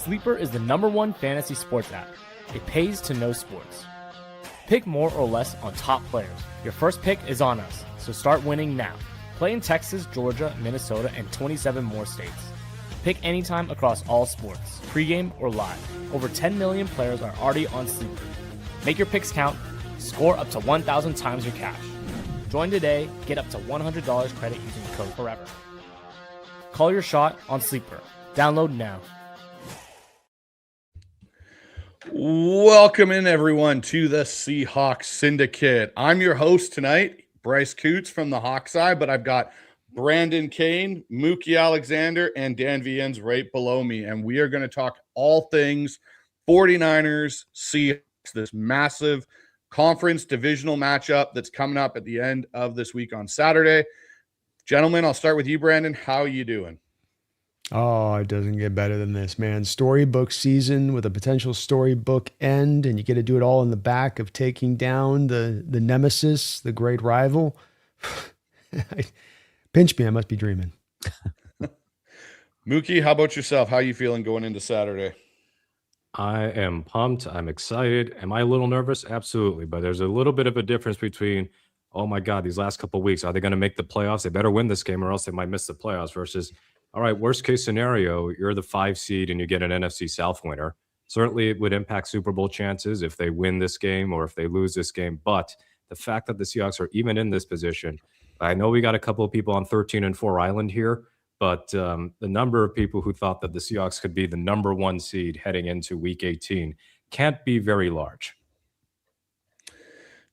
Sleeper is the #1 fantasy sports app. It pays to know sports. Pick more or less on top players. Your first pick is on us, so start winning now. Play in Texas, Georgia, Minnesota, and 27 more states. Pick anytime across all sports, pregame or live. Over 10 million players are already on Sleeper. Make your picks count. Score up to 1,000 times your cash. Join today. Get up to $100 credit using the code FOREVER. Call your shot on Sleeper. Download now. Welcome in, everyone, to the Seahawks Syndicate. I'm your host tonight, Bryce Coots from the Hawks Eye, but I've got Brandon Kane, Mookie Alexander, and Dan Viens right below me, and we are going to talk all things 49ers, Seahawks, this massive conference divisional matchup that's coming up at the end of this week on Saturday. Gentlemen, I'll start with you, Brandon. How are you doing? Oh, it doesn't get better than this, man. Storybook season with a potential storybook end, and you get to do it all in the back of taking down the nemesis, the great rival. Pinch me, I must be dreaming. Mookie, how about yourself? How are you feeling going into Saturday? I am pumped. I'm excited. Am I a little nervous? Absolutely. But there's a little bit of a difference between, oh my God, these last couple of weeks, are they going to make the playoffs? They better win this game or else they might miss the playoffs versus, all right, worst case scenario, you're the 5 seed and you get an NFC South winner. Certainly it would impact Super Bowl chances if they win this game or if they lose this game. But the fact that the Seahawks are even in this position, I know we got a couple of people on 13-4 Island here, but the number of people who thought that the Seahawks could be the #1 seed heading into Week 18 can't be very large.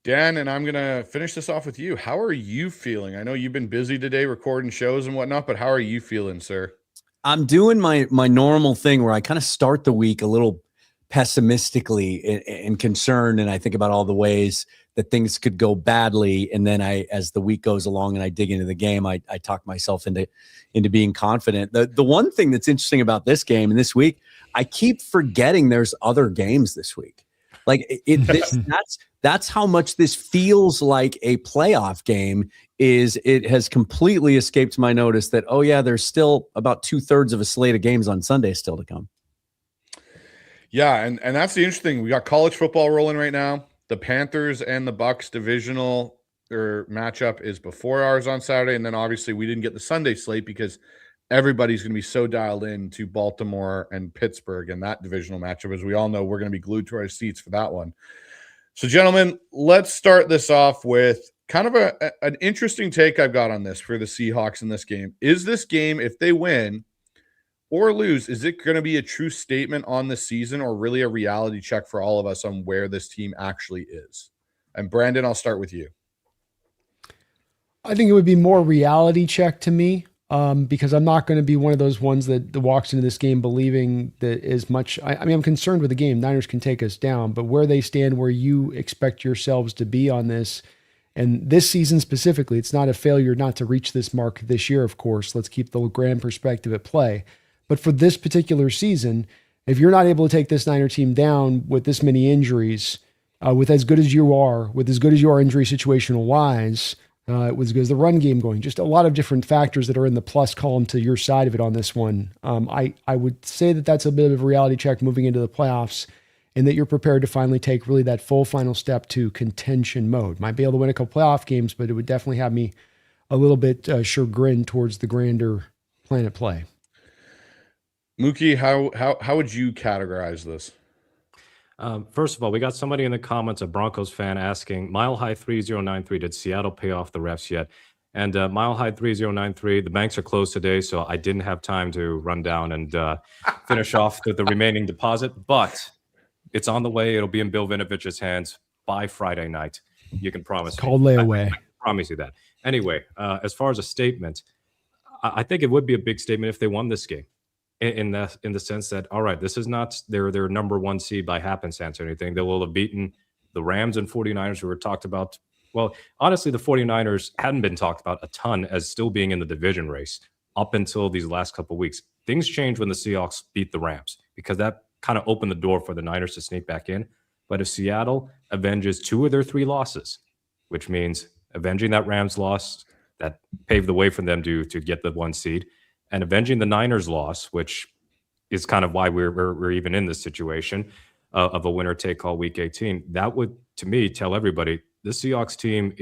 Dan, and I'm going to finish this off with you. How are you feeling? I know you've been busy today recording shows and whatnot, but how are you feeling, sir? I'm doing my normal thing where I kind of start the week a little pessimistically and concerned, and I think about all the ways that things could go badly, and then as the week goes along and I dig into the game, I talk myself into being confident. The one thing that's interesting about this game and this week, I keep forgetting there's other games this week. Like that's how much this feels like a playoff game. It has completely escaped my notice that, oh yeah, there's still about 2/3 of a slate of games on Sunday still to come. Yeah, and that's the interesting thing. We got college football rolling right now. The Panthers and the Bucks divisional matchup is before ours on Saturday, and then obviously we didn't get the Sunday slate because everybody's going to be so dialed in to Baltimore and Pittsburgh and that divisional matchup. As we all know, we're going to be glued to our seats for that one. So, gentlemen, let's start this off with kind of an interesting take I've got on this for the Seahawks in this game. Is this game, if they win or lose, is it going to be a true statement on the season or really a reality check for all of us on where this team actually is? And Brandon, I'll start with you. I think it would be more reality check to me because I'm not going to be one of those ones that walks into this game believing that as much. I mean, I'm concerned with the game. Niners can take us down, but where they stand, where you expect yourselves to be on this, and this season specifically, it's not a failure not to reach this mark this year, of course. Let's keep the grand perspective at play. But for this particular season, if you're not able to take this Niner team down with this many injuries, with as good as you are injury situational wise, with as good as the run game going, just a lot of different factors that are in the plus column to your side of it on this one. I would say that that's a bit of a reality check moving into the playoffs and that you're prepared to finally take really that full final step to contention mode. Might be able to win a couple playoff games, but it would definitely have me a little bit chagrined towards the grander plan at play. Mookie, how would you categorize this? First of all, we got somebody in the comments, a Broncos fan, asking, Mile High 3093, did Seattle pay off the refs yet? And Mile High 3093, the banks are closed today, so I didn't have time to run down and finish off the remaining deposit, but it's on the way. It'll be in Bill Vinovich's hands by Friday night. You can promise. It's called layaway. I promise you that. Anyway, as far as a statement, I think it would be a big statement if they won this game. In the sense that, all right, this is not their #1 seed by happenstance or anything. They will have beaten the Rams and 49ers who were talked about. Well, honestly, the 49ers hadn't been talked about a ton as still being in the division race up until these last couple of weeks. Things changed when the Seahawks beat the Rams because that kind of opened the door for the Niners to sneak back in. But if Seattle avenges 2 of their 3 losses, which means avenging that Rams loss that paved the way for them to get the 1 seed, and avenging the Niners loss, which is kind of why we're even in this situation of a winner take all week 18. That would, to me, tell everybody the Seahawks team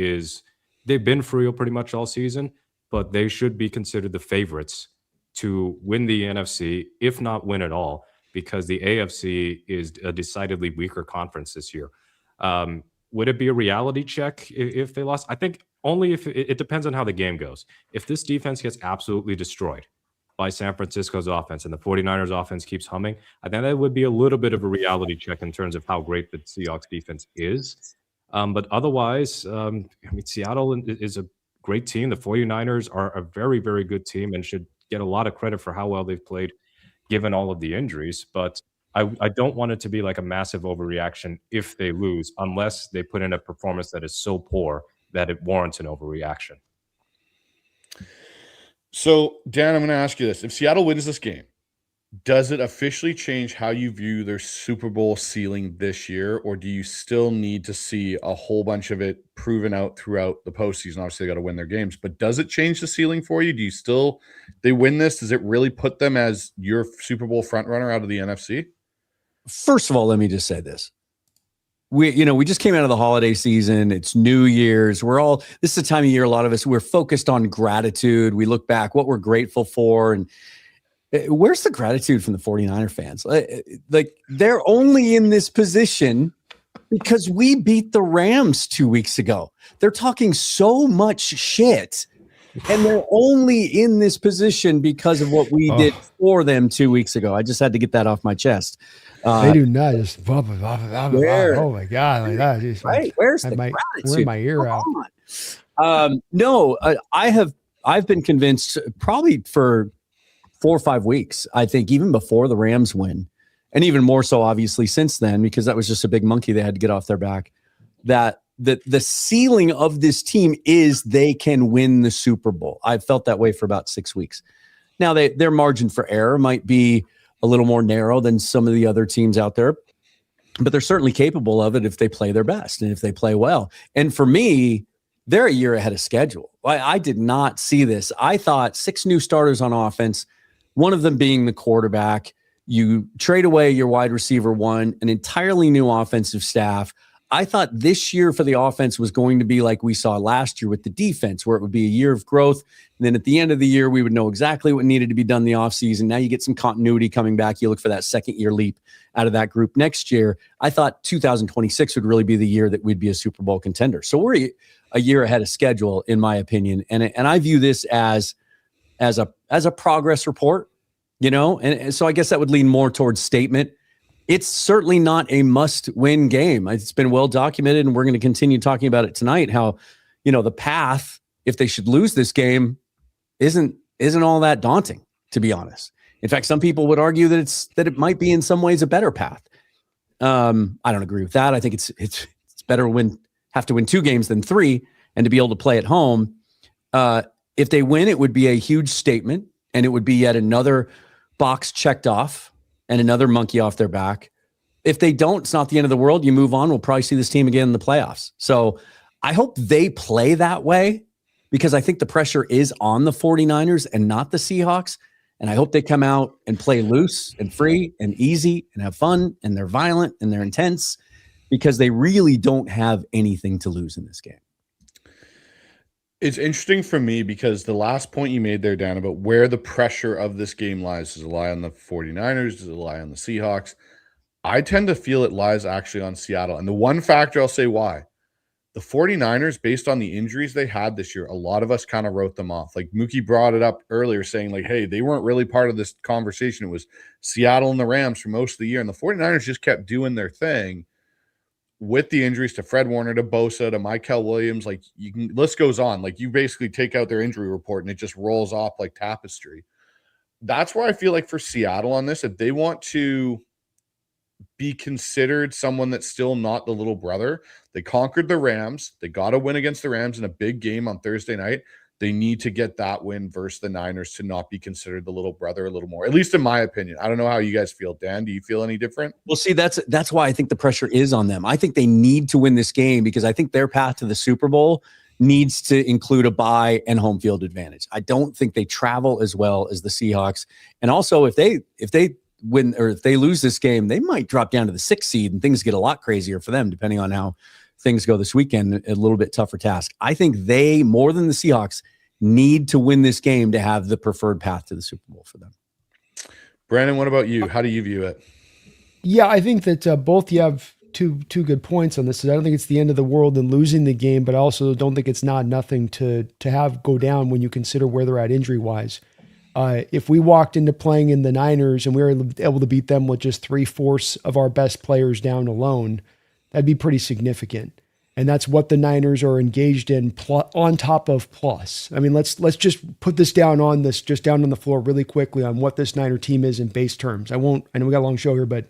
they've been for real pretty much all season, but they should be considered the favorites to win the NFC, if not win it all, because the AFC is a decidedly weaker conference this year. Would it be a reality check if they lost? I think only if it depends on how the game goes. If this defense gets absolutely destroyed by San Francisco's offense and the 49ers offense keeps humming, I think that would be a little bit of a reality check in terms of how great the Seahawks defense is. But otherwise, Seattle is a great team. The 49ers are a very, very good team and should get a lot of credit for how well they've played given all of the injuries. But I don't want it to be like a massive overreaction if they lose, unless they put in a performance that is so poor that it warrants an overreaction. So, Dan, I'm going to ask you this. If Seattle wins this game, does it officially change how you view their Super Bowl ceiling this year, or do you still need to see a whole bunch of it proven out throughout the postseason? Obviously, they got to win their games, but does it change the ceiling for you? Do you still, they win this, does it really put them as your Super Bowl frontrunner out of the NFC? First of all, let me just say this. We just came out of the holiday season. It's New Year's. This is the time of year, a lot of us, we're focused on gratitude. We look back, what we're grateful for. And where's the gratitude from the 49er fans? Like they're only in this position because we beat the Rams 2 weeks ago. They're talking so much shit, and they're only in this position because of what we did for them 2 weeks ago. I just had to get that off my chest. They do not just oh my god, like that. Just, right? Where's the gratitude? Wear my ear out. No, I've been convinced probably for 4 or 5 weeks. I think even before the Rams win, and even more so obviously since then, because that was just a big monkey they had to get off their back. That the ceiling of this team is they can win the Super Bowl. I've felt that way for about 6 weeks. Now their margin for error might be a little more narrow than some of the other teams out there, but they're certainly capable of it if they play their best and if they play well. And for me, they're a year ahead of schedule. I did not see this. I thought 6 new starters on offense, one of them being the quarterback. You trade away your wide receiver one, an entirely new offensive staff. I thought this year for the offense was going to be like we saw last year with the defense, where it would be a year of growth. And then at the end of the year, we would know exactly what needed to be done in the offseason. Now you get some continuity coming back. You look for that second-year leap out of that group next year. I thought 2026 would really be the year that we'd be a Super Bowl contender. So we're a year ahead of schedule, in my opinion. And I view this as a progress report, and so I guess that would lean more towards statement. It's certainly not a must-win game. It's been well documented, and we're going to continue talking about it tonight, how, the path, if they should lose this game, isn't all that daunting, to be honest. In fact, some people would argue that it might be in some ways a better path. I don't agree with that. I think it's better have to win 2 games than 3 and to be able to play at home. If they win, it would be a huge statement, and it would be yet another box checked off and another monkey off their back. If they don't, it's not the end of the world. You move on. We'll probably see this team again in the playoffs. So I hope they play that way, because I think the pressure is on the 49ers and not the Seahawks. And I hope they come out and play loose and free and easy and have fun, and they're violent and they're intense, because they really don't have anything to lose in this game. It's interesting for me because the last point you made there, Dan, about where the pressure of this game lies. Does it lie on the 49ers? Does it lie on the Seahawks? I tend to feel it lies actually on Seattle. And the one factor, I'll say why. The 49ers, based on the injuries they had this year, a lot of us kind of wrote them off. Like Mookie brought it up earlier saying, like, hey, they weren't really part of this conversation. It was Seattle and the Rams for most of the year. And the 49ers just kept doing their thing. With the injuries to Fred Warner, to Bosa, to Michael Williams, like list goes on. Like you basically take out their injury report and it just rolls off like tapestry. That's where I feel like for Seattle on this, if they want to be considered someone that's still not the little brother, they conquered the Rams. They got a win against the Rams in a big game on Thursday night. They need to get that win versus the Niners to not be considered the little brother a little more, at least in my opinion. I don't know how you guys feel. Dan, do you feel any different? Well, see, that's why I think the pressure is on them. I think they need to win this game, because I think their path to the Super Bowl needs to include a bye and home field advantage. I don't think they travel as well as the Seahawks. And also, if they win, or if they lose this game, they might drop down to the 6th seed and things get a lot crazier for them, depending on how things go this weekend. A little bit tougher task. I think they, more than the Seahawks, need to win this game to have the preferred path to the Super Bowl for them. Brandon, what about you? How do you view it? Yeah, I think that both you have two good points on this. I don't think it's the end of the world in losing the game, but I also don't think it's not nothing to have go down when you consider where they're at injury-wise. If we walked into playing in the Niners and we were able to beat them with just 3/4 of our best players down alone, that'd be pretty significant. And that's what the Niners are engaged in on top of plus. I mean, let's just put this down on this, just down on the floor really quickly on what this Niner team is in base terms. I know we got a long show here, but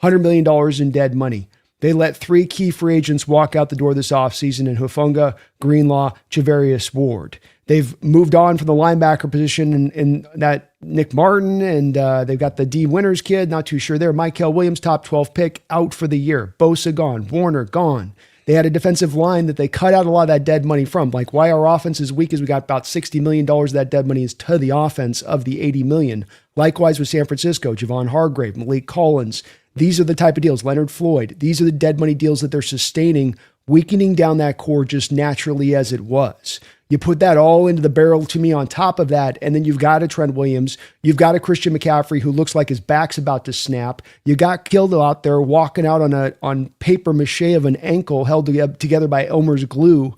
$100 million in dead money. They let 3 key free agents walk out the door this offseason in Hufanga, Greenlaw, Javarius Ward. They've moved on from the linebacker position in that Nick Martin, and they've got the D Winters kid, not too sure there. Mykel Williams, top 12 pick, out for the year. Bosa gone. Warner gone. They had a defensive line that they cut out a lot of that dead money from. Like, why our offense is weak is we got about $60 million of that dead money is to the offense of the $80 million. Likewise with San Francisco, Javon Hargrave, Malik Collins. These are the type of deals. Leonard Floyd. These are the dead money deals that they're sustaining, weakening down that core just naturally as it was. You put that all into the barrel to me on top of that, and then you've got a Trent Williams. You've got a Christian McCaffrey who looks like his back's about to snap. You got Kildo out there walking out on paper mache of an ankle held together by Elmer's glue.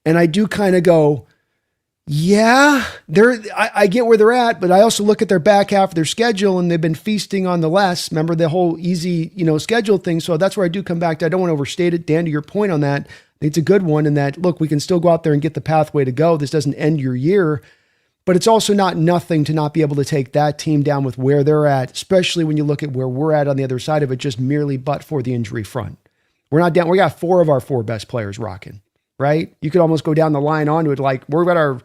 And I do kind of go, yeah, I get where they're at, but I also look at their back half of their schedule, and they've been feasting on the less. Remember the whole easy, schedule thing. So that's where I do come back to. I don't want to overstate it. Dan, to your point on that, it's a good one in that, look, we can still go out there and get the pathway to go. This doesn't end your year, but it's also not nothing to not be able to take that team down with where they're at, especially when you look at where we're at on the other side of it, just merely but for the injury front. We're not down. We got 4 of our 4 best players rocking, right? You could almost go down the line onto it. Like, we're got our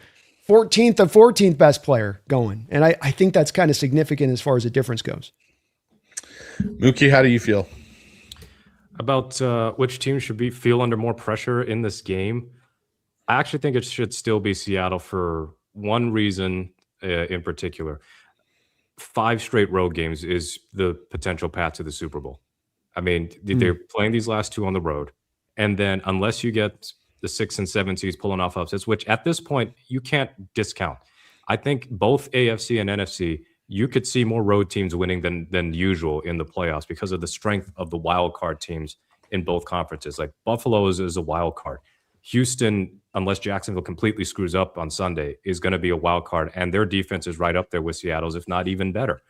14th of 14th best player going. And I think that's kind of significant as far as the difference goes. Mookie, how do you feel? About which team should feel under more pressure in this game? I actually think it should still be Seattle for one reason in particular. 5 straight road games is the potential path to the Super Bowl. I mean, they're playing these last 2 on the road. And then unless you get the 6 and 7 seeds pulling off upsets, which at this point you can't discount. I think both AFC and NFC, you could see more road teams winning than usual in the playoffs because of the strength of the wild card teams in both conferences. Like Buffalo is a wild card. Houston, unless Jacksonville completely screws up on Sunday, is going to be a wild card, and their defense is right up there with Seattle's, if not even better.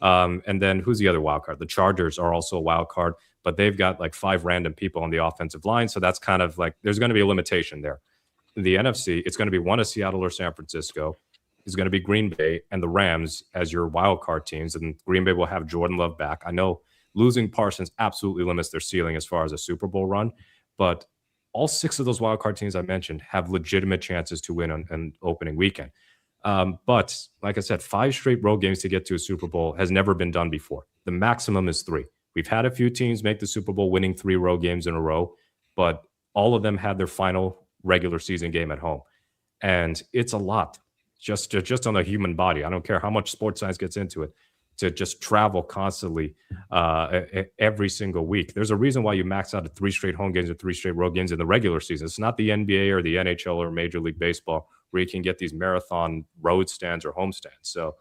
And then who's the other wild card? The Chargers are also a wild card, but they've got like 5 random people on the offensive line, so that's kind of like there's going to be a limitation there. In the NFC, it's going to be one of Seattle or San Francisco. Is going to be Green Bay and the Rams as your wild card teams, and Green Bay will have Jordan Love back. I know losing Parsons absolutely limits their ceiling as far as a Super Bowl run, but all 6 of those wild card teams I mentioned have legitimate chances to win on opening weekend. But like I said, 5 straight road games to get to a Super Bowl has never been done before. The maximum is 3. We've had a few teams make the Super Bowl winning 3 road games in a row, but all of them had their final regular season game at home. And it's a lot. Just on the human body. I don't care how much sports science gets into it, to just travel constantly every single week. There's a reason why you max out at 3 straight home games or 3 straight road games in the regular season. It's not the NBA or the NHL or Major League Baseball where you can get these marathon road stands or home stands. So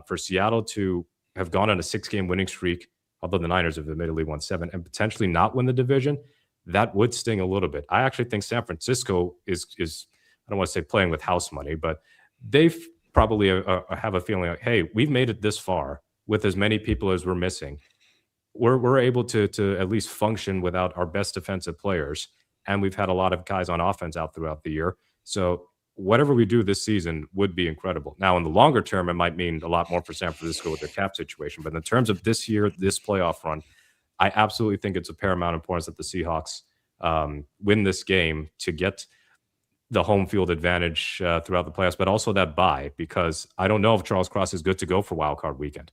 for Seattle to have gone on a 6-game winning streak, although the Niners have admittedly won 7, and potentially not win the division, that would sting a little bit. I actually think San Francisco is I don't want to say playing with house money, but they probably have a feeling like, hey, we've made it this far with as many people as we're missing. We're able to at least function without our best defensive players, and we've had a lot of guys on offense out throughout the year. So whatever we do this season would be incredible. Now, in the longer term, it might mean a lot more for San Francisco with their cap situation. But in terms of this year, this playoff run, I absolutely think it's of paramount importance that the Seahawks win this game to get the home field advantage throughout the playoffs, but also that bye, because I don't know if Charles Cross is good to go for Wild Card weekend.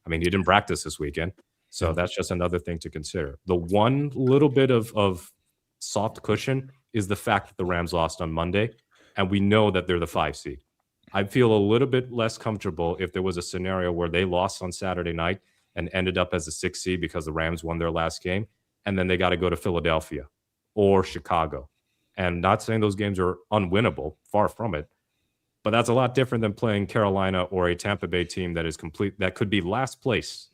I mean, he didn't practice this weekend, so that's just another thing to consider. The one little bit of soft cushion is the fact that the Rams lost on Monday, and we know that they're the 5 seed. I feel a little bit less comfortable if there was a scenario where they lost on Saturday night and ended up as a 6 seed because the Rams won their last game. And then they got to go to Philadelphia or Chicago. And not saying those games are unwinnable, far from it, but that's a lot different than playing Carolina or a Tampa Bay team that could be last place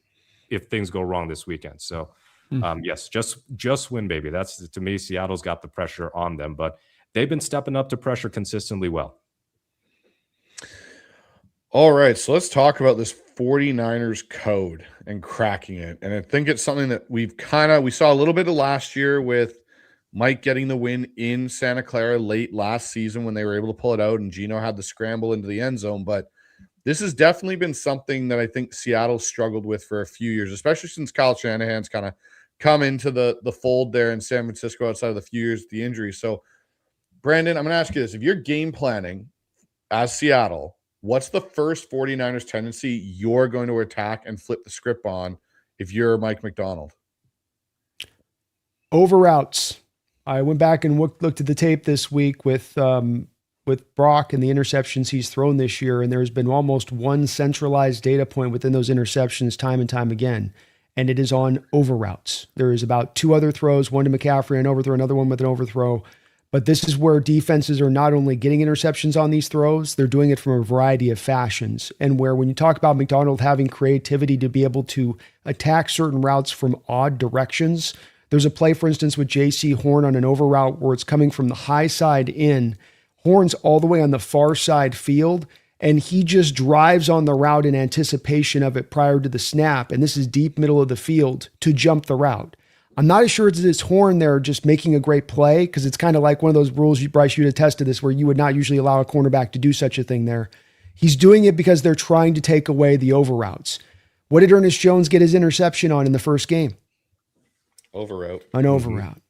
if things go wrong this weekend. So yes, just win, baby. That's, to me, Seattle's got the pressure on them, but they've been stepping up to pressure consistently well. All right, so let's talk about this 49ers code and cracking it. And I think it's something that we saw a little bit of last year with Mike getting the win in Santa Clara late last season when they were able to pull it out and Geno had the scramble into the end zone. But this has definitely been something that I think Seattle struggled with for a few years, especially since Kyle Shanahan's kind of come into the fold there in San Francisco outside of the few years of the injury. So, Brandon, I'm going to ask you this. If you're game planning as Seattle, what's the first 49ers tendency you're going to attack and flip the script on if you're Mike McDonald? Over routes. I went back and looked at the tape this week with Brock and the interceptions he's thrown this year, and there's been almost one centralized data point within those interceptions time and time again, and it is on over routes. There is about 2 other throws, one to McCaffrey, an overthrow, another one with an overthrow. But this is where defenses are not only getting interceptions on these throws, they're doing it from a variety of fashions. And where when you talk about McDonald having creativity to be able to attack certain routes from odd directions, there's a play, for instance, with J.C. Horn on an over route where it's coming from the high side in, Horn's all the way on the far side field, and he just drives on the route in anticipation of it prior to the snap, and this is deep middle of the field, to jump the route. I'm not as sure it's Horn there just making a great play, because it's kind of like one of those rules, Bryce, you'd attest to this, where you would not usually allow a cornerback to do such a thing there. He's doing it because they're trying to take away the over routes. What did Ernest Jones get his interception on in the first game? Over route. An over route.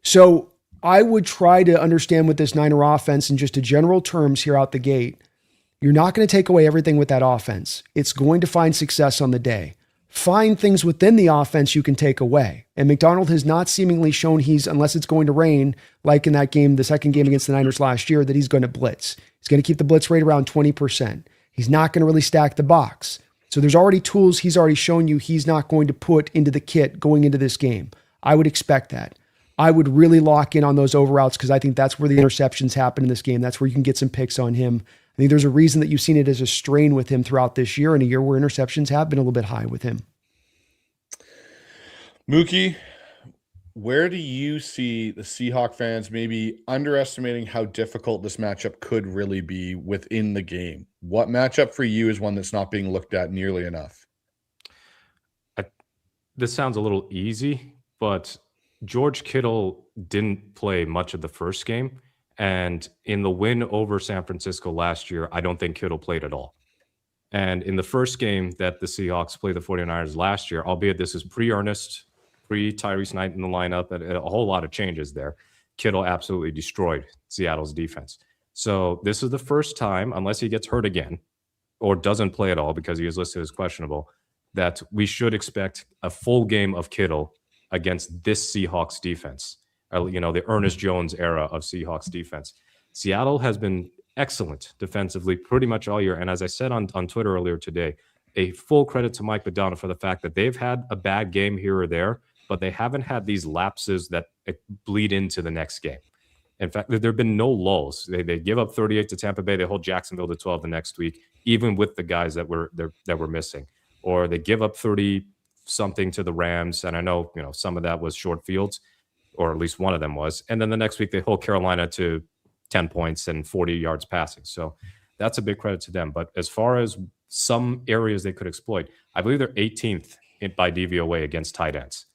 So I would try to understand with this Niner offense in just a general terms here out the gate. You're not going to take away everything with that offense. It's going to find success on the day. Find things within the offense you can take away. And McDonald has not seemingly shown unless it's going to rain, like in that game, the second game against the Niners last year, that he's going to blitz. He's going to keep the blitz rate around 20%. He's not going to really stack the box. So there's already tools he's already shown you he's not going to put into the kit going into this game. I would expect that. I would really lock in on those over routes because I think that's where the interceptions happen in this game. That's where you can get some picks on him. I think there's a reason that you've seen it as a strain with him throughout this year, and a year where interceptions have been a little bit high with him. Mookie, where do you see the Seahawk fans maybe underestimating how difficult this matchup could really be within the game? What matchup for you is one that's not being looked at nearly enough? This sounds a little easy, but George Kittle didn't play much of the first game. And in the win over San Francisco last year, I don't think Kittle played at all. And in the first game that the Seahawks played the 49ers last year, albeit this is pre-Ernest, pre-Tyrese Knight in the lineup, and a whole lot of changes there, Kittle absolutely destroyed Seattle's defense. So this is the first time, unless he gets hurt again or doesn't play at all because he is listed as questionable, that we should expect a full game of Kittle against this Seahawks defense. The Ernest Jones era of Seahawks defense. Seattle has been excellent defensively pretty much all year. And as I said on Twitter earlier today, a full credit to Mike McDonald for the fact that they've had a bad game here or there, but they haven't had these lapses that bleed into the next game. In fact, there have been no lulls. They give up 38 to Tampa Bay. They hold Jacksonville to 12 the next week, even with the guys that were missing. Or they give up 30-something to the Rams. And I know, some of that was short fields, or at least one of them was. And then the next week, they hold Carolina to 10 points and 40 yards passing. So that's a big credit to them. But as far as some areas they could exploit, I believe they're 18th by DVOA against tight ends.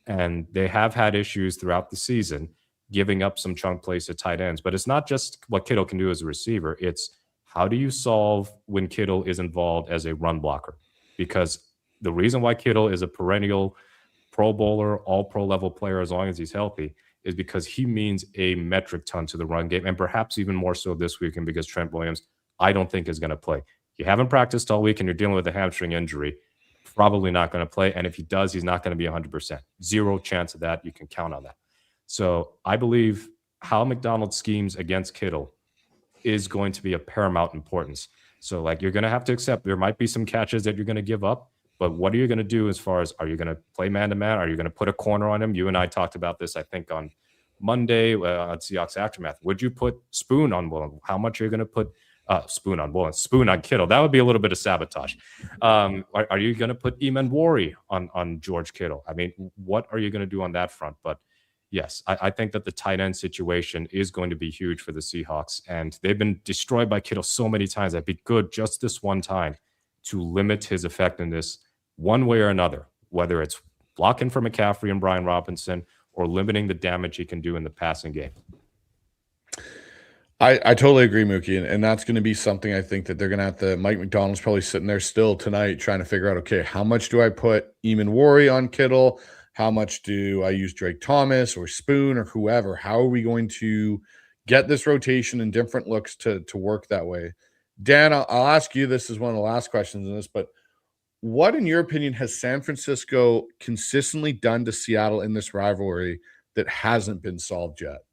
And they have had issues throughout the season giving up some chunk plays to tight ends. But it's not just what Kittle can do as a receiver. It's how do you solve when Kittle is involved as a run blocker? Because the reason why Kittle is a perennial Pro Bowler, all pro level player as long as he's healthy is because he means a metric ton to the run game, and perhaps even more so this weekend because Trent Williams, I don't think, is going to play. You haven't practiced all week and you're dealing with a hamstring injury, probably not going to play. And if he does, he's not going to be 100%. Zero chance of that. You can count on that. So I believe how McDonald schemes against Kittle is going to be of paramount importance. So you're going to have to accept there might be some catches that you're going to give up, But what are you going to do as far as, are you going to play man-to-man? Are you going to put a corner on him? You and I talked about this, I think, on Monday on Seahawks Aftermath. Would you put Spoon on Woolen? How much are you going to put Spoon on Woolen? Spoon on Kittle? That would be a little bit of sabotage. Are you going to put Eman Wari on George Kittle? I mean, what are you going to do on that front? But yes, I think that the tight end situation is going to be huge for the Seahawks, and they've been destroyed by Kittle so many times. That'd be good just this one time to limit his effectiveness one way or another, whether it's blocking for McCaffrey and Brian Robinson or limiting the damage he can do in the passing game. I totally agree, Mookie, and that's going to be something I think that they're going to have to. Mike McDonald's probably sitting there still tonight trying to figure out, okay, how much do I put Eman Wari on Kittle? How much do I use Drake Thomas or Spoon or whoever? How are we going to get this rotation and different looks to work that way? Dan, I'll ask you, this is one of the last questions in this, but what, in your opinion, has San Francisco consistently done to Seattle in this rivalry that hasn't been solved yet?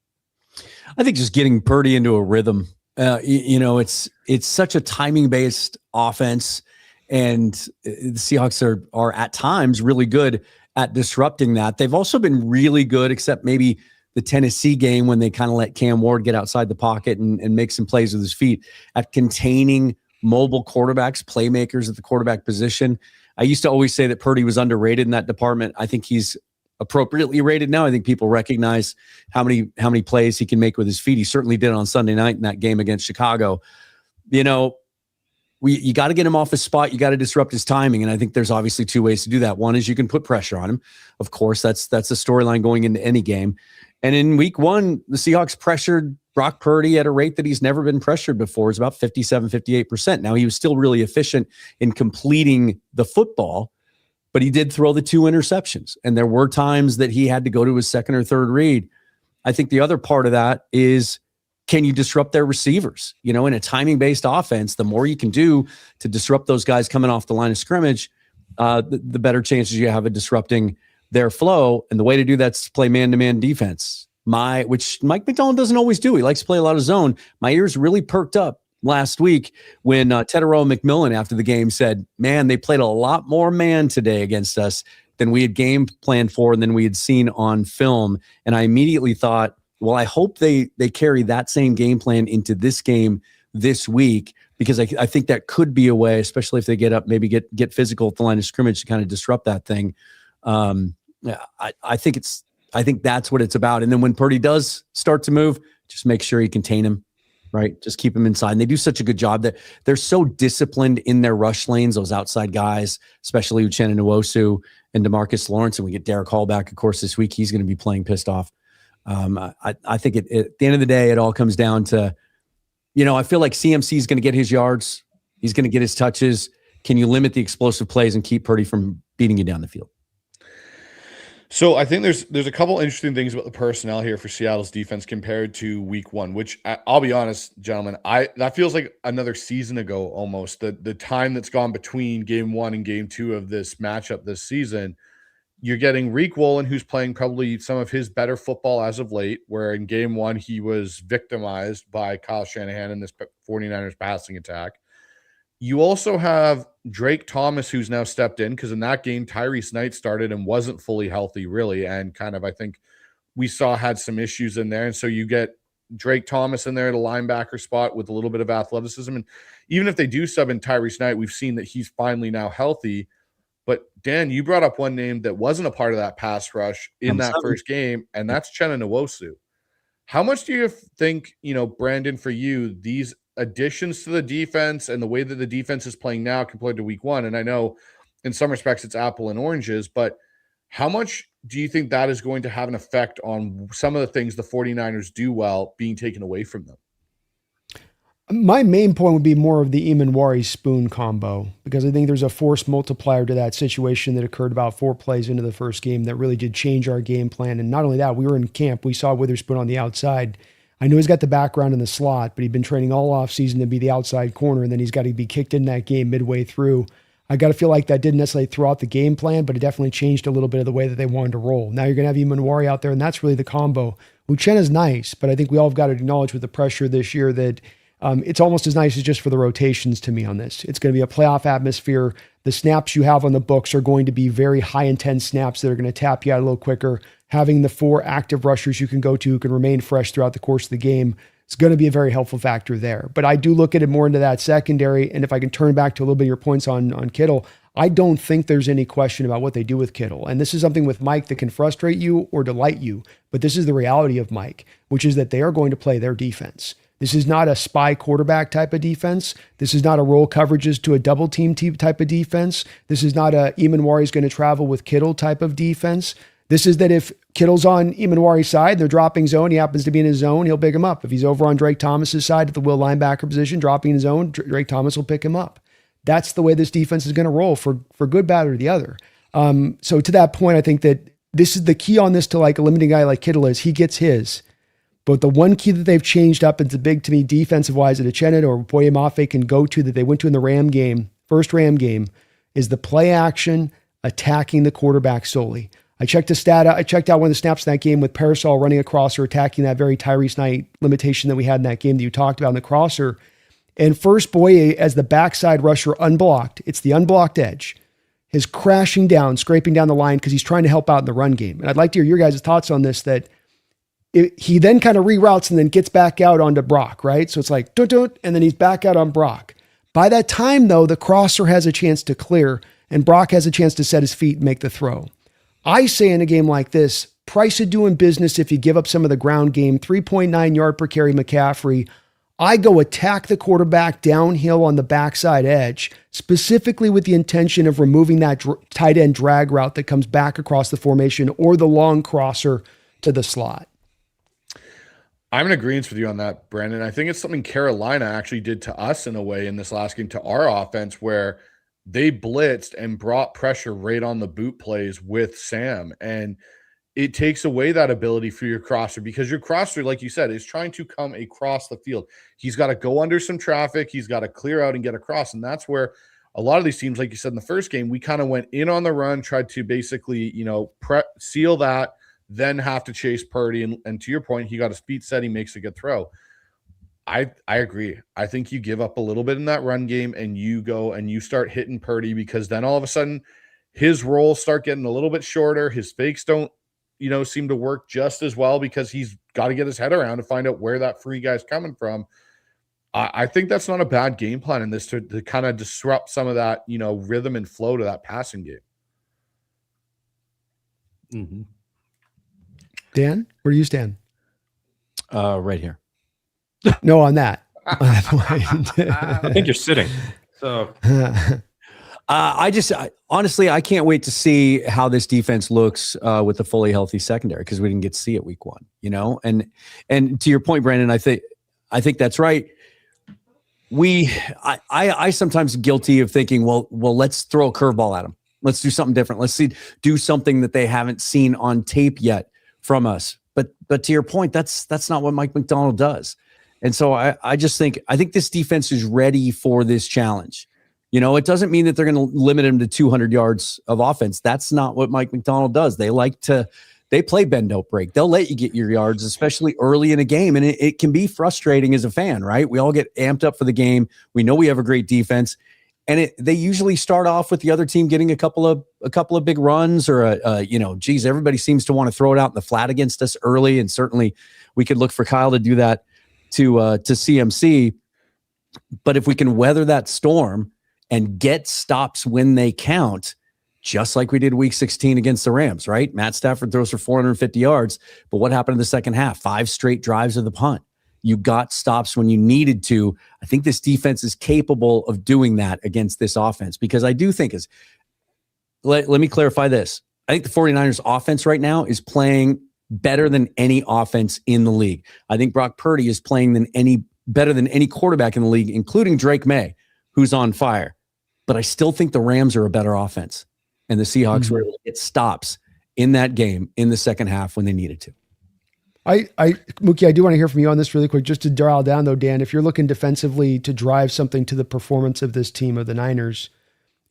I think just getting Purdy into a rhythm. It's such a timing-based offense, and the Seahawks are at times really good at disrupting that. They've also been really good, except maybe the Tennessee game when they kind of let Cam Ward get outside the pocket and make some plays with his feet, at containing mobile quarterbacks, playmakers at the quarterback position. I used to always say that Purdy was underrated in that department. I think he's appropriately rated now. I think people recognize how many plays he can make with his feet. He certainly did on Sunday night in that game against Chicago. You got to get him off his spot. You got to disrupt his timing. And I think there's obviously two ways to do that. One is you can put pressure on him. Of course, that's the storyline going into any game. And in week one, the Seahawks pressured Brock Purdy at a rate that he's never been pressured before. It's about 57, 58%. Now, he was still really efficient in completing the football, but he did throw the 2 interceptions. And there were times that he had to go to his second or third read. I think the other part of that is, can you disrupt their receivers? In a timing-based offense, the more you can do to disrupt those guys coming off the line of scrimmage, the better chances you have of disrupting their flow. And the way to do that's to play man-to-man defense, which Mike McDonald doesn't always do. He likes to play a lot of zone. My ears really perked up last week when Tedero McMillan after the game said, man, they played a lot more man today against us than we had game planned for and than we had seen on film. And I immediately thought, well, I hope they carry that same game plan into this game this week, because I think that could be a way, especially if they get up, maybe get physical at the line of scrimmage to kind of disrupt that thing. I think that's what it's about. And then when Purdy does start to move, just make sure you contain him, right? Just keep him inside. And they do such a good job that they're so disciplined in their rush lanes, those outside guys, especially Uchenna Nwosu and DeMarcus Lawrence. And we get Derek Hall back, of course, this week. He's going to be playing pissed off. I think at the end of the day, it all comes down to, I feel like CMC is going to get his yards. He's going to get his touches. Can you limit the explosive plays and keep Purdy from beating you down the field? So I think there's a couple interesting things about the personnel here for Seattle's defense compared to week one, which I'll be honest, gentlemen, that feels like another season ago almost. The time that's gone between game one and game two of this matchup this season. You're getting Reek Woolen, who's playing probably some of his better football as of late, where in game one he was victimized by Kyle Shanahan in this 49ers passing attack. You also have Drake Thomas, who's now stepped in, because in that game, Tyrese Knight started and wasn't fully healthy, really, and kind of, I think we saw had some issues in there. And so you get Drake Thomas in there at a linebacker spot with a little bit of athleticism. And even if they do sub in Tyrese Knight, we've seen that he's finally now healthy. But Dan, you brought up one name that wasn't a part of that pass rush in that first game, and that's Uchenna Nwosu. How much do you think, Brandon, for you, these additions to the defense and the way that the defense is playing now compared to week one? And I know in some respects it's apple and oranges, but how much do you think that is going to have an effect on some of the things the 49ers do well being taken away from them? My main point would be more of the Eman Wari Spoon combo, because I think there's a force multiplier to that situation that occurred about 4 plays into the first game that really did change our game plan. And not only that, we were in camp. We saw Witherspoon on the outside. I know he's got the background in the slot, but he'd been training all offseason to be the outside corner, and then he's got to be kicked in that game midway through. I got to feel like that didn't necessarily throw out the game plan, but it definitely changed a little bit of the way that they wanted to roll. Now you're going to have Eman Wari out there, and that's really the combo. Uchenna's nice, but I think we all have got to acknowledge with the pressure this year that It's almost as nice as just for the rotations to me on this. It's going to be a playoff atmosphere. The snaps you have on the books are going to be very high intense snaps that are going to tap you out a little quicker. Having the 4 active rushers you can go to who can remain fresh throughout the course of the game, it's going to be a very helpful factor there. But I do look at it more into that secondary. And if I can turn back to a little bit of your points on Kittle, I don't think there's any question about what they do with Kittle. And this is something with Mike that can frustrate you or delight you. But this is the reality of Mike, which is that they are going to play their defense. This is not a spy quarterback type of defense. This is not a roll coverages to a double team type of defense. This is not a Emanwari's going to travel with Kittle type of defense. This is that if Kittle's on Emanwari's side, they're dropping zone, he happens to be in his zone, he'll pick him up. If he's over on Drake Thomas's side at the will linebacker position, dropping his zone, Drake Thomas will pick him up. That's the way this defense is going to roll for good, bad, or the other. So to that point, I think that this is the key on this to like a limiting guy like Kittle is he gets his. But the one key that they've changed up into big to me defensive-wise that Uchenna or Boye Mafe can go to that they went to in the Ram game, first Ram game, is the play action attacking the quarterback solely. I checked out one of the snaps in that game with Parasol running across or attacking that very Tyrese Knight limitation that we had in that game that you talked about in the crosser. And first Boye as the backside rusher unblocked, it's the unblocked edge, is crashing down, scraping down the line because he's trying to help out in the run game. And I'd like to hear your guys' thoughts on this, that he then kind of reroutes and then gets back out onto Brock, right? So it's like, and then he's back out on Brock. By that time, though, the crosser has a chance to clear and Brock has a chance to set his feet and make the throw. I say in a game like this, price of doing business if you give up some of the ground game, 3.9 yard per carry McCaffrey. I go attack the quarterback downhill on the backside edge, specifically with the intention of removing that tight end drag route that comes back across the formation or the long crosser to the slot. I'm in agreement with you on that, Brandon. I think it's something Carolina actually did to us in a way in this last game to our offense where they blitzed and brought pressure right on the boot plays with Sam. And it takes away that ability for your crosser because your crosser, like you said, is trying to come across the field. He's got to go under some traffic. He's got to clear out and get across. And that's where a lot of these teams, like you said in the first game, we kind of went in on the run, tried to basically, seal that, then have to chase Purdy. And to your point, he got his feet set. He makes a good throw. I agree. I think you give up a little bit in that run game and you go and you start hitting Purdy because then all of a sudden his rolls start getting a little bit shorter. His fakes don't, seem to work just as well because he's got to get his head around to find out where that free guy's coming from. I think that's not a bad game plan in this to kind of disrupt some of that, rhythm and flow to that passing game. Mm-hmm. Dan, where do you stand? Right here. No, on that. I think you're sitting. So honestly, I can't wait to see how this defense looks with a fully healthy secondary because we didn't get to see it week 1, and to your point, Brandon, I think that's right. I sometimes guilty of thinking, well, let's throw a curveball at them. Let's do something different. Let's do something that they haven't seen on tape yet from us. But to your point, that's not what Mike Macdonald does. And so I think this defense is ready for this challenge. It doesn't mean that they're going to limit him to 200 yards of offense. That's not what Mike Macdonald does. They play bend, don't break. They'll let you get your yards, especially early in a game. And it can be frustrating as a fan, right? We all get amped up for the game. We know we have a great defense. And they usually start off with the other team getting a couple of big runs or everybody seems to want to throw it out in the flat against us early. And certainly we could look for Kyle to do that to CMC. But if we can weather that storm and get stops when they count, just like we did week 16 against the Rams, right? Matt Stafford throws for 450 yards, but what happened in the second half? 5 straight drives of the punt. You got stops when you needed to. I think this defense is capable of doing that against this offense because I do think let me clarify this. I think the 49ers offense right now is playing better than any offense in the league. I think Brock Purdy is playing better than any quarterback in the league, including Drake May, who's on fire. But I still think the Rams are a better offense. And the Seahawks were able to get stops in that game in the second half when they needed to. Mookie, I do want to hear from you on this really quick, just to dial down though, Dan, if you're looking defensively to drive something to the performance of this team of the Niners,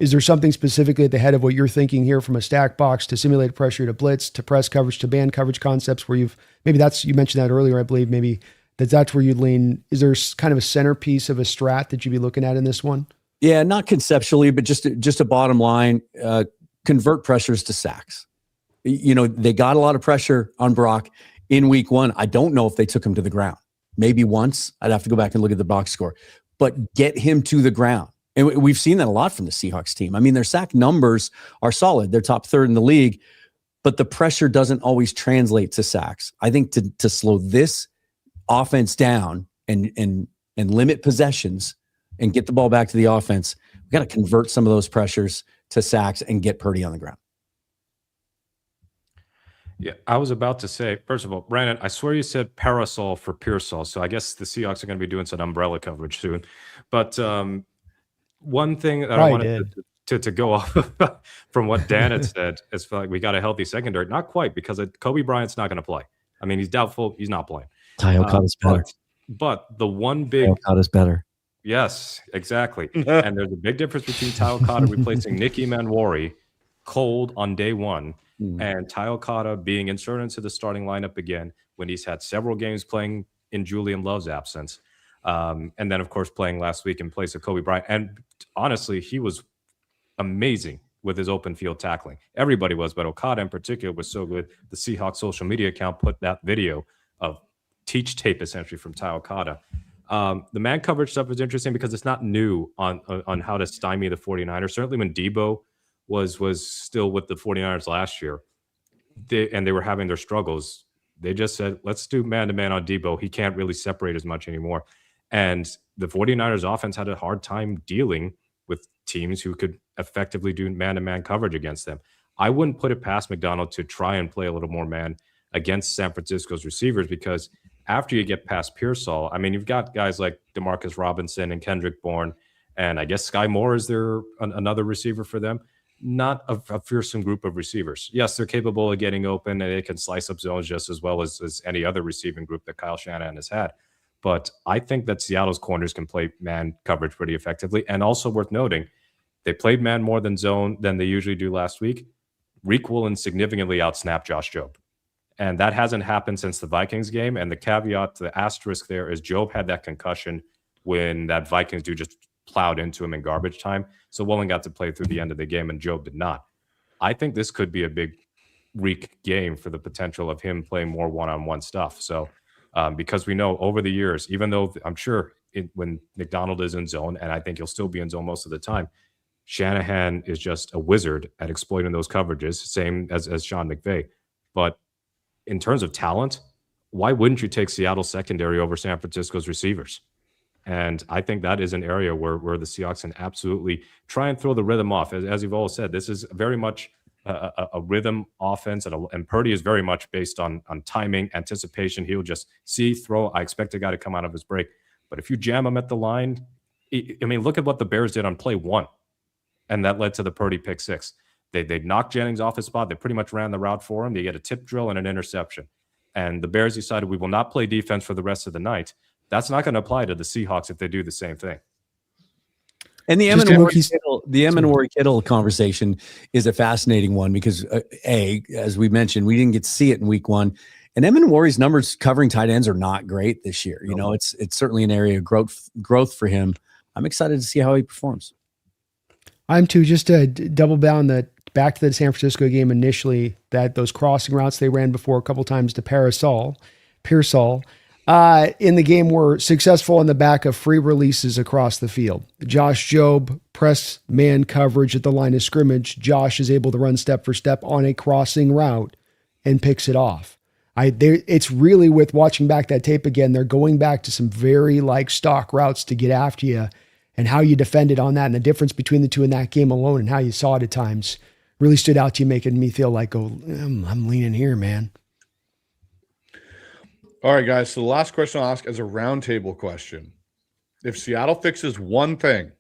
is there something specifically at the head of what you're thinking here from a stack box to simulate pressure to blitz, to press coverage, to band coverage concepts where you mentioned that earlier, I believe, maybe that's where you lean. Is there kind of a centerpiece of a strat that you'd be looking at in this one? Yeah, not conceptually, but just a bottom line, convert pressures to sacks. They got a lot of pressure on Brock in week 1. I don't know if they took him to the ground. Maybe once. I'd have to go back and look at the box score. But get him to the ground. And we've seen that a lot from the Seahawks team. I mean, their sack numbers are solid. They're top 3rd in the league, but the pressure doesn't always translate to sacks. I think to slow this offense down and limit possessions and get the ball back to the offense, we got to convert some of those pressures to sacks and get Purdy on the ground. Yeah, I was about to say, first of all, Brandon, I swear you said parasol for Pearsall, so I guess the Seahawks are going to be doing some umbrella coverage soon. But one thing that I wanted to go off from what Dan had said is like we got a healthy secondary. Not quite, because Kobe Bryant's not going to play. I mean, he's doubtful. He's not playing. Ty Okada's better. But the one big... Ty Okada's better. Yes, exactly. And there's a big difference between Ty Okada replacing Nicky Manwari cold on day 1 and Ty Okada being inserted into the starting lineup again when he's had several games playing in Julian Love's absence. And then, of course, playing last week in place of Kobe Bryant. And honestly, he was amazing with his open field tackling. Everybody was, but Okada in particular was so good. The Seahawks social media account put that video of teach tape essentially from Ty Okada. The man coverage stuff is interesting because it's not new on how to stymie the 49ers. Certainly when Debo was still with the 49ers last year, they were having their struggles. They just said, let's do man-to-man on Debo. He can't really separate as much anymore. And the 49ers offense had a hard time dealing with teams who could effectively do man-to-man coverage against them. I wouldn't put it past McDonald to try and play a little more man against San Francisco's receivers, because after you get past Pearsall, I mean, you've got guys like Demarcus Robinson and Kendrick Bourne, and I guess Sky Moore is there another receiver for them. Not a fearsome group of receivers. Yes, they're capable of getting open and they can slice up zones just as well as any other receiving group that Kyle Shanahan has had. But I think that Seattle's corners can play man coverage pretty effectively. And also worth noting, they played man more than zone than they usually do last week. Reek Woolen significantly outsnapped Josh Jobe. And that hasn't happened since the Vikings game. And the caveat, the asterisk there is Jobe had that concussion when that Vikings dude just plowed into him in garbage time. So Woolen got to play through the end of the game and Jobe did not. I think this could be a big Reek game for the potential of him playing more one-on-one stuff. So because we know over the years, even though I'm sure when McDonald is in zone, and I think he'll still be in zone most of the time, Shanahan is just a wizard at exploiting those coverages, same as Sean McVay. But in terms of talent, why wouldn't you take Seattle's secondary over San Francisco's receivers? And I think that is an area where the Seahawks can absolutely try and throw the rhythm off. As you've all said, this is very much a rhythm offense, and Purdy is very much based on timing, anticipation. He'll just throw. I expect a guy to come out of his break. But if you jam him at the line, I mean, look at what the Bears did on play 1, and that led to the Purdy pick 6. They knocked Jennings off his spot. They pretty much ran the route for him. They get a tip drill and an interception. And the Bears decided we will not play defense for the rest of the night. That's not going to apply to the Seahawks if they do the same thing. And the Amenwari Kittle conversation is a fascinating one because, as we mentioned, we didn't get to see it in week 1. And Amenwari's numbers covering tight ends are not great this year. You know, it's certainly an area of growth for him. I'm excited to see how he performs. I'm too. Just to double down back to the San Francisco game initially, that those crossing routes they ran before a couple times to Pearsall, in the game were successful on the back of free releases across the field. Josh Jobe press man coverage at the line of scrimmage. Josh is able to run step for step on a crossing route and picks it off. It's really, with watching back that tape again, they're going back to some very stock routes to get after you, and how you defended on that, and the difference between the two in that game alone and how you saw it at times really stood out to you, making me feel like, I'm leaning here, man. All right, guys. So the last question I'll ask as a roundtable question. If Seattle fixes one thing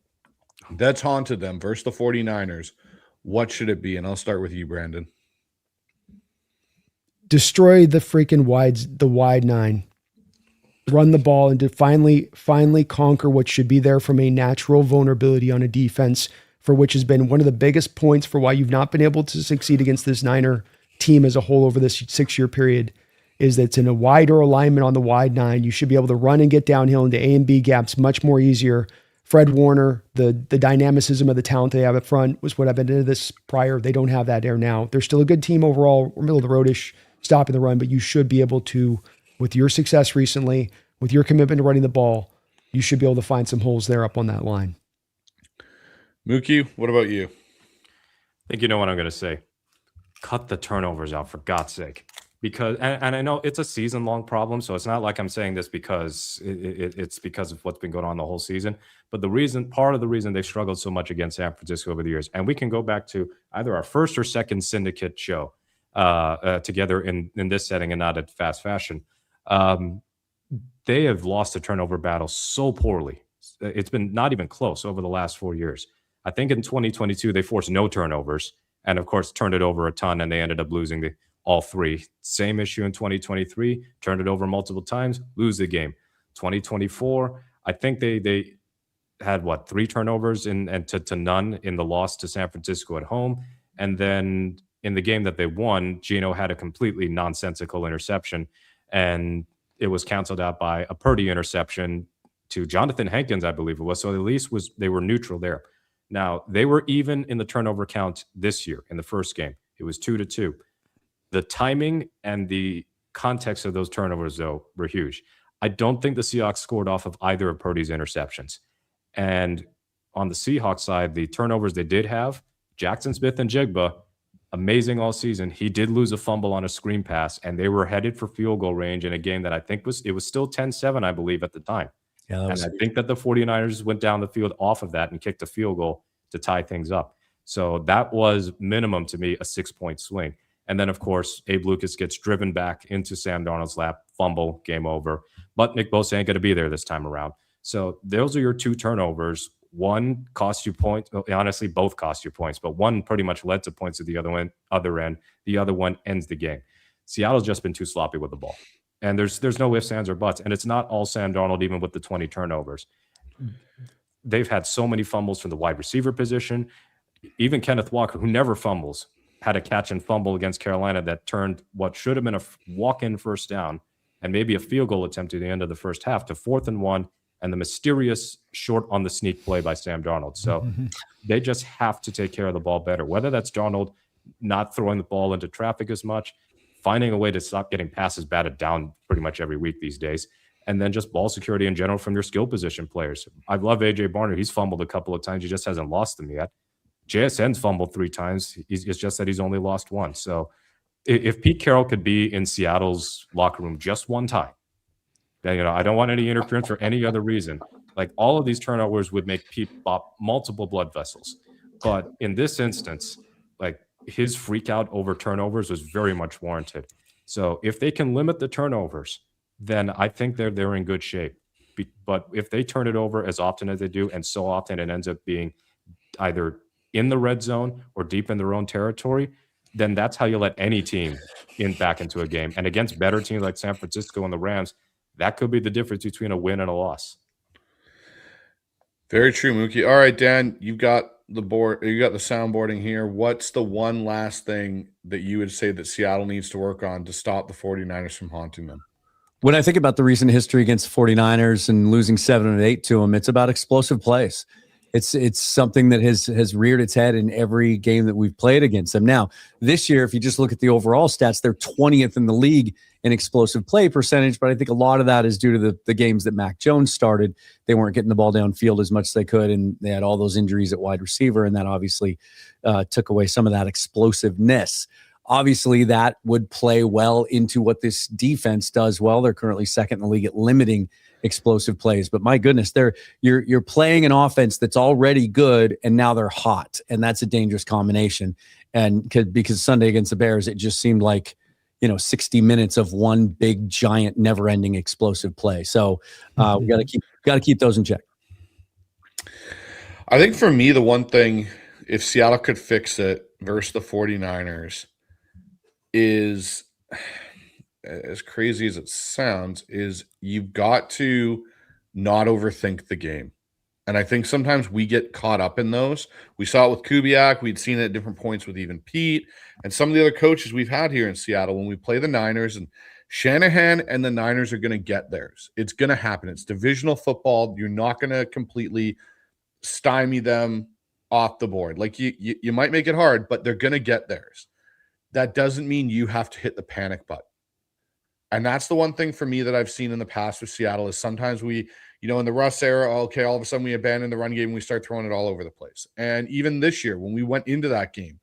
that's haunted them versus the 49ers, what should it be? And I'll start with you, Brandon. Destroy the freaking wide 9. Run the ball and to finally conquer what should be there from a natural vulnerability on a defense, for which has been one of the biggest points for why you've not been able to succeed against this Niner team as a whole over this 6-year period, is that it's in a wider alignment on the wide 9. You should be able to run and get downhill into A and B gaps much more easier. Fred Warner, the dynamicism of the talent they have up front was what I've been into this prior. They don't have that there now. They're still a good team overall, middle of the roadish, stopping the run, but you should be able to, with your success recently, with your commitment to running the ball, you should be able to find some holes there up on that line. Mookie, what about you? I think you know what I'm going to say. Cut the turnovers out, for God's sake. Because, and I know it's a season-long problem, so it's not like I'm saying this because it's because of what's been going on the whole season. But part of the reason they've struggled so much against San Francisco over the years, and we can go back to either our first or second syndicate show together in this setting and not at fast fashion. They have lost the turnover battle so poorly. It's been not even close over the last 4 years. I think in 2022, they forced no turnovers and, of course, turned it over a ton, and they ended up losing all 3. Same issue in 2023, turned it over multiple times, lose the game. 2024, I think they had, 3 turnovers and to none in the loss to San Francisco at home. And then in the game that they won, Geno had a completely nonsensical interception, and it was canceled out by a Purdy interception to Jonathan Hankins, I believe it was. So at least they were neutral there. Now, they were even in the turnover count this year in the first game. It was 2-2. The timing and the context of those turnovers, though, were huge. I don't think the Seahawks scored off of either of Purdy's interceptions. And on the Seahawks side, the turnovers they did have, Jackson Smith and Jigba, amazing all season. He did lose a fumble on a screen pass, and they were headed for field goal range in a game that I think was still 10-7, I believe, at the time. Yeah, and I think that the 49ers went down the field off of that and kicked a field goal to tie things up. So that was minimum to me a 6-point swing. And then, of course, Abe Lucas gets driven back into Sam Darnold's lap, fumble, game over. But Nick Bosa ain't going to be there this time around. So those are your 2 turnovers. One cost you points. Well, honestly, both cost you points, but one pretty much led to points at the other end. The other one ends the game. Seattle's just been too sloppy with the ball. And there's no ifs, ands, or buts. And it's not all Sam Darnold, even with the 20 turnovers. They've had so many fumbles from the wide receiver position. Even Kenneth Walker, who never fumbles, had a catch and fumble against Carolina that turned what should have been a walk-in first down and maybe a field goal attempt at the end of the first half to 4th and 1, and the mysterious short on the sneak play by Sam Darnold. So they just have to take care of the ball better, whether that's Darnold not throwing the ball into traffic as much, finding a way to stop getting passes batted down pretty much every week these days, and then just ball security in general from your skill position players. I love A.J. Barner. He's fumbled a couple of times. He just hasn't lost them yet. JSN's fumbled 3 times. It's just that he's only lost 1. So if Pete Carroll could be in Seattle's locker room just one time, then, I don't want any interference for any other reason. Like, all of these turnovers would make Pete pop multiple blood vessels. But in this instance, like, his freak out over turnovers was very much warranted. So if they can limit the turnovers, then I think they're in good shape. But if they turn it over as often as they do, and so often it ends up being either in the red zone or deep in their own territory, then that's how you let any team back into a game. And against better teams like San Francisco and the Rams, that could be the difference between a win and a loss. Very true, Mookie. All right, Dan, you've got the board. You got the soundboarding here. What's the one last thing that you would say that Seattle needs to work on to stop the 49ers from haunting them? When I think about the recent history against the 49ers and losing 7-8 to them, it's about explosive plays. It's something that has reared its head in every game that we've played against them. Now, this year, if you just look at the overall stats, they're 20th in the league in explosive play percentage, but I think a lot of that is due to the games that Mac Jones started. They weren't getting the ball downfield as much as they could, and they had all those injuries at wide receiver, and that obviously took away some of that explosiveness. Obviously, that would play well into what this defense does well. They're currently second in the league at limiting explosive plays, but my goodness, you're playing an offense that's already good, and now they're hot, and that's a dangerous combination. And because Sunday against the Bears, it just seemed like 60 minutes of one big, giant, never-ending explosive play. So we got to keep those in check. I think for me, the one thing, if Seattle could fix it versus the 49ers, is, as crazy as it sounds, is you've got to not overthink the game. And I think sometimes we get caught up in those. We saw it with Kubiak. We'd seen it at different points with even Pete and some of the other coaches we've had here in Seattle when we play the Niners and Shanahan and the Niners are going to get theirs. It's going to happen. It's divisional football. You're not going to completely stymie them off the board. Like you might make it hard, but they're going to get theirs. That doesn't mean you have to hit the panic button. And that's the one thing for me that I've seen in the past with Seattle is sometimes we, in the Russ era, okay, all of a sudden we abandon the run game and we start throwing it all over the place. And even this year, when we went into that game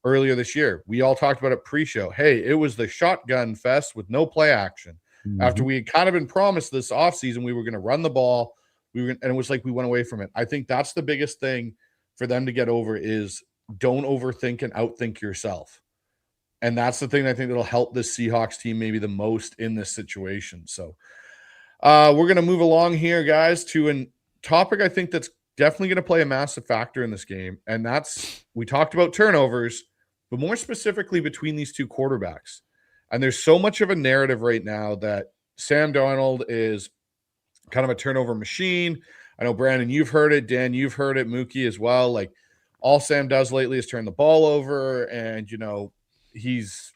earlier this year, we all talked about it pre-show. Hey, it was the shotgun fest with no play action. After we had kind of been promised this offseason, we were going to run the ball. And it was like we went away from it. I think that's the biggest thing for them to get over is don't overthink and outthink yourself. And that's the thing I think that'll help this Seahawks team maybe the most in this situation. So we're going to move along here, guys, to a topic I think that's definitely going to play a massive factor in this game. And we talked about turnovers, but more specifically between these two quarterbacks. And there's so much of a narrative right now that Sam Darnold is kind of a turnover machine. I know, Brandon, you've heard it. Dan, you've heard it. Mookie as well. Like, all Sam does lately is turn the ball over, and, he's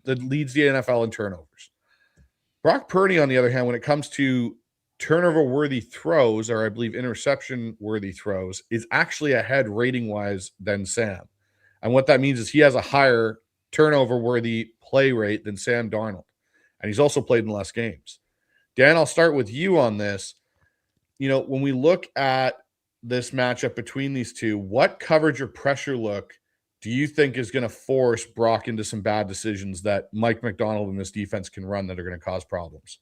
that leads the NFL in turnovers. Brock Purdy, on the other hand, when it comes to turnover-worthy throws, or I believe interception-worthy throws, is actually ahead rating-wise than Sam. And what that means is he has a higher turnover-worthy play rate than Sam Darnold. And he's also played in less games. Dan, I'll start with you on this. When we look at this matchup between these two, what coverage or pressure look do you think is going to force Brock into some bad decisions that Mike McDonald and this defense can run that are going to cause problems?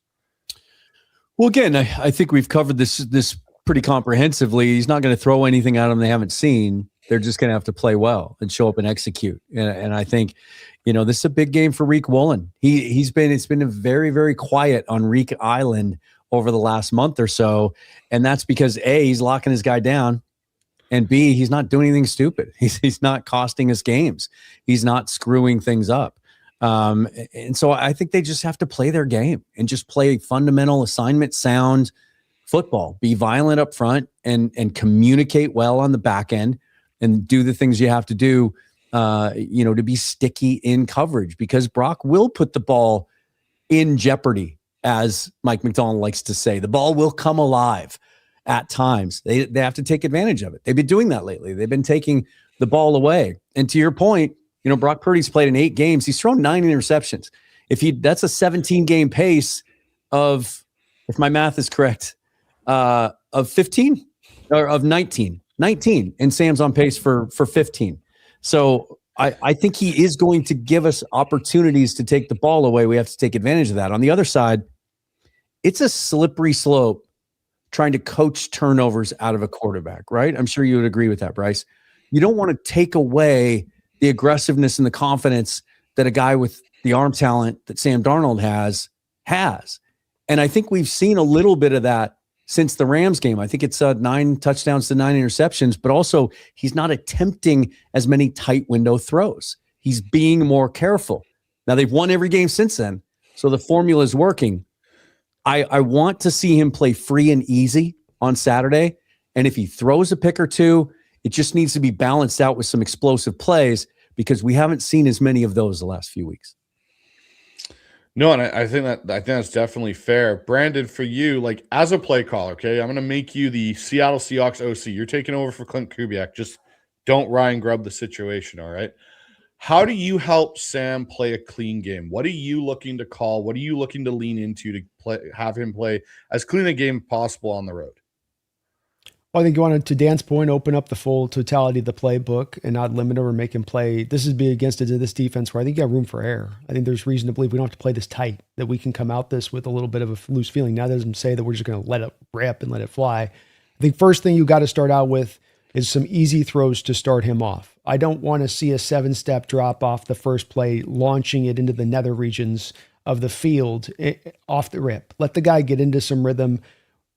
Well, again, I think we've covered this pretty comprehensively. He's not going to throw anything at them they haven't seen. They're just going to have to play well and show up and execute. And I think, this is a big game for Reek Woolen. It's been a very, very quiet on Reek Island over the last month or so. And that's because A, he's locking his guy down. And B, he's not doing anything stupid. He's not costing us games. He's not screwing things up. And so I think they just have to play their game and just play fundamental assignment sound football. Be violent up front and communicate well on the back end and do the things you have to do, to be sticky in coverage, because Brock will put the ball in jeopardy, as Mike McDonald likes to say. The ball will come alive at times. They have to take advantage of it. They've been doing that lately. They've been taking the ball away. And to your point, Brock Purdy's played in 8 games. He's thrown 9 interceptions. That's a 17-game pace of, if my math is correct, of 15 or of 19. 19, and Sam's on pace for 15. So I think he is going to give us opportunities to take the ball away. We have to take advantage of that. On the other side, it's a slippery slope trying to coach turnovers out of a quarterback, right? I'm sure you would agree with that, Bryce. You don't want to take away the aggressiveness and the confidence that a guy with the arm talent that Sam Darnold has. And I think we've seen a little bit of that since the Rams game. I think it's 9 touchdowns to 9 interceptions, but also he's not attempting as many tight window throws. He's being more careful. Now, they've won every game since then, so the formula is working. I want to see him play free and easy on Saturday, and if he throws a pick or two, it just needs to be balanced out with some explosive plays, because we haven't seen as many of those the last few weeks. No, and I think that's definitely fair. Brandon, for you, like, as a play caller, okay, I'm going to make you the Seattle Seahawks OC. You're taking over for Clint Kubiak. Just don't Ryan Grubb the situation, all right? How do you help Sam play a clean game? What are you looking to call? What are you looking to lean into to have him play as clean a game possible on the road? Well, I think you want to Dan's point, open up the full totality of the playbook and not limit him or make him play. This is be against this defense where I think you got room for error. I think there's reason to believe we don't have to play this tight, that we can come out this with a little bit of a loose feeling. Now that doesn't say that we're just going to let it rip and let it fly. I think first thing you got to start out with is some easy throws to start him off. I don't want to see a 7-step drop off the first play, launching it into the nether regions of the field off the rip. Let the guy get into some rhythm,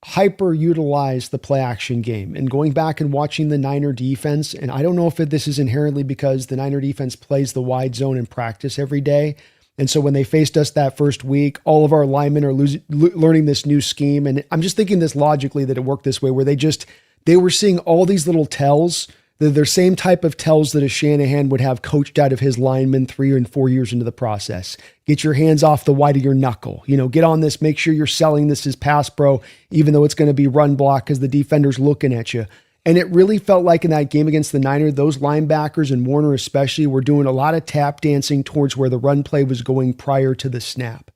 hyper utilize the play action game. And going back and watching the Niner defense, and I don't know if this is inherently because the Niner defense plays the wide zone in practice every day. And so when they faced us that first week, all of our linemen are learning this new scheme. And I'm just thinking this logically that it worked this way, where they were seeing all these little tells They're same type of tells that a Shanahan would have coached out of his linemen 3 and 4 years into the process. Get your hands off the white of your knuckle. Get on this. Make sure you're selling this as pass pro, even though it's going to be run block because the defender's looking at you. And it really felt like in that game against the Niners, those linebackers and Warner especially were doing a lot of tap dancing towards where the run play was going prior to the snap.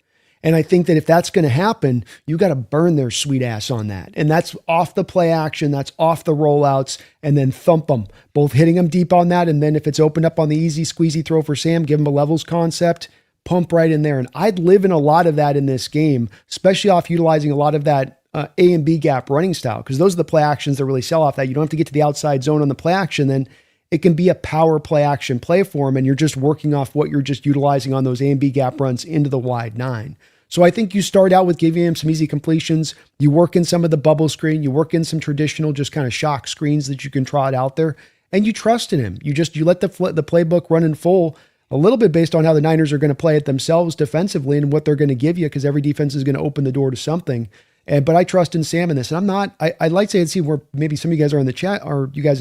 And I think that if that's going to happen, you got to burn their sweet ass on that. And that's off the play action, that's off the rollouts, and then thump them, both hitting them deep on that. And then if it's opened up on the easy squeezy throw for Sam, give him a levels concept, pump right in there. And I'd live in a lot of that in this game, especially off utilizing a lot of that A and B gap running style, because those are the play actions that really sell off that. You don't have to get to the outside zone on the play action, then it can be a power play action play for him, and you're just working off what you're just utilizing on those A and B gap runs into the wide 9. So I think you start out with giving him some easy completions. You work in some of the bubble screen. You work in some traditional just kind of shock screens that you can trot out there, and you trust in him. You let the playbook run in full a little bit based on how the Niners are going to play it themselves defensively and what they're going to give you, because every defense is going to open the door to something. But I trust in Sam in this. And I'd like to say and see where maybe some of you guys are in the chat or you guys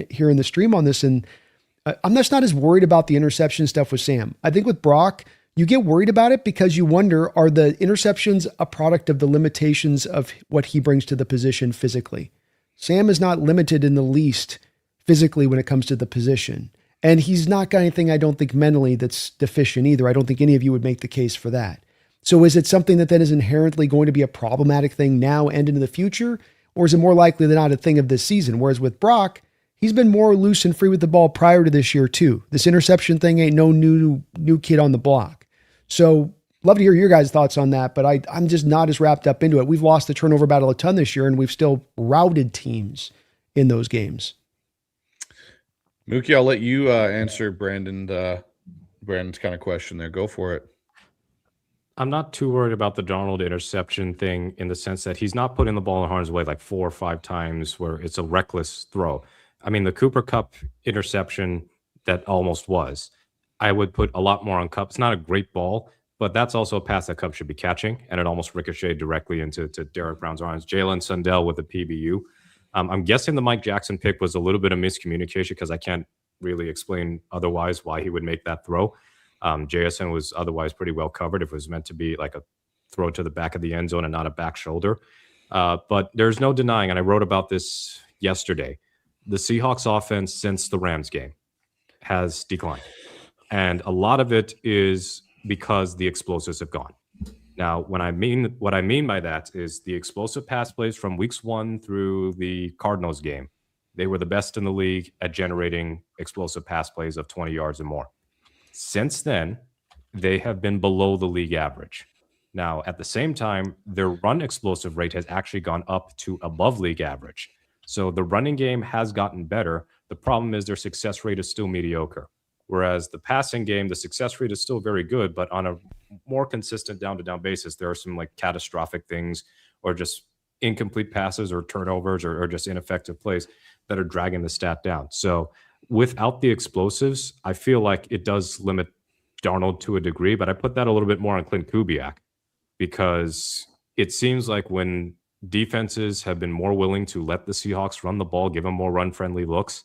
here in the stream on this. And I'm just not as worried about the interception stuff with Sam. I think with Brock, you get worried about it because you wonder, are the interceptions a product of the limitations of what he brings to the position physically? Sam is not limited in the least physically when it comes to the position. And he's not got anything, I don't think, mentally that's deficient either. I don't think any of you would make the case for that. So is it something that then is inherently going to be a problematic thing now and into the future? Or is it more likely than not a thing of this season? Whereas with Brock, he's been more loose and free with the ball prior to this year too. This interception thing ain't no new kid on the block. So love to hear your guys' thoughts on that, but I'm just not as wrapped up into it. We've lost the turnover battle a ton this year, and we've still routed teams in those games. Mookie, I'll let you answer Brandon's kind of question there. Go for it. I'm not too worried about the Darnold interception thing in the sense that he's not putting the ball in harm's way like 4 or 5 times where it's a reckless throw. I mean, the Cooper Kupp interception that almost was, I would put a lot more on Kupp. It's not a great ball, but that's also a pass that Kupp should be catching, and it almost ricocheted directly into Derek Brown's arms. Jalen Sundell with the PBU. I'm guessing the Mike Jackson pick was a little bit of miscommunication because I can't really explain otherwise why he would make that throw. JSN was otherwise pretty well covered if it was meant to be like a throw to the back of the end zone and not a back shoulder. But there's no denying, and I wrote about this yesterday, the Seahawks offense since the Rams game has declined. And a lot of it is because the explosives have gone. Now, what I mean by that is the explosive pass plays from weeks 1 through the Cardinals game. They were the best in the league at generating explosive pass plays of 20 yards or more. Since then, they have been below the league average. Now, at the same time, their run explosive rate has actually gone up to above league average. So the running game has gotten better. The problem is their success rate is still mediocre. Whereas the passing game, the success rate is still very good, but on a more consistent down-to-down basis, there are some like catastrophic things or just incomplete passes or turnovers or just ineffective plays that are dragging the stat down. So without the explosives, I feel like it does limit Darnold to a degree, but I put that a little bit more on Clint Kubiak because it seems like when defenses have been more willing to let the Seahawks run the ball, give them more run-friendly looks,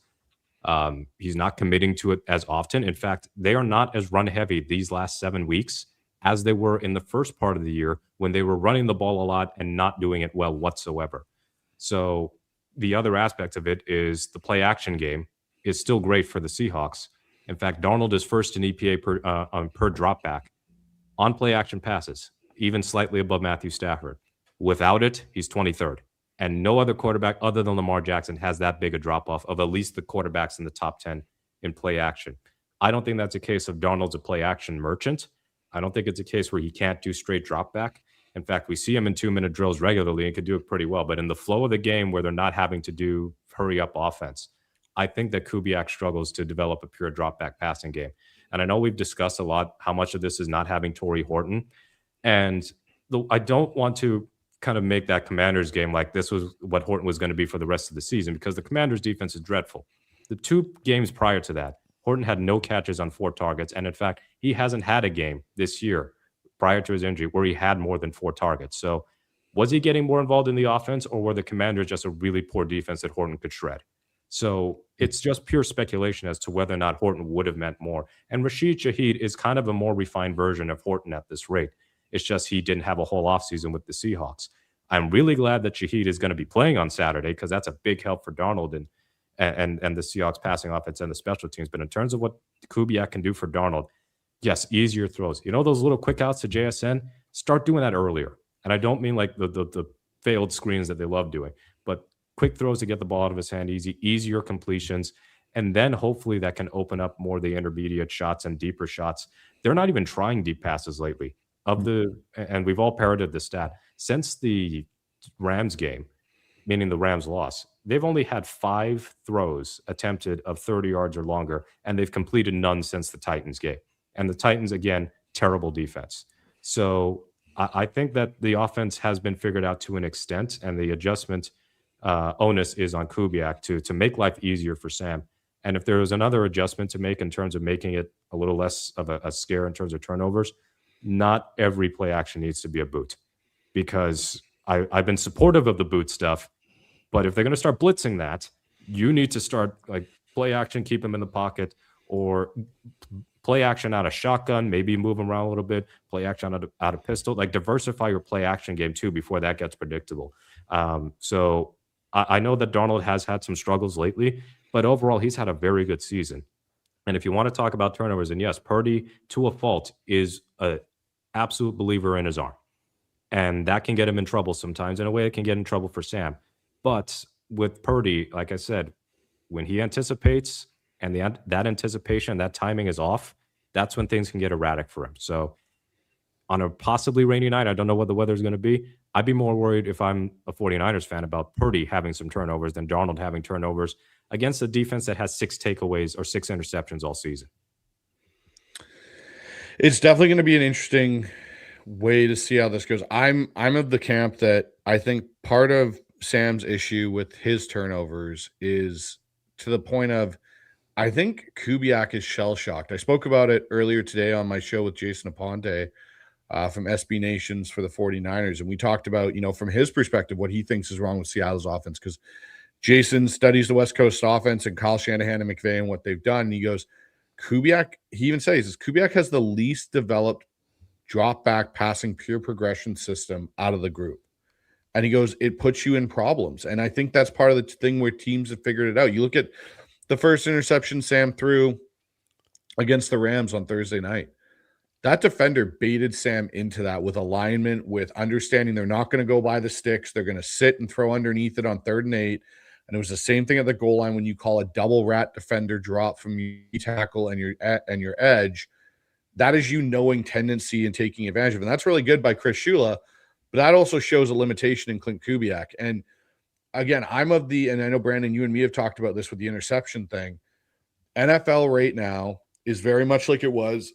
he's not committing to it as often. In fact, they are not as run heavy these last 7 weeks as they were in the first part of the year when they were running the ball a lot and not doing it well whatsoever. So the other aspect of it is the play action game is still great for the Seahawks. In fact, Darnold is first in EPA per drop back on play action passes, even slightly above Matthew Stafford. Without it, he's 23rd. And no other quarterback other than Lamar Jackson has that big a drop-off of at least the quarterbacks in the top 10 in play action. I don't think that's a case of Darnold's a play action merchant. I don't think it's a case where he can't do straight drop back. In fact, we see him in 2-minute drills regularly and could do it pretty well. But in the flow of the game where they're not having to do hurry-up offense, I think that Kubiak struggles to develop a pure drop-back passing game. And I know we've discussed a lot how much of this is not having Torrey Horton. And I don't want to kind of make that Commanders game like this was what Horton was going to be for the rest of the season because the Commanders defense is dreadful. The 2 games prior to that, Horton had no catches on 4 targets. And in fact, he hasn't had a game this year prior to his injury where he had more than 4 targets. So was he getting more involved in the offense or were the Commanders just a really poor defense that Horton could shred? So it's just pure speculation as to whether or not Horton would have meant more. And Rashid Shaheed is kind of a more refined version of Horton at this rate. It's just he didn't have a whole offseason with the Seahawks. I'm really glad that Shaheed is going to be playing on Saturday because that's a big help for Darnold and the Seahawks passing offense and the special teams. But in terms of what Kubiak can do for Darnold, yes, easier throws. You know those little quick outs to JSN? Start doing that earlier. And I don't mean like the failed screens that they love doing, but quick throws to get the ball out of his hand easier completions. And then hopefully that can open up more of the intermediate shots and deeper shots. They're not even trying deep passes lately. And we've all parroted the stat. Since the Rams game, meaning the Rams loss, they've only had 5 throws attempted of 30 yards or longer, and they've completed none since the Titans game. And the Titans, again, terrible defense. So I think that the offense has been figured out to an extent, and the adjustment onus is on Kubiak to make life easier for Sam. And if there was another adjustment to make in terms of making it a little less of a scare in terms of turnovers, not every play action needs to be a boot, because I've been supportive of the boot stuff. But if they're going to start blitzing that, you need to start like play action, keep him in the pocket, or play action out of shotgun, maybe move him around a little bit, play action out of pistol, like diversify your play action game too before that gets predictable. So I know that Darnold has had some struggles lately, but overall he's had a very good season. And if you want to talk about turnovers, and yes, Purdy to a fault is an absolute believer in his arm. And that can get him in trouble sometimes. In a way, it can get in trouble for Sam. But with Purdy, like I said, when he anticipates and that anticipation, that timing is off, that's when things can get erratic for him. So on a possibly rainy night, I don't know what the weather is going to be. I'd be more worried if I'm a 49ers fan about Purdy having some turnovers than Darnold having turnovers against a defense that has 6 takeaways or 6 interceptions all season. It's definitely going to be an interesting way to see how this goes. I'm of the camp that I think part of Sam's issue with his turnovers is to the point of, I think Kubiak is shell-shocked. I spoke about it earlier today on my show with Jason Aponte from SB Nations for the 49ers, and we talked about, from his perspective, what he thinks is wrong with Seattle's offense, because Jason studies the West Coast offense and Kyle Shanahan and McVay and what they've done, and he goes, Kubiak, he even says, Kubiak has the least developed drop-back passing pure progression system out of the group. And he goes, it puts you in problems. And I think that's part of the thing where teams have figured it out. You look at the first interception Sam threw against the Rams on Thursday night. That defender baited Sam into that with alignment, with understanding they're not going to go by the sticks. They're going to sit and throw underneath it on 3rd and 8. And it was the same thing at the goal line when you call a double rat defender drop from your tackle and your edge. That is knowing tendency and taking advantage of it. And that's really good by Chris Shula. But that also shows a limitation in Clint Kubiak. And again, and I know, Brandon, you and me have talked about this with the interception thing. NFL right now is very much like it was,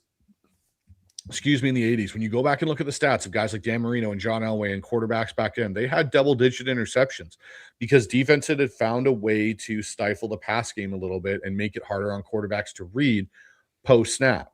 in the 80s. When you go back and look at the stats of guys like Dan Marino and John Elway and quarterbacks back then, they had double-digit interceptions because defense had found a way to stifle the pass game a little bit and make it harder on quarterbacks to read post-snap.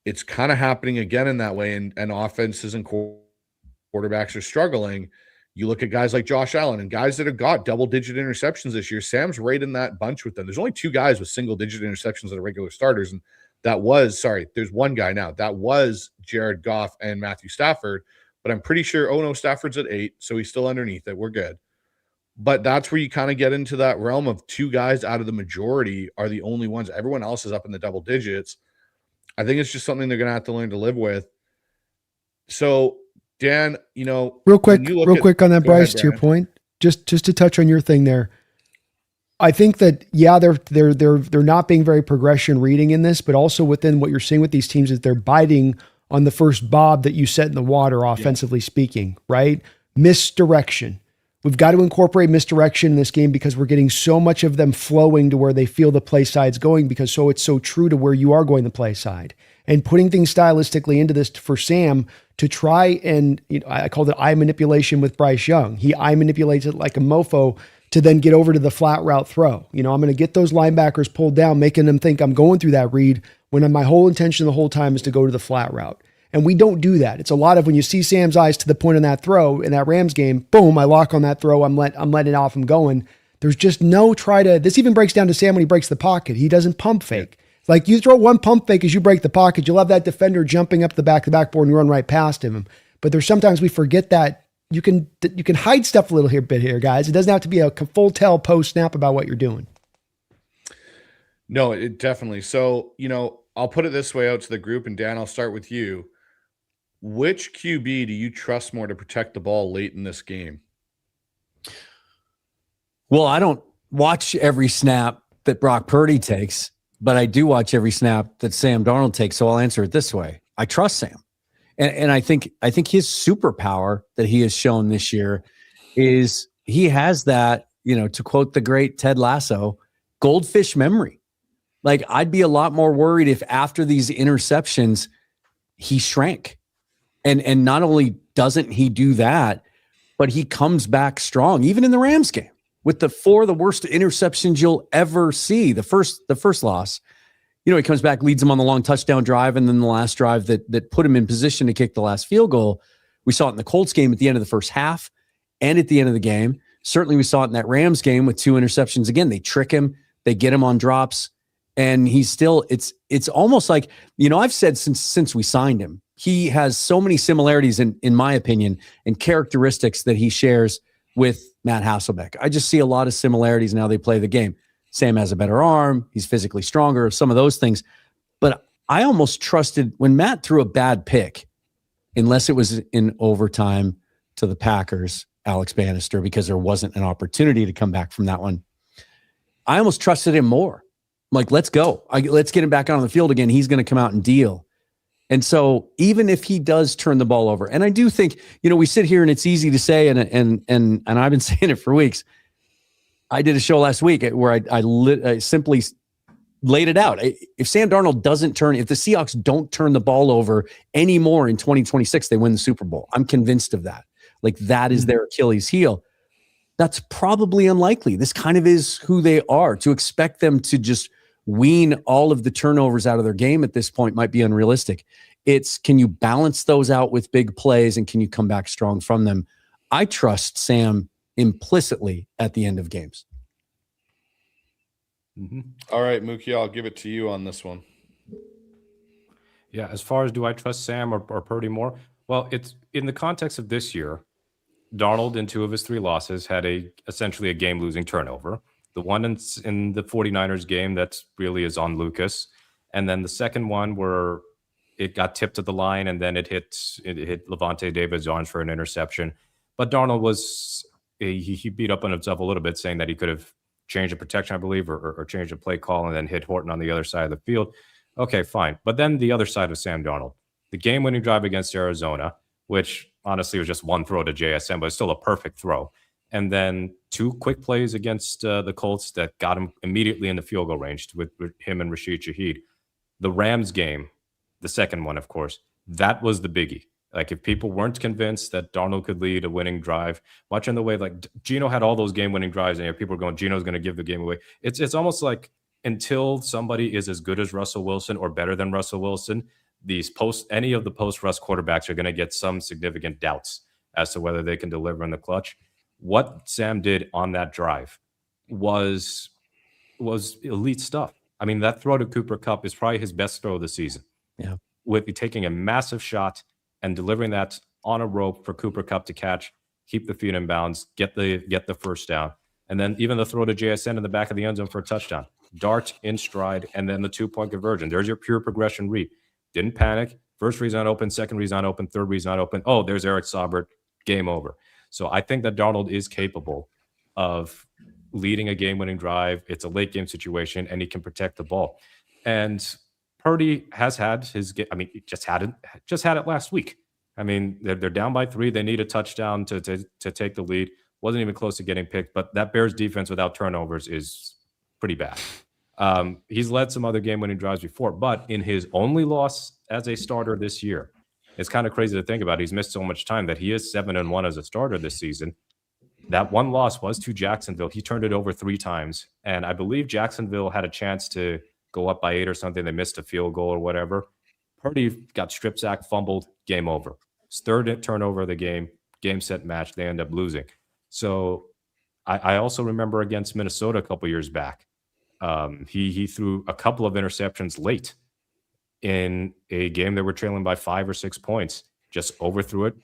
It's kind of happening again in that way, and offenses and quarterbacks are struggling. You look at guys like Josh Allen and guys that have got double-digit interceptions this year. Sam's right in that bunch with them. There's only 2 guys with single-digit interceptions that are regular starters, and there's one guy now. That was Jared Goff and Matthew Stafford, but I'm pretty sure, Stafford's at 8, so he's still underneath it. We're good. But that's where you kind of get into that realm of 2 guys out of the majority are the only ones. Everyone else is up in the double digits. I think it's just something they're going to have to learn to live with. So, Dan, real quick on that, Bryce, to your point, just to touch on your thing there. I think that, they're not being very progression reading in this, but also within what you're seeing with these teams is they're biting on the first bob that you set in the water, offensively speaking, right? Misdirection. We've got to incorporate misdirection in this game because we're getting so much of them flowing to where they feel the play side's going, because it's so true to where you are going the play side. And putting things stylistically into this for Sam to try and, I called it eye manipulation with Bryce Young. He eye manipulates it like a mofo to then get over to the flat route throw. I'm going to get those linebackers pulled down, making them think I'm going through that read when my whole intention the whole time is to go to the flat route. And we don't do that. It's a lot of when you see Sam's eyes to the point on that throw in that Rams game, boom, I lock on that throw. I'm letting it off. I'm going. There's just no this even breaks down to Sam when he breaks the pocket. He doesn't pump fake. Like you throw one pump fake as you break the pocket, you'll have that defender jumping up the backboard and run right past him. But there's sometimes we forget that you can hide stuff a little bit here, guys. It doesn't have to be a full tell post snap about what you're doing. No, it definitely. So, I'll put it this way out to the group, and Dan, I'll start with you. Which QB do you trust more to protect the ball late in this game? Well, I don't watch every snap that Brock Purdy takes, but I do watch every snap that Sam Darnold takes. So I'll answer it this way. I trust Sam. And I think his superpower that he has shown this year is he has that, to quote the great Ted Lasso, goldfish memory. Like I'd be a lot more worried if after these interceptions, he shrank. And not only doesn't he do that, but he comes back strong, even in the Rams game with the worst interceptions you'll ever see. The first loss, he comes back, leads them on the long touchdown drive, and then the last drive that put him in position to kick the last field goal. We saw it in the Colts game at the end of the first half and at the end of the game. Certainly we saw it in that Rams game with 2 interceptions. Again, they trick him, they get him on drops, and he's still, it's almost like, I've said since we signed him, he has so many similarities in my opinion and characteristics that he shares with Matt Hasselbeck. I just see a lot of similarities in how they play the game. Sam has a better arm. He's physically stronger, some of those things. But I almost trusted when Matt threw a bad pick, unless it was in overtime to the Packers, Alex Bannister, because there wasn't an opportunity to come back from that one. I almost trusted him more. I'm like, let's go. Let's get him back out on the field again. He's going to come out and deal. And so even if he does turn the ball over, and I do think, we sit here and it's easy to say, and I've been saying it for weeks. I did a show last week where I simply laid it out. If Sam Darnold if the Seahawks don't turn the ball over anymore in 2026, they win the Super Bowl. I'm convinced of that. Like that is their Achilles heel. That's probably unlikely. This kind of is who they are. To expect them to just wean all of the turnovers out of their game at this point might be unrealistic. It's, can you balance those out with big plays and can you come back strong from them? I trust Sam implicitly at the end of games. Mm-hmm. All right, Mookie, I'll give it to you on this one. Yeah, as far as do I trust Sam or Purdy more? Well, it's in the context of this year, Darnold in 2 of his 3 losses had essentially a game-losing turnover. The one in the 49ers game that really is on Lucas. And then the second one where it got tipped to the line and then it hit Levante David's arms for an interception. But Darnold he beat up on himself a little bit, saying that he could have changed the protection, I believe, or changed the play call and then hit Horton on the other side of the field. Okay, fine. But then the other side of Sam Darnold, the game-winning drive against Arizona, which honestly was just one throw to JSN, but it's still a perfect throw. And then 2 quick plays against the Colts that got him immediately in the field goal range with him and Rashid Shaheed. The Rams game, the second one, of course, that was the biggie. Like if people weren't convinced that Darnold could lead a winning drive, much in the way like Geno had all those game-winning drives, and people were going, Geno's going to give the game away. It's almost like until somebody is as good as Russell Wilson or better than Russell Wilson, any of the post-Russ quarterbacks are going to get some significant doubts as to whether they can deliver in the clutch. What Sam did on that drive was elite stuff. I mean, that throw to Cooper Kupp is probably his best throw of the season. Yeah, with taking a massive shot and delivering that on a rope for Cooper Kupp to catch, keep the feet in bounds, get the first down, and then even the throw to JSN in the back of the end zone for a touchdown. Dart in stride, and then the 2-point conversion. There's your pure progression read. Didn't panic. First read's not open, second read's not open, third read's not open. Oh, there's Eric Saubert. Game over. So I think that Darnold is capable of leading a game-winning drive. It's a late game situation, and he can protect the ball. And Purdy has had his game. I mean, he just had it last week. I mean, they're down by 3. They need a touchdown to take the lead. Wasn't even close to getting picked, but that Bears defense without turnovers is pretty bad. He's led some other game-winning drives before, but in his only loss as a starter this year, it's kind of crazy to think about. He's missed so much time that he is 7-1 as a starter this season. That one loss was to Jacksonville. He turned it over 3 times, and I believe Jacksonville had a chance to go up by 8 or something. They missed a field goal or whatever. Purdy got strip sacked, fumbled, game over. His 3rd turnover of the game, game, set, match. They end up losing. So I also remember against Minnesota a couple years back, he threw a couple of interceptions late in a game that were trailing by 5 or 6 points, just overthrew it.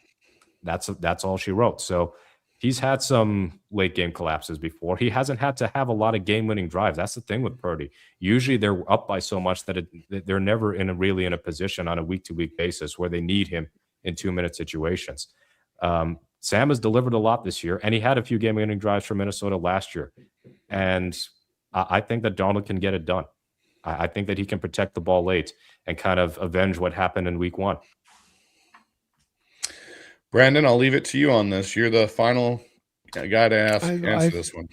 That's all she wrote. So he's had some late game collapses before. He hasn't had to have a lot of game winning drives. That's the thing with Purdy. Usually they're up by so much that they're never really in a position on a week to week basis where they need him in 2-minute situations. Sam has delivered a lot this year, and he had a few game winning drives for Minnesota last year. And I think that Darnold can get it done. I think that he can protect the ball late and kind of avenge what happened in week 1. Brandon, I'll leave it to you on this. You're the final guy to answer this one.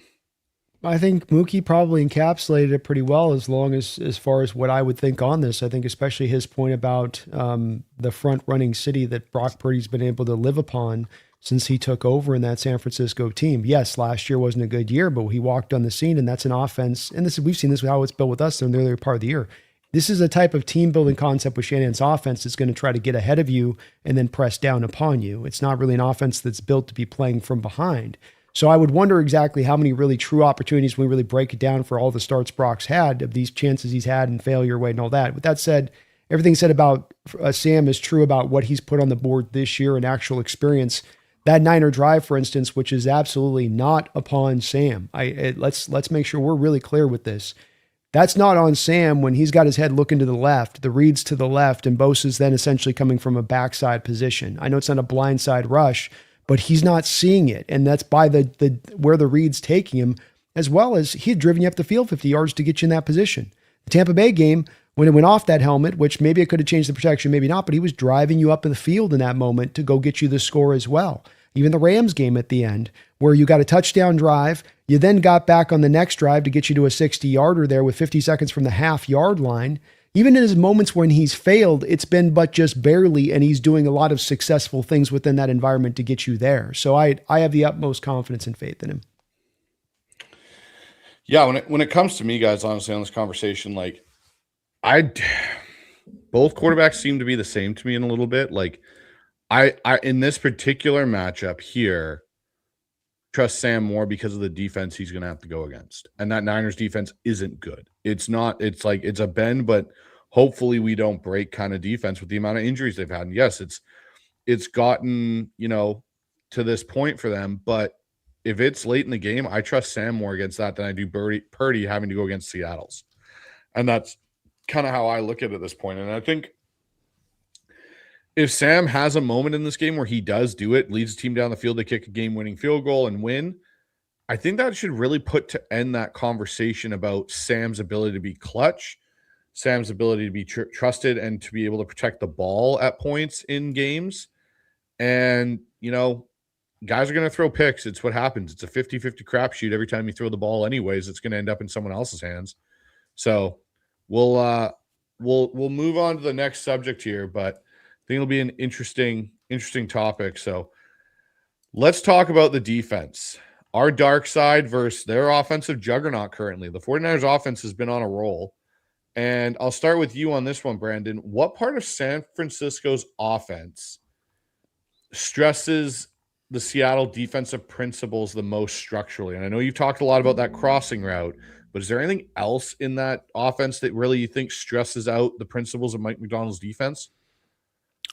I think Mookie probably encapsulated it pretty well as far as what I would think on this. I think especially his point about the front-running city that Brock Purdy's been able to live upon since he took over in that San Francisco team. Yes, last year wasn't a good year, but he walked on the scene, and that's an offense. And we've seen this with how it's built with us in the earlier part of the year. This is a type of team-building concept with Shanahan's offense that's going to try to get ahead of you and then press down upon you. It's not really an offense that's built to be playing from behind. So I would wonder exactly how many really true opportunities, when we really break it down for all the starts Brock's had, of these chances he's had and failure rate and all that. With that said, everything said about Sam is true about what he's put on the board this year and actual experience. That Niner drive, for instance, which is absolutely not upon Sam. Let's make sure we're really clear with this. That's not on Sam when he's got his head looking to the left, the reads to the left, and Bosa's then essentially coming from a backside position. I know it's not a blindside rush, but he's not seeing it. And that's by the where the read's taking him, as well as he had driven you up the field 50 yards to get you in that position. The Tampa Bay game, when it went off that helmet, which maybe it could have changed the protection, maybe not, but he was driving you up in the field in that moment to go get you the score as well. Even the Rams game at the end, where you got a touchdown drive, you then got back on the next drive to get you to a 60-yarder there with 50 seconds from the half-yard line. Even in his moments when he's failed, it's been but just barely, and he's doing a lot of successful things within that environment to get you there. So I have the utmost confidence and faith in him. Yeah, when it comes to me, guys, honestly, on this conversation, like both quarterbacks seem to be the same to me in a little bit. Like I in this particular matchup here, trust Sam more because of the defense he's going to have to go against. And that Niners defense isn't good. It's a bend, but hopefully we don't break kind of defense with the amount of injuries they've had. And yes, it's gotten, to this point for them, but if it's late in the game, I trust Sam more against that than I do Purdy having to go against Seattle's. And that's kind of how I look at it at this point. And I think if Sam has a moment in this game where he does do it, leads the team down the field to kick a game-winning field goal and win, I think that should really put to end that conversation about Sam's ability to be clutch, Sam's ability to be trusted, and to be able to protect the ball at points in games. And, guys are going to throw picks. It's what happens. It's a 50-50 crapshoot. Every time you throw the ball anyways, it's going to end up in someone else's hands. So we'll move on to the next subject here, but I think it'll be an interesting topic. So let's talk about the defense. Our dark side versus their offensive juggernaut currently. The 49ers offense has been on a roll. And I'll start with you on this one, Brandon. What part of San Francisco's offense stresses the Seattle defensive principles the most structurally? And I know you've talked a lot about that crossing route, but is there anything else in that offense that really you think stresses out the principles of Mike McDonald's defense?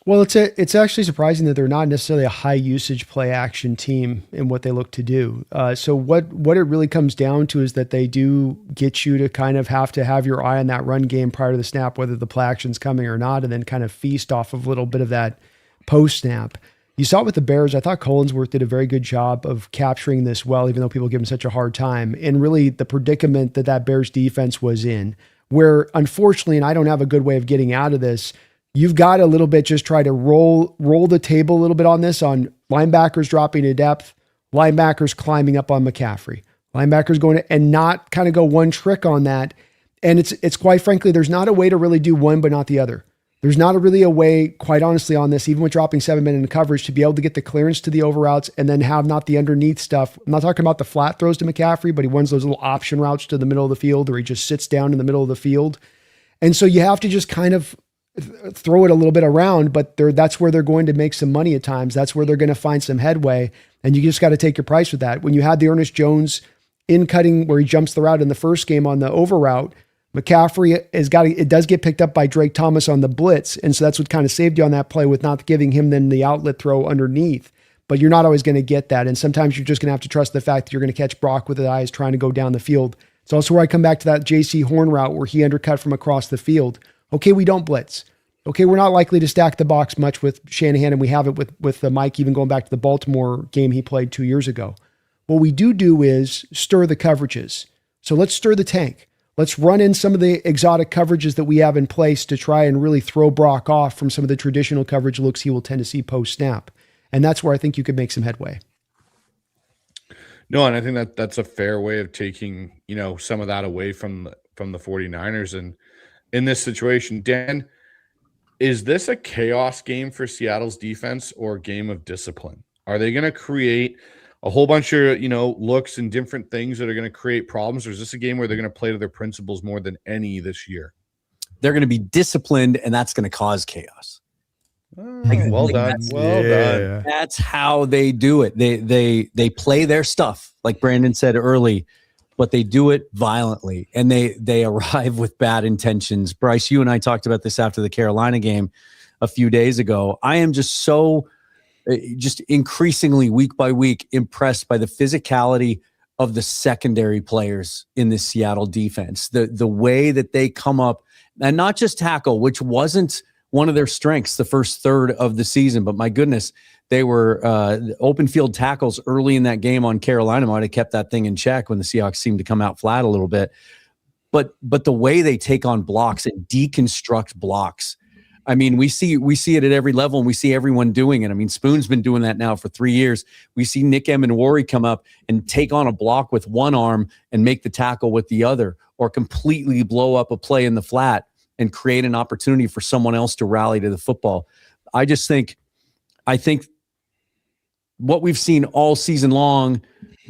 Well, it's actually surprising that they're not necessarily a high usage play action team in what they look to do. So what it really comes down to is that they do get you to kind of have to have your eye on that run game prior to the snap, whether the play action's coming or not, and then kind of feast off of a little bit of that post snap. You saw it with the Bears. I thought Collinsworth did a very good job of capturing this well, even though people give him such a hard time. And really the predicament that Bears defense was in, where unfortunately, and I don't have a good way of getting out of this, you've got to a little bit just try to roll the table a little bit on this, on linebackers dropping to depth, linebackers climbing up on McCaffrey, linebackers going to, and not kind of go one trick on that. And it's quite frankly, there's not a way to really do one but not the other. There's not really a way, quite honestly, on this, even with dropping 7 men in coverage, to be able to get the clearance to the over routes and then have not the underneath stuff. I'm not talking about the flat throws to McCaffrey, but he runs those little option routes to the middle of the field, or he just sits down in the middle of the field. And so you have to just kind of throw it a little bit around, but that's where they're going to make some money at times. That's where they're going to find some headway. And you just got to take your price with that. When you had the Ernest Jones in cutting where he jumps the route in the first game on the over route, McCaffrey it does get picked up by Drake Thomas on the blitz. And so that's what kind of saved you on that play with not giving him then the outlet throw underneath. But you're not always going to get that. And sometimes you're just going to have to trust the fact that you're going to catch Brock with his eyes trying to go down the field. It's also where I come back to that JC Horn route where he undercut from across the field. Okay, we don't blitz. Okay, we're not likely to stack the box much with Shanahan, and we have it with Mike, even going back to the Baltimore game he played 2 years ago. What we do is stir the coverages. So let's stir the tank. Let's run in some of the exotic coverages that we have in place to try and really throw Brock off from some of the traditional coverage looks he will tend to see post-snap. And that's where I think you could make some headway. No, and I think that's a fair way of taking, some of that away from the 49ers. And in this situation, Dan, is this a chaos game for Seattle's defense or a game of discipline? Are they going to create a whole bunch of, looks and different things that are going to create problems? Or is this a game where they're going to play to their principles more than any this year? They're going to be disciplined, and that's going to cause chaos. Well done. That's how they do it. They play their stuff, like Brandon said early, but they do it violently, and they arrive with bad intentions. Bryce, you and I talked about this after the Carolina game a few days ago. I am just just increasingly week by week impressed by the physicality of the secondary players in the Seattle defense. The way that they come up, and not just tackle, which wasn't one of their strengths the first third of the season, but my goodness, they were open field tackles early in that game on Carolina. Might have kept that thing in check when the Seahawks seemed to come out flat a little bit. But the way they take on blocks and deconstruct blocks, I mean, we see it at every level, and we see everyone doing it. I mean, Spoon's been doing that now for 3 years. We see Nick Emenwari come up and take on a block with one arm and make the tackle with the other, or completely blow up a play in the flat and create an opportunity for someone else to rally to the football. I think what we've seen all season long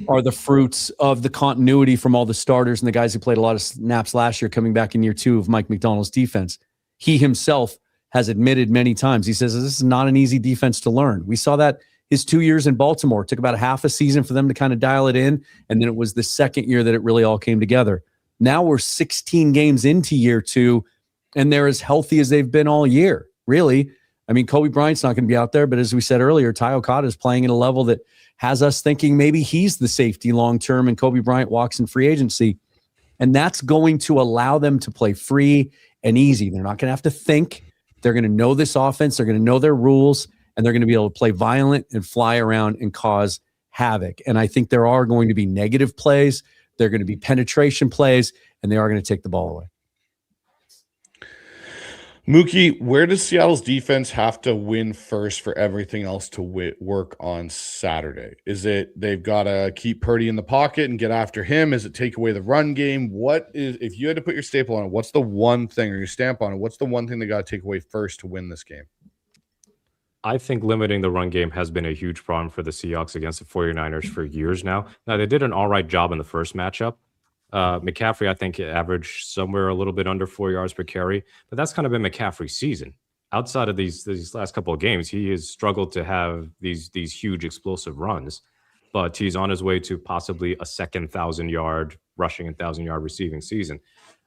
are the fruits of the continuity from all the starters and the guys who played a lot of snaps last year coming back in year 2 of Mike McDonald's defense. He himself has admitted many times, he says, this is not an easy defense to learn. We saw that his 2 years in Baltimore. It took about half a season for them to kind of dial it in, and then it was the second year that it really all came together. Now we're 16 games into year 2, and they're as healthy as they've been all year, really. I mean, Kobe Bryant's not going to be out there, but as we said earlier, Ty Okada is playing at a level that has us thinking maybe he's the safety long-term and Kobe Bryant walks in free agency. And that's going to allow them to play free and easy. They're not going to have to think. They're going to know this offense. They're going to know their rules, and they're going to be able to play violent and fly around and cause havoc. And I think there are going to be negative plays. There are going to be penetration plays, and they are going to take the ball away. Mookie, where does Seattle's defense have to win first for everything else to work on Saturday? Is it they've got to keep Purdy in the pocket and get after him? Is it take away the run game? If you had to put your staple on it, what's the one thing, or your stamp on it, what's the one thing they got to take away first to win this game? I think limiting the run game has been a huge problem for the Seahawks against the 49ers for years now. Now, they did an all right job in the first matchup. McCaffrey, I think, averaged somewhere a little bit under 4 yards per carry, but that's kind of been McCaffrey's season. Outside of these last couple of games, he has struggled to have these huge explosive runs, but he's on his way to possibly a second 1,000-yard rushing and 1,000-yard receiving season.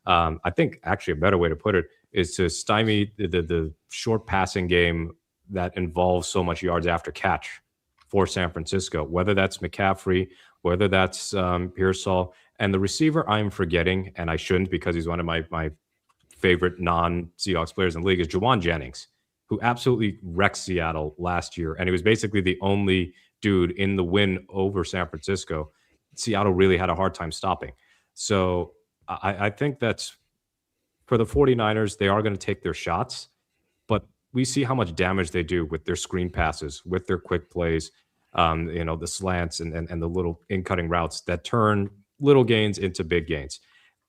I think actually a better way to put it is to stymie the short passing game that involves so much yards after catch for San Francisco, whether that's McCaffrey, whether that's Pearsall. And the receiver I'm forgetting, and I shouldn't because he's one of my favorite non-Seahawks players in the league, is Juwan Jennings, who absolutely wrecked Seattle last year. And he was basically the only dude in the win over San Francisco. Seattle really had a hard time stopping. So I think that's for the 49ers, they are going to take their shots, but we see how much damage they do with their screen passes, with their quick plays, the slants and the little in-cutting routes that turn little gains into big gains.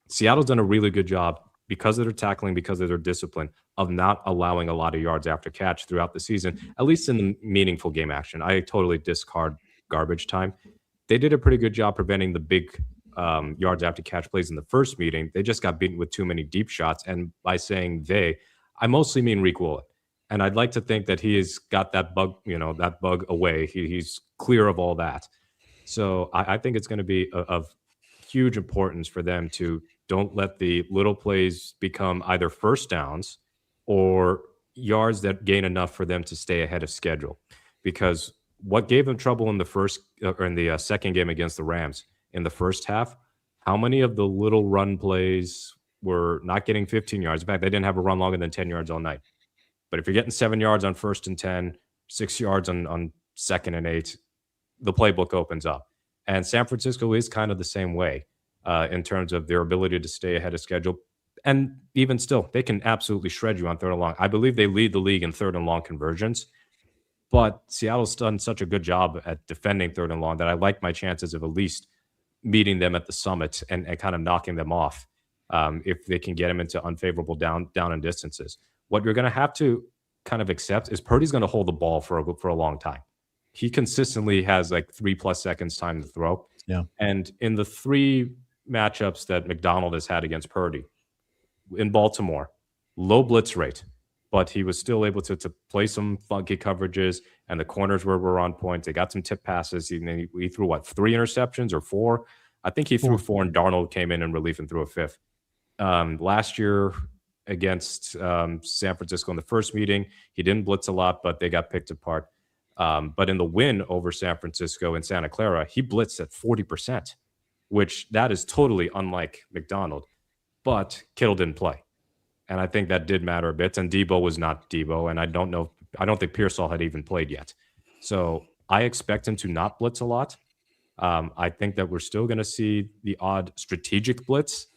Seattle's done a really good job because of their tackling, because of their discipline, of not allowing a lot of yards after catch throughout the season, at least in the meaningful game action. I totally discard garbage time. They did a pretty good job preventing the big yards after catch plays in the first meeting. They just got beaten with too many deep shots. And by saying I mostly mean Reek Woolen. And I'd like to think that he has got that bug, that bug away. He's clear of all that. So I think it's going to be of huge importance for them to don't let the little plays become either first downs or yards that gain enough for them to stay ahead of schedule. Because what gave them trouble in the second game against the Rams in the first half, how many of the little run plays were not getting 15 yards? In fact, they didn't have a run longer than 10 yards all night. But if you're getting 7 yards on 1st and 10, 6 yards on 2nd and 8, the playbook opens up. And San Francisco is kind of the same way in terms of their ability to stay ahead of schedule. And even still, they can absolutely shred you on 3rd and long. I believe they lead the league in 3rd and long conversions. But Seattle's done such a good job at defending 3rd and long that I like my chances of at least meeting them at the summit and kind of knocking them off if they can get them into unfavorable down and distances. What you're going to have to kind of accept is Purdy's going to hold the ball for a long time. He consistently has like 3+ seconds time to throw. Yeah. And in the 3 matchups that McDonald has had against Purdy in Baltimore, low blitz rate, but he was still able to play some funky coverages, and the corners were on point. They got some tip passes. He threw 3 interceptions or 4? I think he threw 4, and Darnold came in relief and threw a 5th. Last year against San Francisco in the first meeting, he didn't blitz a lot, but they got picked apart. But in the win over San Francisco in Santa Clara, he blitzed at 40%, which that is totally unlike McDonald. But Kittle didn't play. And I think that did matter a bit. And Debo was not Debo. And I don't think Pearsall had even played yet. So I expect him to not blitz a lot. I think that we're still going to see the odd strategic blitz.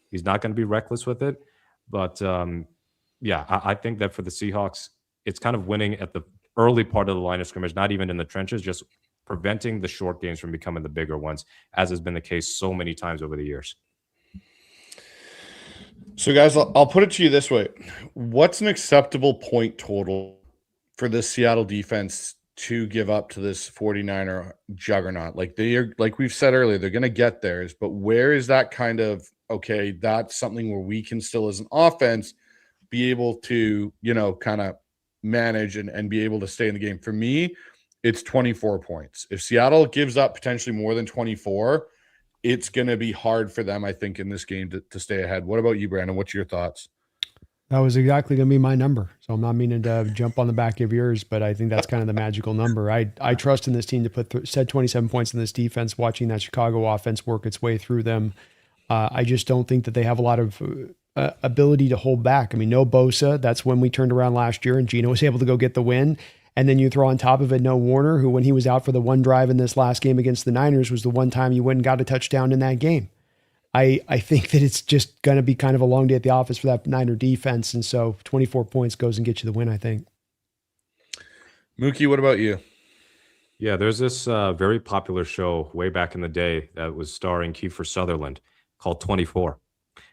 He's not going to be reckless with it. But I think that for the Seahawks, it's kind of winning at the early part of the line of scrimmage, not even in the trenches, just preventing the short games from becoming the bigger ones, as has been the case so many times over the years. So, guys, I'll put it to you this way. What's an acceptable point total for this Seattle defense to give up to this 49er juggernaut? Like we've said earlier, they're going to get theirs, but where is that kind of, okay, that's something where we can still, as an offense, be able to, kind of manage and be able to stay in the game? For me, it's 24 points. If Seattle gives up potentially more than 24, it's going to be hard for them, I think, in this game to stay ahead. What about you, Brandon? What's your thoughts? That was exactly going to be my number. So I'm not meaning to jump on the back of yours, but I think that's kind of the magical number. I trust in this team to set 27 points in this defense, watching that Chicago offense work its way through them. I just don't think that they have a lot of ability to hold back. I mean, no Bosa. That's when we turned around last year and Geno was able to go get the win. And then you throw on top of it no Warner, who when he was out for the one drive in this last game against the Niners was the one time you went and got a touchdown in that game. I think that it's just going to be kind of a long day at the office for that Niner defense. And so 24 points goes and gets you the win, I think. Mookie, what about you? Yeah, there's this very popular show way back in the day that was starring Kiefer Sutherland called 24.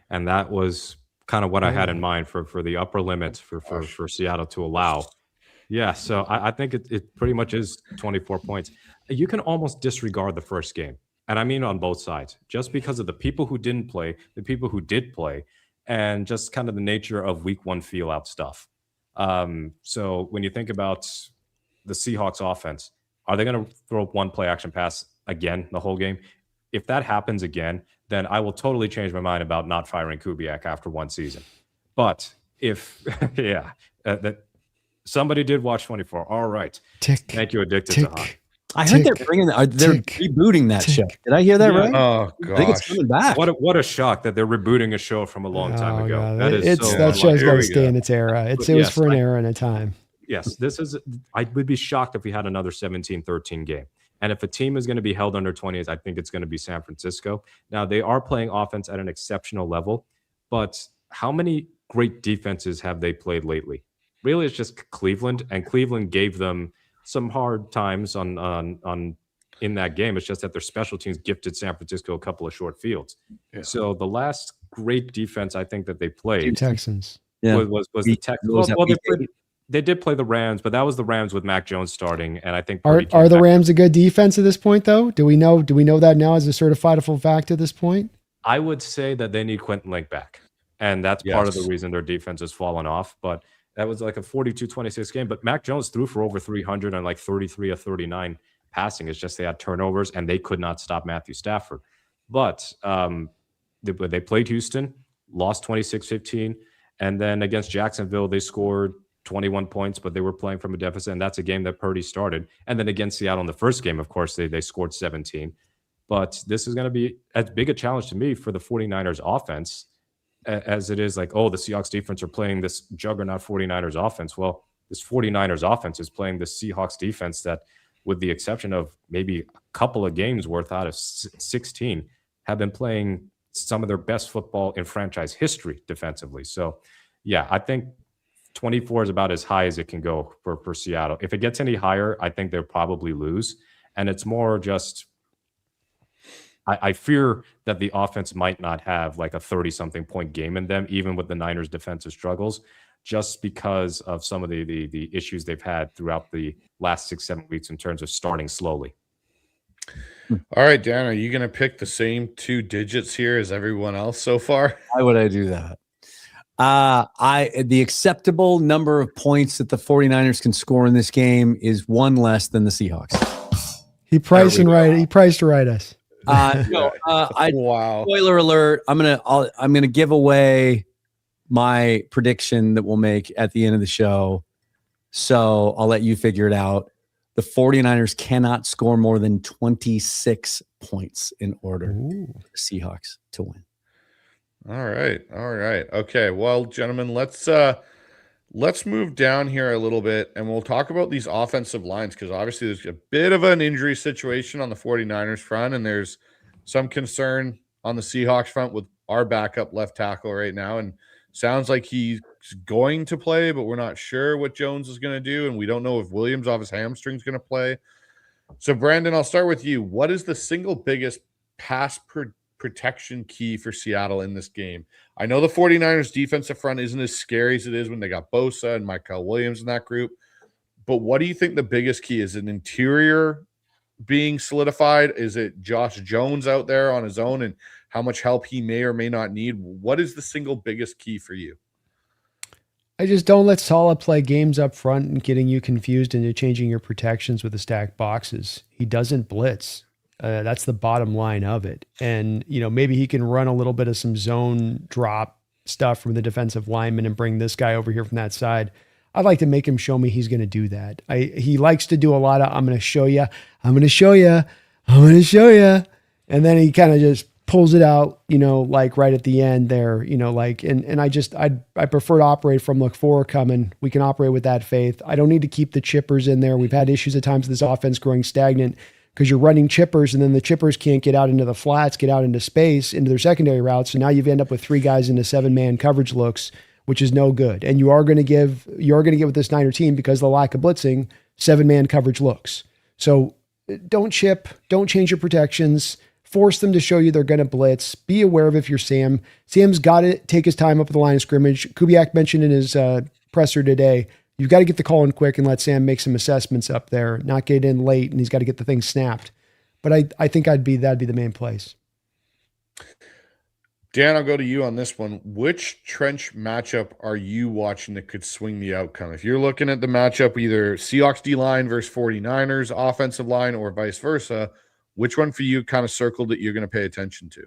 And that was kind of what I had in mind for the upper limits for Seattle to allow. Yeah, so I think it pretty much is 24 points. You can almost disregard the first game, and I mean on both sides, just because of the people who didn't play, the people who did play, and just kind of the nature of week 1 feel-out stuff. So when you think about the Seahawks offense, are they going to throw one play-action pass again the whole game? If that happens again, then I will totally change my mind about not firing Kubiak after one season. But if, that somebody did watch 24. All right. Thank you, Addicted to Hunt. I heard they're rebooting that show. Did I hear that right? Oh, gosh. I think it's coming back. What a shock that they're rebooting a show from a long time ago. God. That show's got to stay in its era. It was for an era and a time. Yes, I would be shocked if we had another 17-13 game. And if a team is going to be held under 20s, I think it's going to be San Francisco. Now, they are playing offense at an exceptional level, but how many great defenses have they played lately? Really, it's just Cleveland, and Cleveland gave them some hard times on in that game. It's just that their special teams gifted San Francisco a couple of short fields. Yeah. So the last great defense I think that they played Texans. was the Texans. Well, they did play the Rams, but that was the Rams with Mac Jones starting, and I think are the Rams a good defense at this point, though? Do we know that now as a certifiable fact at this point? I would say that they need Quentin Lake back, and that's part of the reason their defense has fallen off. But That was like a 42-26 game, but Mac Jones threw for over 300 and like 33 of 39 passing. It's just they had turnovers and they could not stop Matthew Stafford. But they played Houston, lost 26-15, and then against Jacksonville, they scored 21 points, but they were playing from a deficit, and that's a game that Purdy started. And then against Seattle in the first game, of course, they scored 17. But this is going to be as big a challenge to me for the 49ers offense as it is like, oh, the Seahawks defense are playing this juggernaut 49ers offense. Well, this 49ers offense is playing the Seahawks defense that, with the exception of maybe a couple of games worth out of 16, have been playing some of their best football in franchise history defensively. So, yeah, I think 24 is about as high as it can go for Seattle. If it gets any higher, I think they'll probably lose. And it's more just, I fear that the offense might not have like a 30-something point game in them, even with the Niners' defensive struggles, just because of some of the issues they've had throughout the last 6-7 weeks in terms of starting slowly. All right, Dan, are you going to pick the same 2 digits here as everyone else so far? Why would I do that? The acceptable number of points that the 49ers can score in this game is 1 less than the Seahawks. He priced to write us. Wow. Spoiler alert. I'm gonna give away my prediction that we'll make at the end of the show. So I'll let you figure it out. The 49ers cannot score more than 26 points in order for the Seahawks to win. All right. Okay. Well, gentlemen, let's move down here a little bit, and we'll talk about these offensive lines, because obviously there's a bit of an injury situation on the 49ers front, and there's some concern on the Seahawks front with our backup left tackle right now. And sounds like he's going to play, but we're not sure what Jones is going to do, and we don't know if Williams off his hamstring is going to play. So, Brandon, I'll start with you. What is the single biggest pass protection key for Seattle in this game? I know the 49ers defensive front isn't as scary as it is when they got Bosa and Michael Williams in that group, but what do you think the biggest key is? An interior being solidified? Is it Josh Jones out there on his own and how much help he may or may not need? What is the single biggest key for you? I just don't let Saleh play games up front and getting you confused into changing your protections with the stacked boxes. He doesn't blitz. That's the bottom line of it. And, maybe he can run a little bit of some zone drop stuff from the defensive lineman and bring this guy over here from that side. I'd like to make him show me he's going to do that. He likes to do a lot of, I'm going to show you. And then he kind of just pulls it out, like right at the end there, and I prefer to operate from look four coming. We can operate with that faith. I don't need to keep the chippers in there. We've had issues at times with this offense growing stagnant because you're running chippers and then the chippers can't get out into the flats, get out into space, into their secondary routes. So now you've end up with 3 guys into 7-man coverage looks, which is no good. And you are going to get with this Niner team, because of the lack of blitzing, 7-man coverage looks. So don't chip, don't change your protections. Force them to show you they're going to blitz. Be aware of if you're Sam. Sam's got to take his time up at the line of scrimmage. Kubiak mentioned in his presser today, you've got to get the call in quick and let Sam make some assessments up there, not get in late, and he's got to get the thing snapped. But I think that'd be the main place. Dan, I'll go to you on this one. Which trench matchup are you watching that could swing the outcome? If you're looking at the matchup, either Seahawks D-line versus 49ers offensive line or vice versa, which one for you kind of circled that you're going to pay attention to?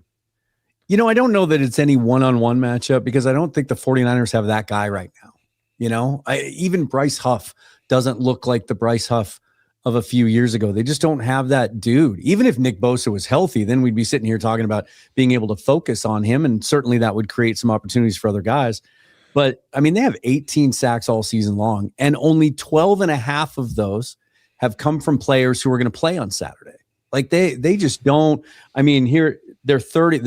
I don't know that it's any one-on-one matchup, because I don't think the 49ers have that guy right now. Even Bryce Huff doesn't look like the Bryce Huff of a few years ago. They just don't have that dude. Even if Nick Bosa was healthy, then we'd be sitting here talking about being able to focus on him, and certainly that would create some opportunities for other guys. But, they have 18 sacks all season long, and only 12 and a half of those have come from players who are going to play on Saturday. Like they just don't. Here they're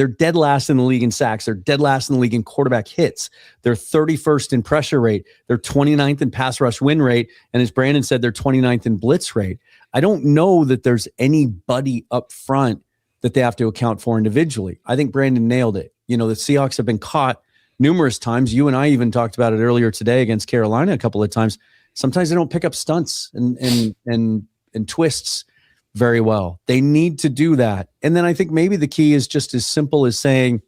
dead last in the league in sacks. They're dead last in the league in quarterback hits. They're 31st in pressure rate. They're 29th in pass rush win rate. And as Brandon said, they're 29th in blitz rate. I don't know that there's anybody up front that they have to account for individually. I think Brandon nailed it. The Seahawks have been caught numerous times. You and I even talked about it earlier today against Carolina a couple of times. Sometimes they don't pick up stunts and twists very well. They need to do that. And then I think maybe the key is just as simple as saying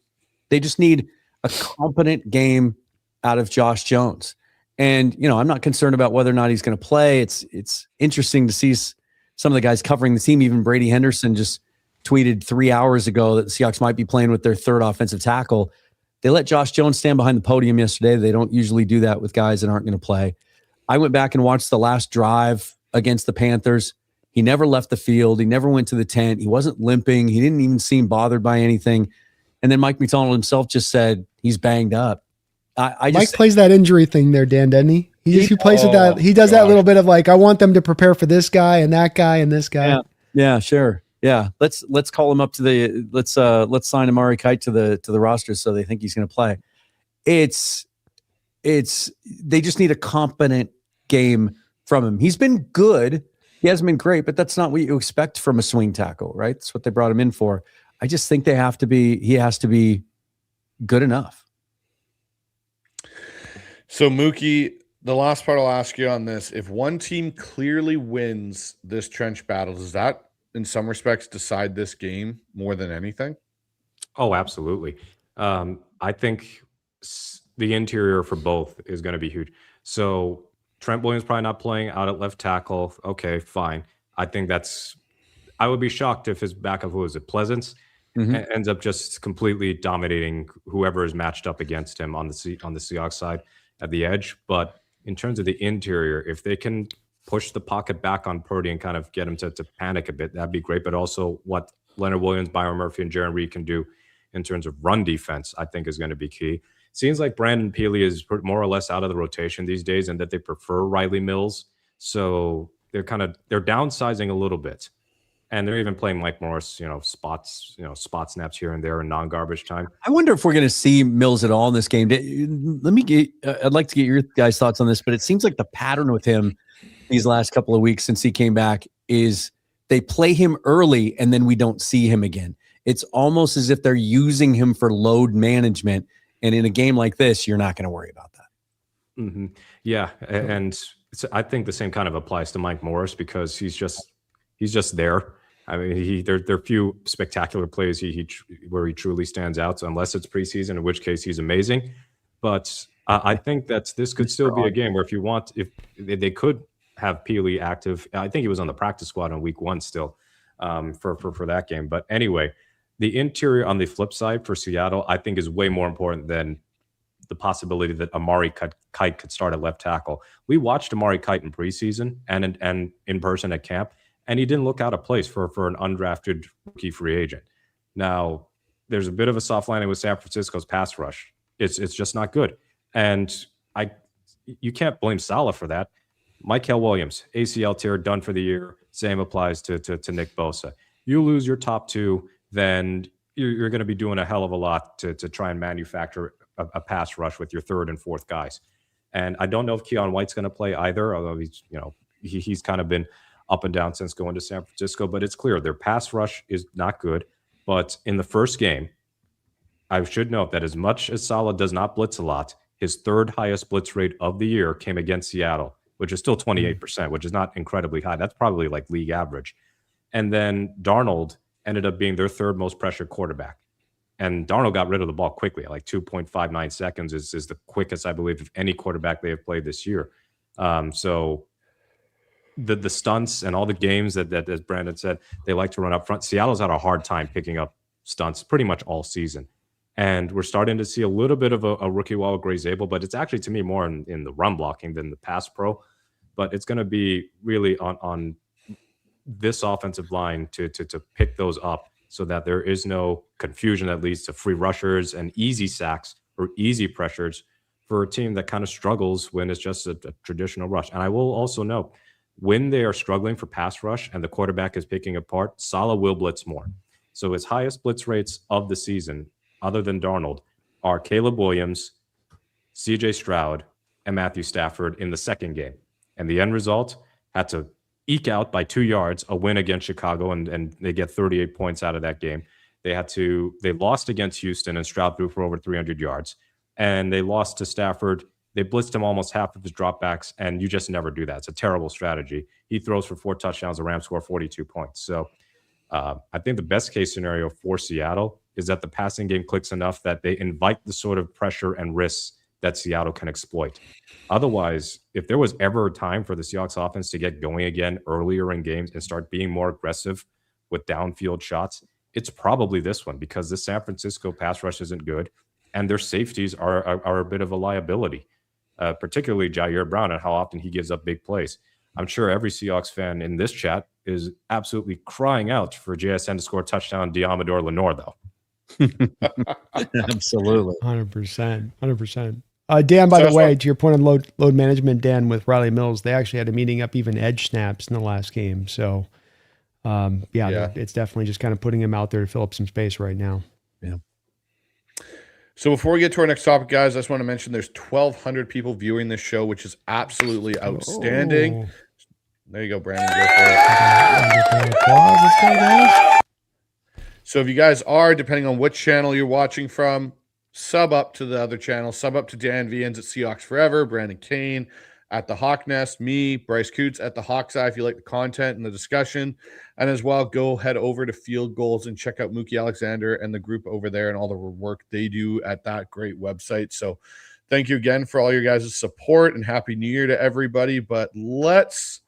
they just need a competent game out of Josh Jones. And, I'm not concerned about whether or not he's going to play. It's interesting to see some of the guys covering the team. Even Brady Henderson just tweeted 3 hours ago that the Seahawks might be playing with their third offensive tackle. They let Josh Jones stand behind the podium yesterday. They don't usually do that with guys that aren't going to play. I went back and watched the last drive against the Panthers. He never left the field. He never went to the tent. He wasn't limping. He didn't even seem bothered by anything. And then Mike McDonald himself just said he's banged up. Mike plays that injury thing there, Dan, doesn't he? He plays with that. He does that little bit of like, I want them to prepare for this guy and that guy and this guy. Yeah, sure. Yeah, let's call him up to the let's sign Amari Kite to the roster so they think he's going to play. It's they just need a competent game from him. He's been good. He hasn't been great, but that's not what you expect from a swing tackle, right? That's what they brought him in for. I just think he has to be good enough. So Mookie, the last part I'll ask you on this, if one team clearly wins this trench battle, does that in some respects decide this game more than anything? Oh, absolutely. I think the interior for both is going to be huge. So Trent Williams probably not playing out at left tackle. Okay, fine. I think I would be shocked if his backup, who is it, Pleasance, ends up just completely dominating whoever is matched up against him on the Seahawks side at the edge. But in terms of the interior, if they can push the pocket back on Purdy and kind of get him to panic a bit, that'd be great. But also what Leonard Williams, Byron Murphy, and Jaron Reed can do in terms of run defense, I think is going to be key. Seems like Brandon Peely is more or less out of the rotation these days, and that they prefer Riley Mills. So they're downsizing a little bit. And they're even playing Mike Morris, spot snaps here and there in non-garbage time. I wonder if we're going to see Mills at all in this game. I'd like to get your guys' thoughts on this, but it seems like the pattern with him these last couple of weeks since he came back is they play him early and then we don't see him again. It's almost as if they're using him for load management. And in a game like this, you're not going to worry about that. Mm-hmm. Yeah. And I think the same kind of applies to Mike Morris because he's just there. I mean, there are few spectacular plays where he truly stands out. So unless it's preseason, in which case he's amazing. But I think that this could still be a game where if they could have Peely active. I think he was on the practice squad on week 1 still for that game. But anyway, the interior on the flip side for Seattle, I think, is way more important than the possibility that Amari Kite could start at left tackle. We watched Amari Kite in preseason and in person at camp, and he didn't look out of place for an undrafted rookie free agent. Now, there's a bit of a soft landing with San Francisco's pass rush. It's just not good. And you can't blame Saleh for that. Mykel Williams, ACL tear, done for the year. Same applies to Nick Bosa. You lose your top two, then you're going to be doing a hell of a lot to try and manufacture a pass rush with your third and fourth guys. And I don't know if Keon White's going to play either, although he's kind of been up and down since going to San Francisco. But it's clear their pass rush is not good. But in the first game, I should note that as much as Saleh does not blitz a lot, his third highest blitz rate of the year came against Seattle, which is still 28%, which is not incredibly high. That's probably like league average. And then Darnold ended up being their third most pressured quarterback. And Darnold got rid of the ball quickly, at like 2.59 seconds is the quickest, I believe, of any quarterback they have played this year. So the stunts and all the games that, as Brandon said, they like to run up front. Seattle's had a hard time picking up stunts pretty much all season. And we're starting to see a little bit of a rookie wall with Gray Zabel, but it's actually, to me, more in the run blocking than the pass pro. But it's going to be really on this offensive line to pick those up so that there is no confusion that leads to free rushers and easy sacks or easy pressures for a team that kind of struggles when it's just a traditional rush. And I will also note, when they are struggling for pass rush and the quarterback is picking apart, Saleh will blitz more. So his highest blitz rates of the season, other than Darnold, are Caleb Williams, CJ Stroud, and Matthew Stafford in the second game. And the end result had to eke out by 2 yards a win against Chicago, and they get 38 points out of that game. They lost against Houston, and Stroud threw for over 300 yards. And they lost to Stafford. They blitzed him almost half of his dropbacks, and you just never do that. It's a terrible strategy. He throws for 4 touchdowns. The Rams score 42 points. So I think the best case scenario for Seattle is that the passing game clicks enough that they invite the sort of pressure and risks that Seattle can exploit. Otherwise, if there was ever a time for the Seahawks offense to get going again earlier in games and start being more aggressive with downfield shots, it's probably this one, because the San Francisco pass rush isn't good and their safeties are a bit of a liability, particularly Jair Brown and how often he gives up big plays. I'm sure every Seahawks fan in this chat is absolutely crying out for JSN to score a touchdown Diamador Lenore, though. Absolutely. 100%. 100%. Dan, by the way, to your point on load management, Dan, with Riley Mills, they actually had a meeting up even edge snaps in the last game. So, it's definitely just kind of putting him out there to fill up some space right now. Yeah. So before we get to our next topic, guys, I just want to mention there's 1,200 people viewing this show, which is absolutely outstanding. Oh. There you go, Brandon. Go for it. Applause. Let's go, guys. So if you guys are, depending on which channel you're watching from, sub up to the other channel. Sub up to Dan Vians at Seahawks Forever, Brandon Kane at the Hawk Nest, me, Bryce Coots at the Hawk's Eye if you like the content and the discussion. And as well, go head over to Field Goals and check out Mookie Alexander and the group over there and all the work they do at that great website. So thank you again for all your guys' support and Happy New Year to everybody. But let's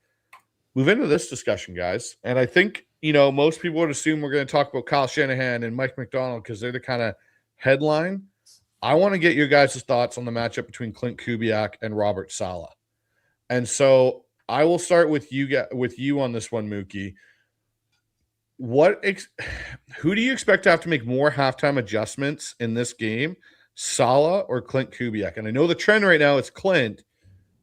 move into this discussion, guys. And I think, most people would assume we're going to talk about Kyle Shanahan and Mike McDonald because they're the kind of headline. I want to get your guys' thoughts on the matchup between Clint Kubiak and Robert Saleh. And so I will start with you on this one, Mookie. Who do you expect to have to make more halftime adjustments in this game, Saleh or Clint Kubiak? And I know the trend right now is Clint,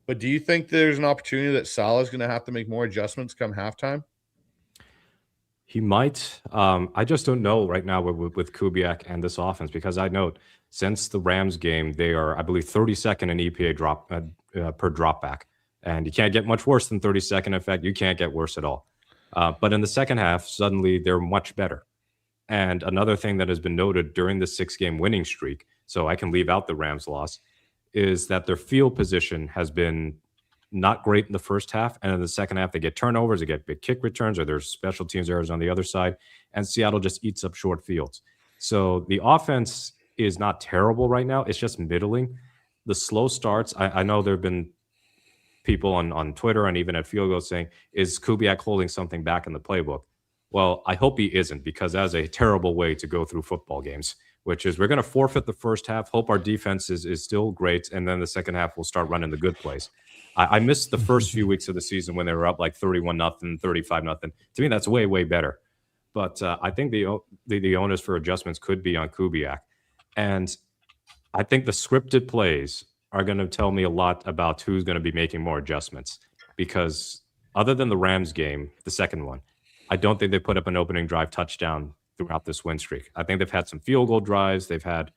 but do you think there's an opportunity that Saleh is going to have to make more adjustments come halftime? He might. I just don't know right now with Kubiak and this offense, because I note since the Rams game, they are, I believe, 32nd in EPA drop per dropback. And you can't get much worse than 32nd. In fact, you can't get worse at all. But in the second half, suddenly they're much better. And another thing that has been noted during the 6-game winning streak, so I can leave out the Rams loss, is that their field position has been not great in the first half. And in the second half, they get turnovers, they get big kick returns, or there's special teams errors on the other side. And Seattle just eats up short fields. So the offense is not terrible right now. It's just middling. The slow starts, I know there have been people on Twitter and even at Field Goal saying, is Kubiak holding something back in the playbook? Well, I hope he isn't, because that's a terrible way to go through football games, which is we're going to forfeit the first half, hope our defense is still great, and then the second half we'll start running the good plays. I missed the first few weeks of the season when they were up like 31-0, 35-0. To me, that's way, way better. But I think the onus for adjustments could be on Kubiak. And I think the scripted plays are going to tell me a lot about who's going to be making more adjustments. Because other than the Rams game, the second one, I don't think they put up an opening drive touchdown throughout this win streak. I think they've had some field goal drives, they've had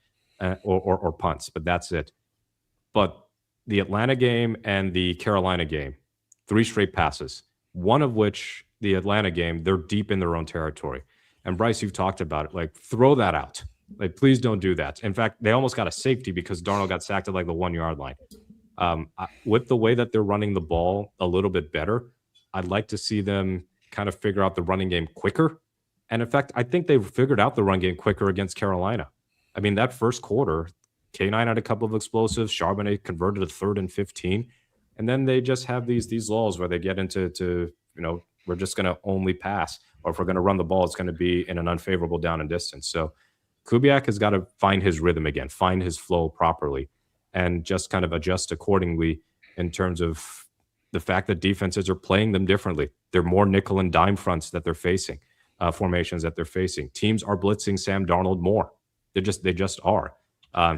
or punts, but that's it. But the Atlanta game and the Carolina game, 3 straight passes, one of which, the Atlanta game, they're deep in their own territory. And Bryce, you've talked about it. Like, throw that out. Like, please don't do that. In fact, they almost got a safety because Darnold got sacked at like the 1-yard line. With the way that they're running the ball a little bit better, I'd like to see them kind of figure out the running game quicker. And in fact, I think they've figured out the run game quicker against Carolina. I mean, that first quarter, K9 had a couple of explosives. Charbonnet converted a 3rd and 15. And then they just have these lulls where they get into we're just going to only pass. Or if we're going to run the ball, it's going to be in an unfavorable down and distance. So Kubiak has got to find his rhythm again, find his flow properly, and just kind of adjust accordingly in terms of the fact that defenses are playing them differently. They're more nickel and dime fronts that they're facing, formations that they're facing. Teams are blitzing Sam Darnold more. They just are.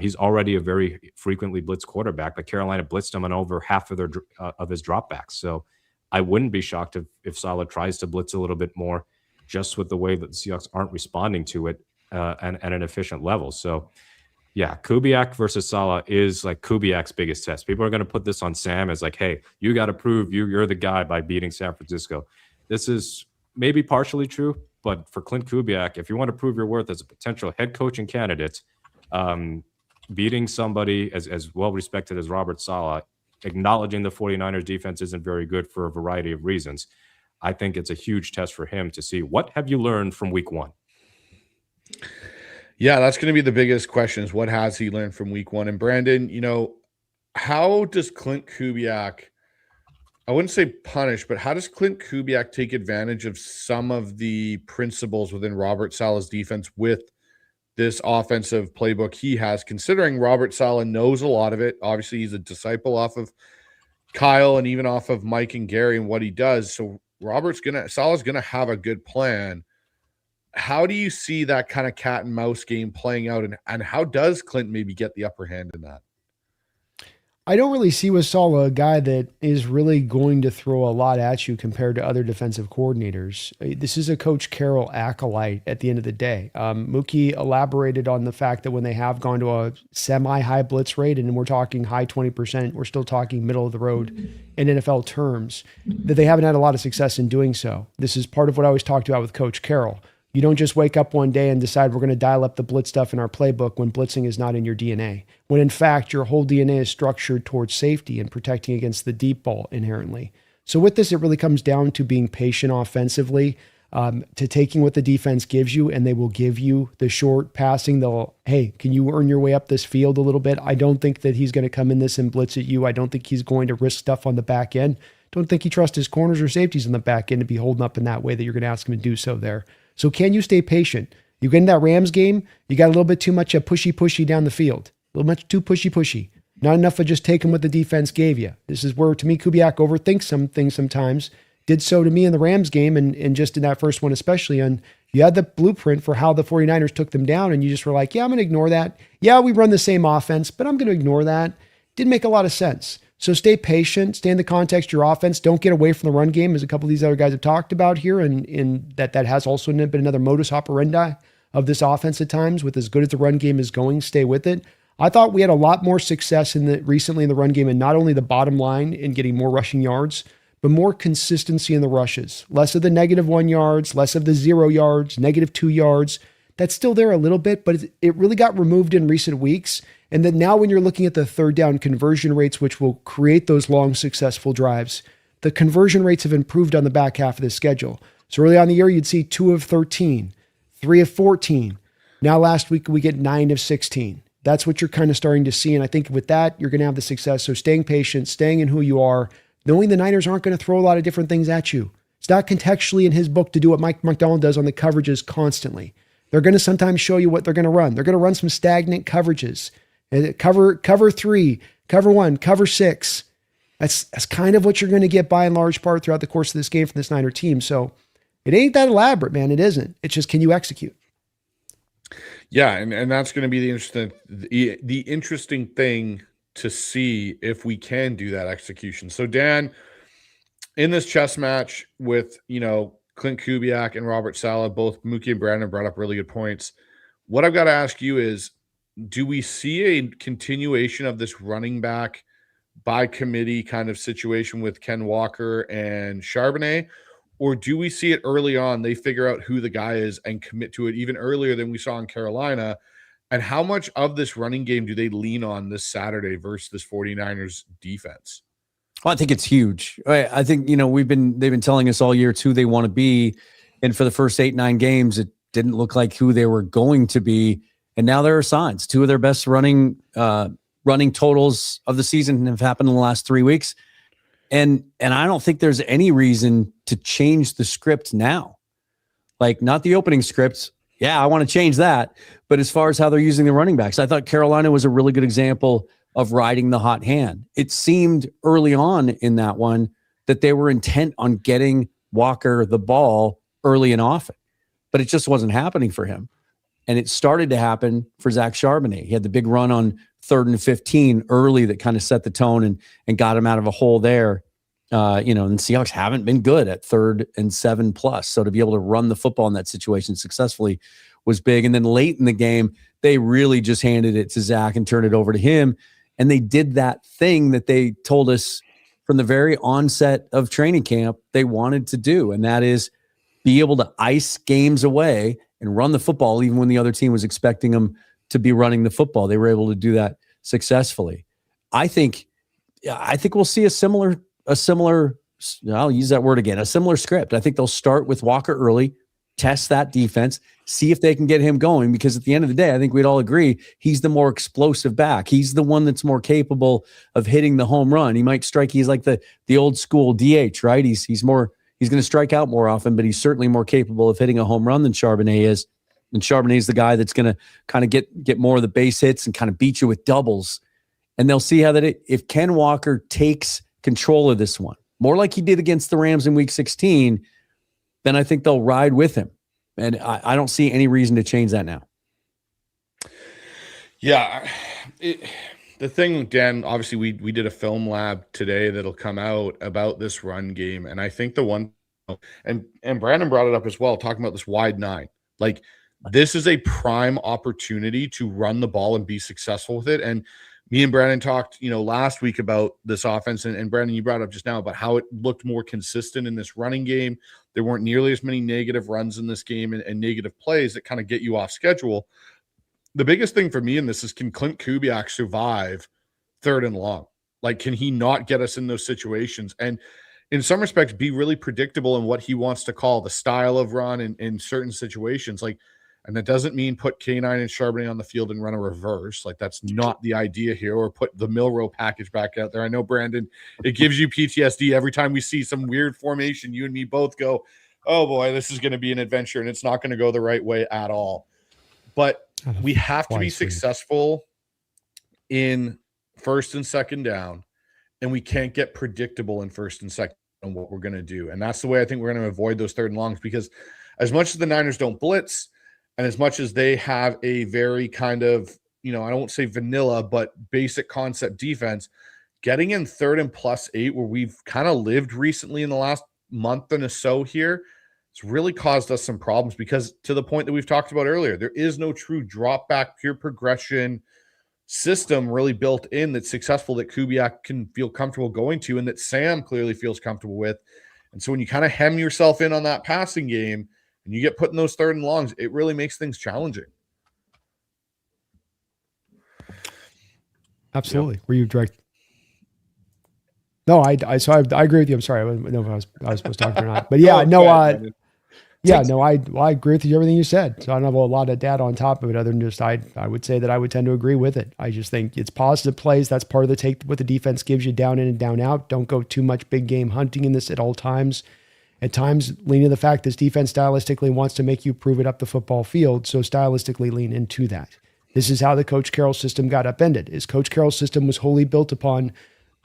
He's already a very frequently blitzed quarterback, but Carolina blitzed him on over half of his dropbacks. So I wouldn't be shocked if Saleh tries to blitz a little bit more, just with the way that the Seahawks aren't responding to it at an efficient level. So, yeah, Kubiak versus Saleh is like Kubiak's biggest test. People are going to put this on Sam as like, hey, you got to prove you're the guy by beating San Francisco. This is maybe partially true, but for Clint Kubiak, if you want to prove your worth as a potential head coaching candidate, beating somebody as well-respected as Robert Saleh, acknowledging the 49ers defense isn't very good for a variety of reasons, I think it's a huge test for him to see what have you learned from week 1. Yeah, that's going to be the biggest question is what has he learned from week 1? And Brandon, how does Clint Kubiak, I wouldn't say punish, but how does Clint Kubiak take advantage of some of the principles within Robert Saleh's defense with this offensive playbook he has, considering Robert Saleh knows a lot of it? Obviously, he's a disciple off of Kyle and even off of Mike and Gary and what he does. So Saleh's gonna have a good plan. How do you see that kind of cat and mouse game playing out, and how does Clint maybe get the upper hand in that? I don't really see with Saleh a guy that is really going to throw a lot at you compared to other defensive coordinators. This is a Coach Carroll acolyte at the end of the day. Mookie elaborated on the fact that when they have gone to a semi-high blitz rate, and we're talking high 20%, we're still talking middle of the road in NFL terms, that they haven't had a lot of success in doing so. This is part of what I always talked about with Coach Carroll. You don't just wake up one day and decide we're going to dial up the blitz stuff in our playbook when blitzing is not in your DNA. When in fact, your whole DNA is structured towards safety and protecting against the deep ball inherently. So with this, it really comes down to being patient offensively, to taking what the defense gives you, and they will give you the short passing. They'll, hey, can you earn your way up this field a little bit? I don't think that he's going to come in this and blitz at you. I don't think he's going to risk stuff on the back end. Don't think he trusts his corners or safeties in the back end to be holding up in that way that you're going to ask him to do so there. So can you stay patient? You get in that Rams game, you got a little bit too much pushy down the field. A little much too pushy. Not enough of just taking what the defense gave you. This is where, to me, Kubiak overthinks some things sometimes. Did so to me in the Rams game, and just in that first one especially. And you had the blueprint for how the 49ers took them down, and you just were like, yeah, I'm going to ignore that. Yeah, we run the same offense, but I'm going to ignore that. Didn't make a lot of sense. So stay patient, stay in the context of your offense. Don't get away from the run game, as a couple of these other guys have talked about here, and that has also been another modus operandi of this offense at times. With as good as the run game is going, stay with it. I thought we had a lot more success recently in the run game, and not only the bottom line in getting more rushing yards, but more consistency in the rushes. Less of the -1 yards, less of the 0 yards, -2 yards. That's still there a little bit, but it really got removed in recent weeks. And then now when you're looking at the third down conversion rates, which will create those long, successful drives, the conversion rates have improved on the back half of the schedule. So early on in the year, you'd see 2 of 13, 3 of 14. Now last week, we get 9 of 16. That's what you're kind of starting to see. And I think with that, you're going to have the success. So staying patient, staying in who you are, knowing the Niners aren't going to throw a lot of different things at you. It's not contextually in his book to do what Mike McDonald does on the coverages constantly. They're going to sometimes show you what they're going to run. They're going to run some stagnant coverages. Cover 3, cover 1, cover 6. That's kind of what you're going to get by and large part throughout the course of this game from this Niner team. So it ain't that elaborate, man. It isn't. It's just, can you execute? Yeah, and that's going to be the interesting thing to see if we can do that execution. So Dan, in this chess match with, Clint Kubiak and Robert Saleh, both Mookie and Brandon brought up really good points. What I've got to ask you is, do we see a continuation of this running back by committee kind of situation with Ken Walker and Charbonnet? Or do we see it early on, they figure out who the guy is and commit to it even earlier than we saw in Carolina? And how much of this running game do they lean on this Saturday versus this 49ers defense? Well, I think it's huge. I think, they've been telling us all year too, they want to be, and for the first 8-9 games, it didn't look like who they were going to be. And now there are signs. 2 of their best running totals of the season have happened in the last 3 weeks. And I don't think there's any reason to change the script now. Like, not the opening script. Yeah, I want to change that. But as far as how they're using the running backs, I thought Carolina was a really good example of riding the hot hand. It seemed early on in that one that they were intent on getting Walker the ball early and often, but it just wasn't happening for him. And it started to happen for Zach Charbonnet. He had the big run on 3rd and 15 early that kind of set the tone and got him out of a hole there. And Seahawks haven't been good at 3rd and 7+. So to be able to run the football in that situation successfully was big. And then late in the game, they really just handed it to Zach and turned it over to him. And they did that thing that they told us from the very onset of training camp they wanted to do. And that is be able to ice games away and run the football even when the other team was expecting them to be running the football. They were able to do that successfully. I think we'll see a similar, I'll use that word again, a similar script. I think they'll start with Walker early, test that defense, see if they can get him going, because at the end of the day, I think we'd all agree he's the more explosive back. He's the one that's more capable of hitting the home run. He might strike. He's like the old school DH, right? He's going to strike out more often, but he's certainly more capable of hitting a home run than Charbonnet is. And Charbonnet's the guy that's going to kind of get more of the base hits and kind of beat you with doubles. And they'll see how if Ken Walker takes control of this one, more like he did against the Rams in Week 16, then I think they'll ride with him. And I don't see any reason to change that now. Yeah. The thing, Dan, obviously we did a film lab today that'll come out about this run game. And I think the one, and Brandon brought it up as well, talking about this wide nine. Like, this is a prime opportunity to run the ball and be successful with it. And me and Brandon talked, last week about this offense, and Brandon, you brought up just now about how it looked more consistent in this running game. There weren't nearly as many negative runs in this game and negative plays that kind of get you off schedule. The biggest thing for me in this is, can Clint Kubiak survive 3rd and long? Like, can he not get us in those situations? And in some respects, be really predictable in what he wants to call the style of run in certain situations. Like, and that doesn't mean put K9 and Charbonnet on the field and run a reverse. Like, that's not the idea here. Or put the Milrow package back out there. I know, Brandon, it gives you PTSD every time we see some weird formation. You and me both go, oh boy, this is going to be an adventure, and it's not going to go the right way at all. But we have to be successful in 1st and 2nd down, and we can't get predictable in 1st and 2nd on what we're going to do. And that's the way I think we're going to avoid those 3rd and longs, because as much as the Niners don't blitz, and as much as they have a very kind of, I don't say vanilla, but basic concept defense, getting in 3rd and +8, where we've kind of lived recently in the last month and so here, it's really caused us some problems, because to the point that we've talked about earlier, there is no true drop back, pure progression system really built in that's successful, that Kubiak can feel comfortable going to, and that Sam clearly feels comfortable with. And so when you kind of hem yourself in on that passing game, and you get put in those 3rd and longs, it really makes things challenging. Absolutely. Yep. Were you direct? No, I agree with you. I'm sorry. I don't know if I was supposed to talk or not, but yeah, I agree with you, everything you said. So I don't have a lot of data on top of it, other than just, I would say that I would tend to agree with it. I just think it's positive plays. That's part of the take, what the defense gives you, down in and down out. Don't go too much big game hunting in this at all times. At times, lean to the fact this defense stylistically wants to make you prove it up the football field, so stylistically lean into that. This is how the Coach Carroll system got upended. Is Coach Carroll's system was wholly built upon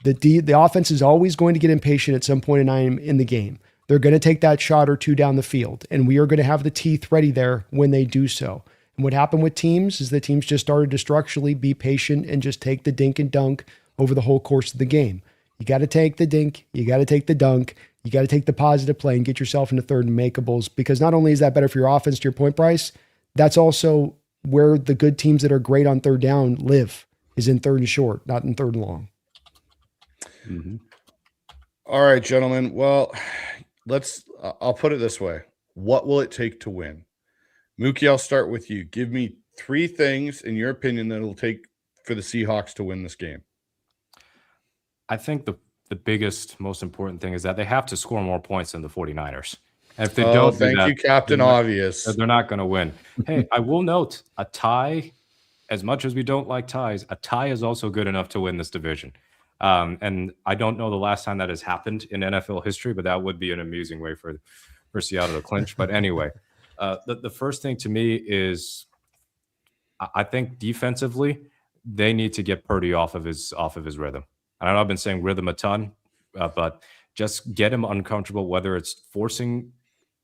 the offense is always going to get impatient at some point in the game. They're going to take that shot or two down the field, and we are going to have the teeth ready there when they do so. And what happened with teams is the teams just started to structurally be patient and just take the dink and dunk over the whole course of the game. You got to take the dink, you got to take the dunk, you got to take the positive play and get yourself into 3rd and makeables, because not only is that better for your offense, to your point, Bryce, that's also where the good teams that are great on 3rd down live, is in 3rd and short, not in 3rd and long. Mm-hmm. All right, gentlemen. Well, I'll put it this way. What will it take to win? Mookie, I'll start with you. Give me 3 things, in your opinion, that it'll take for the Seahawks to win this game. I think the biggest, most important thing is that they have to score more points than the 49ers. And if they don't, thank you, Captain Obvious. They're not going to win. Hey, I will note, a tie, as much as we don't like ties, a tie is also good enough to win this division. And I don't know the last time that has happened in NFL history, but that would be an amusing way for Seattle to clinch. But anyway, the first thing to me is, I think defensively, they need to get Purdy off of his rhythm. I know I've been saying rhythm a ton, but just get him uncomfortable, whether it's forcing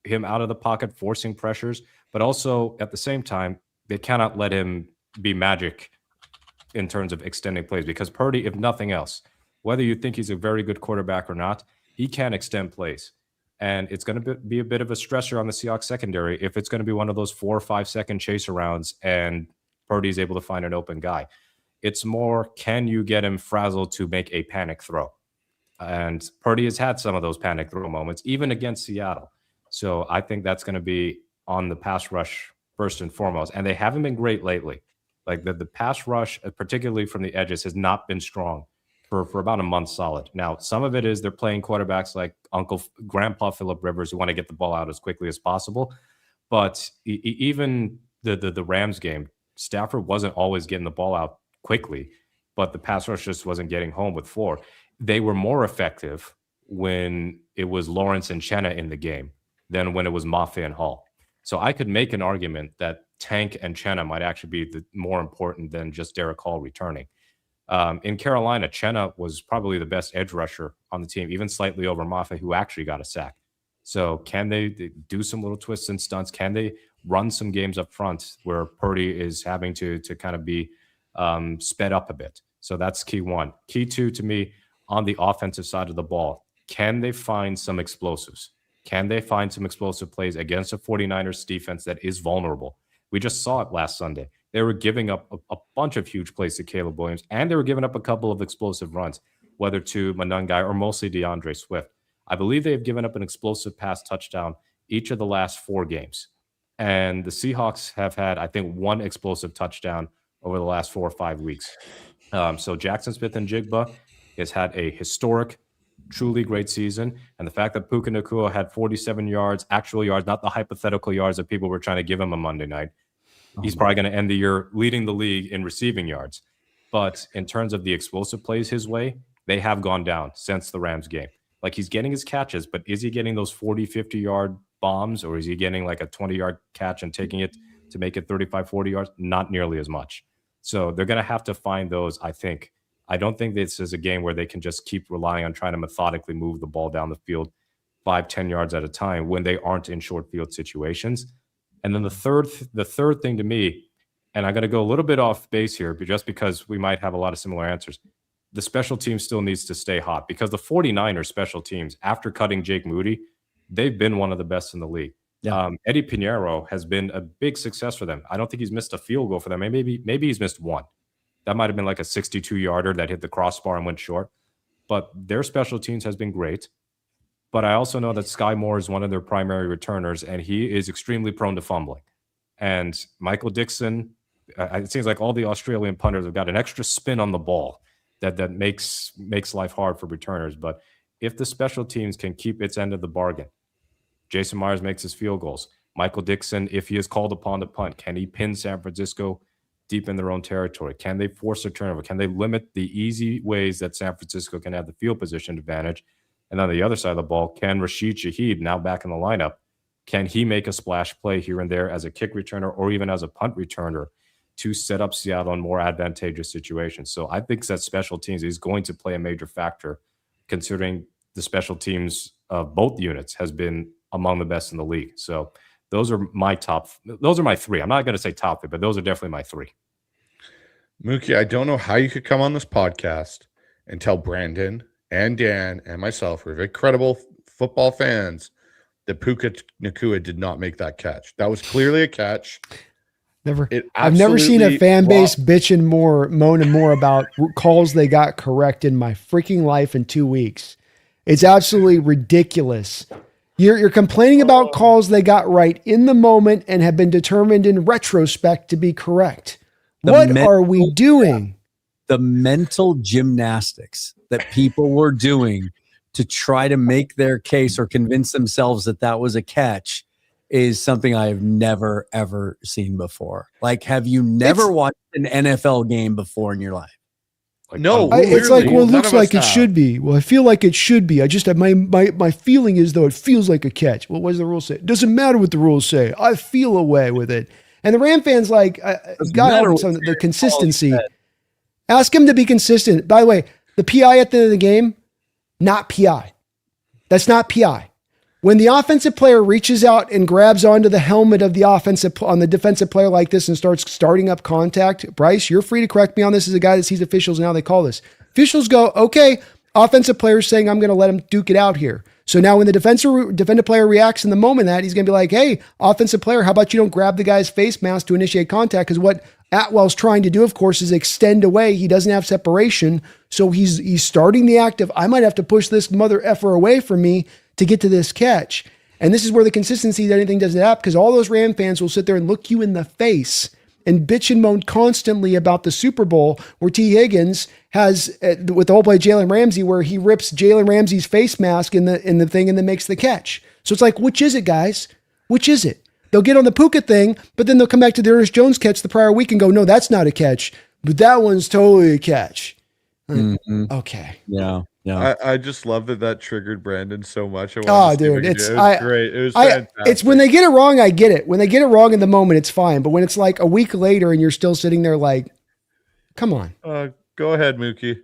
him out of the pocket, forcing pressures, but also at the same time, they cannot let him be magic in terms of extending plays, because Purdy, if nothing else, whether you think he's a very good quarterback or not, he can extend plays. And it's going to be a bit of a stressor on the Seahawks secondary if it's going to be one of those 4 or 5 second chase arounds and Purdy's able to find an open guy. It's more, can you get him frazzled to make a panic throw? And Purdy has had some of those panic throw moments, even against Seattle. So I think that's going to be on the pass rush first and foremost. And they haven't been great lately. Like the pass rush, particularly from the edges, has not been strong for about a month solid. Now, some of it is they're playing quarterbacks like Grandpa Phillip Rivers, who want to get the ball out as quickly as possible. But even the Rams game, Stafford wasn't always getting the ball out quickly, but the pass rush just wasn't getting home with 4. They were more effective when it was Lawrence and Chenna in the game than when it was Mafe and Hall. So I could make an argument that Tank and Chenna might actually be more important than just Derek Hall returning. In Carolina, Chenna was probably the best edge rusher on the team, even slightly over Mafe, who actually got a sack. So can they do some little twists and stunts? Can they run some games up front where Purdy is having to kind of be sped up a bit? So that's key 1. Key 2 to me, on the offensive side of the ball, can they find some explosives? Can they find some explosive plays against a 49ers defense that is vulnerable? We just saw it last Sunday. They were giving up a bunch of huge plays to Caleb Williams, and they were giving up a couple of explosive runs, whether to Monangai or mostly DeAndre Swift. I believe they have given up an explosive pass touchdown each of the last 4 games. And the Seahawks have had, I think, 1 explosive touchdown over the last 4 or 5 weeks. So Jackson Smith and Jigba has had a historic, truly great season. And the fact that Puka Nacua had 47 yards, actual yards, not the hypothetical yards that people were trying to give him on Monday night. He's probably going to end the year leading the league in receiving yards. But in terms of the explosive plays his way, they have gone down since the Rams game. Like, he's getting his catches, but is he getting those 40, 50-yard bombs, or is he getting like a 20-yard catch and taking it to make it 35, 40 yards? Not nearly as much. So they're going to have to find those, I think. I don't think this is a game where they can just keep relying on trying to methodically move the ball down the field 5, 10 yards at a time when they aren't in short field situations. And then the third thing to me, and I'm going to go a little bit off base here, but just because we might have a lot of similar answers, the special team still needs to stay hot, because the 49ers special teams, after cutting Jake Moody, they've been one of the best in the league. Yeah. Eddie Pinheiro has been a big success for them. I don't think he's missed a field goal for them. Maybe he's missed 1. That might have been like a 62-yarder that hit the crossbar and went short. But their special teams has been great. But I also know that Sky Moore is one of their primary returners, and he is extremely prone to fumbling. And Michael Dixon, it seems like all the Australian punters have got an extra spin on the ball that makes life hard for returners. But if the special teams can keep its end of the bargain, Jason Myers makes his field goals. Michael Dixon, if he is called upon to punt, can he pin San Francisco deep in their own territory? Can they force a turnover? Can they limit the easy ways that San Francisco can have the field position advantage? And on the other side of the ball, can Rashid Shaheed, now back in the lineup, can he make a splash play here and there as a kick returner or even as a punt returner to set up Seattle in more advantageous situations? So I think that special teams is going to play a major factor, considering the special teams of both units has been among the best in the league. So those are my 3. I'm not going to say top 3, but those are definitely my 3. Mookie, I don't know how you could come on this podcast and tell Brandon and Dan and myself, we're very credible football fans, that Puka Nacua did not make that catch. That was clearly a catch. I've never seen a fan base bitching more, moaning more about calls they got correct in my freaking life in 2 weeks. It's absolutely ridiculous. You're complaining about calls they got right in the moment and have been determined in retrospect to be correct. What are we doing? The mental gymnastics that people were doing to try to make their case or convince themselves that that was a catch is something I have never, ever seen before. Like, have you never watched an NFL game before in your life? Like, no, it's like, well, it looks like it should be. Well, I feel like it should be. I just have my feeling is though it feels like a catch. Well, what does the rule say? It doesn't matter what the rules say. I feel a way with it. And the Ram fans, like, got the consistency. Ask him to be consistent. By the way, the PI at the end of the game, not PI. That's not PI. When the offensive player reaches out and grabs onto the helmet of the defensive player like this and starts starting up contact, Bryce, you're free to correct me on this as a guy that sees officials and how they call this. Officials go, okay, offensive player saying I'm going to let him duke it out here. So now when the defensive player reacts in the moment that he's going to be like, hey, offensive player, how about you don't grab the guy's face mask to initiate contact? Because what Atwell's trying to do, of course, is extend away. He doesn't have separation. So he's starting the act of, I might have to push this mother effer away from me to get to this catch. And this is where the consistency that anything doesn't happen, because all those Ram fans will sit there and look you in the face and bitch and moan constantly about the Super Bowl where T. Higgins has, with the whole play Jalen Ramsey, where he rips Jalen Ramsey's face mask in the thing and then makes the catch. So it's like, which is it, guys? Which is it? They'll get on the Puka thing, but then they'll come back to the Ernest Jones catch the prior week and go, no, that's not a catch, but that one's totally a catch. Okay. Yeah. Yeah. I just love that triggered Brandon so much. Oh, to see if dude, I could it's do it. It was great. It was fantastic. It's when they get it wrong, I get it. When they get it wrong in the moment, it's fine. But when it's like a week later and you're still sitting there like, come on. Go ahead, Mookie.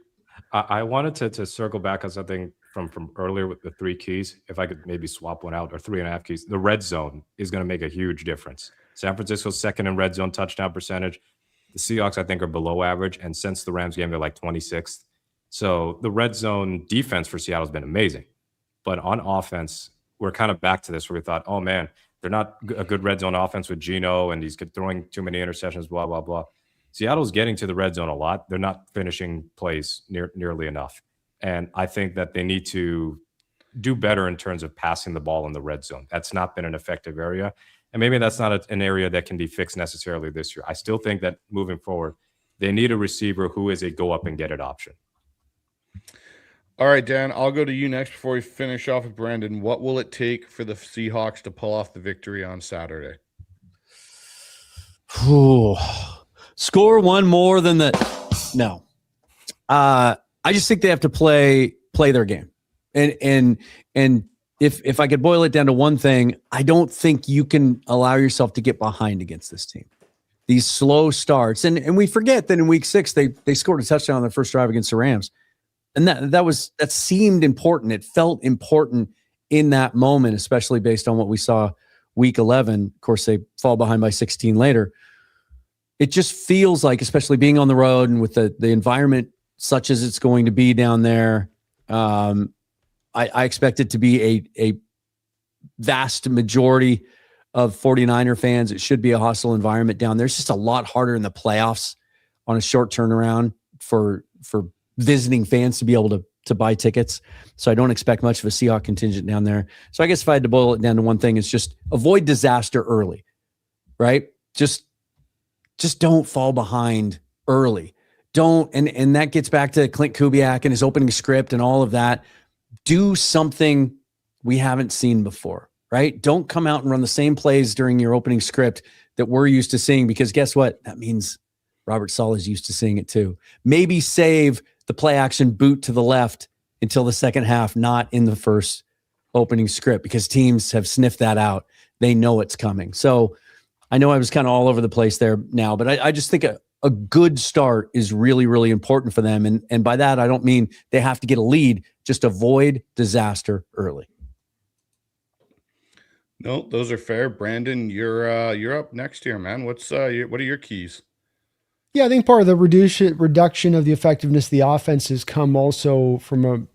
I wanted to circle back on something from earlier with the 3 keys. If I could maybe swap one out, or 3.5 keys. The red zone is going to make a huge difference. San Francisco's second in red zone touchdown percentage. The Seahawks, I think, are below average. And since the Rams game, they're like 26th. So the red zone defense for Seattle has been amazing. But on offense, we're kind of back to this where we thought, oh, man, they're not a good red zone offense with Geno, and he's throwing too many interceptions, blah, blah, blah. Seattle's getting to the red zone a lot. They're not finishing plays nearly enough. And I think that they need to do better in terms of passing the ball in the red zone. That's not been an effective area. And maybe that's not an area that can be fixed necessarily this year. I still think that moving forward, they need a receiver who is a go up and get it option. All right, Dan, I'll go to you next before we finish off with Brandon. What will it take for the Seahawks to pull off the victory on Saturday? Score one more than no. I just think they have to play their game. And if I could boil it down to one thing, I don't think you can allow yourself to get behind against this team. These slow starts. And we forget that in week 6 they scored a touchdown on their first drive against the Rams. And that seemed important. It felt important in that moment, especially based on what we saw week 11. Of course, they fall behind by 16 later. It just feels like, especially being on the road and with the environment such as it's going to be down there, I expect it to be a vast majority of 49er fans. It should be a hostile environment down there. It's just a lot harder in the playoffs on a short turnaround for visiting fans to be able to buy tickets. So I don't expect much of a Seahawks contingent down there. So I guess if I had to boil it down to one thing, it's just avoid disaster early, right? Just don't fall behind early. Don't, and that gets back to Clint Kubiak and his opening script and all of that. Do something we haven't seen before, right? Don't come out and run the same plays during your opening script that we're used to seeing, because guess what? That means Robert Saleh is used to seeing it too. Maybe save the play action boot to the left until the second half, not in the first opening script, because teams have sniffed that out. They know it's coming. So I know I was kind of all over the place there now, but I just think a good start is really, really important for them. And by that, I don't mean they have to get a lead, just avoid disaster early. No, those are fair. Brandon, you're up next here, man. What are your keys? Yeah, I think part of the reduction of the effectiveness of the offense has come also from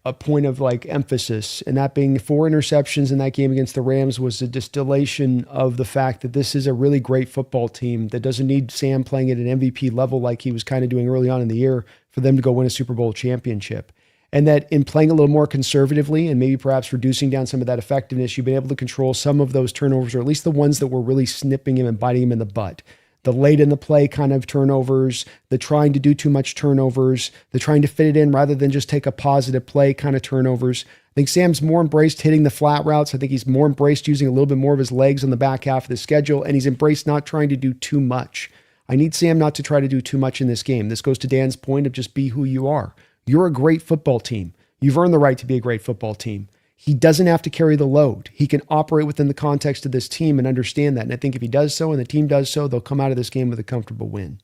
a point of like emphasis, and that being 4 interceptions in that game against the Rams was a distillation of the fact that this is a really great football team that doesn't need Sam playing at an MVP level like he was kind of doing early on in the year for them to go win a Super Bowl championship. And that in playing a little more conservatively and maybe perhaps reducing down some of that effectiveness, you've been able to control some of those turnovers, or at least the ones that were really snipping him and biting him in the butt. The late in the play kind of turnovers, the trying to do too much turnovers, the trying to fit it in rather than just take a positive play kind of turnovers. I think Sam's more embraced hitting the flat routes. I think he's more embraced using a little bit more of his legs on the back half of the schedule, and he's embraced not trying to do too much. I need Sam not to try to do too much in this game. This goes to Dan's point of just be who you are. You're a great football team. You've earned the right to be a great football team. He doesn't have to carry the load. He can operate within the context of this team and understand that. And I think if he does so and the team does so, they'll come out of this game with a comfortable win.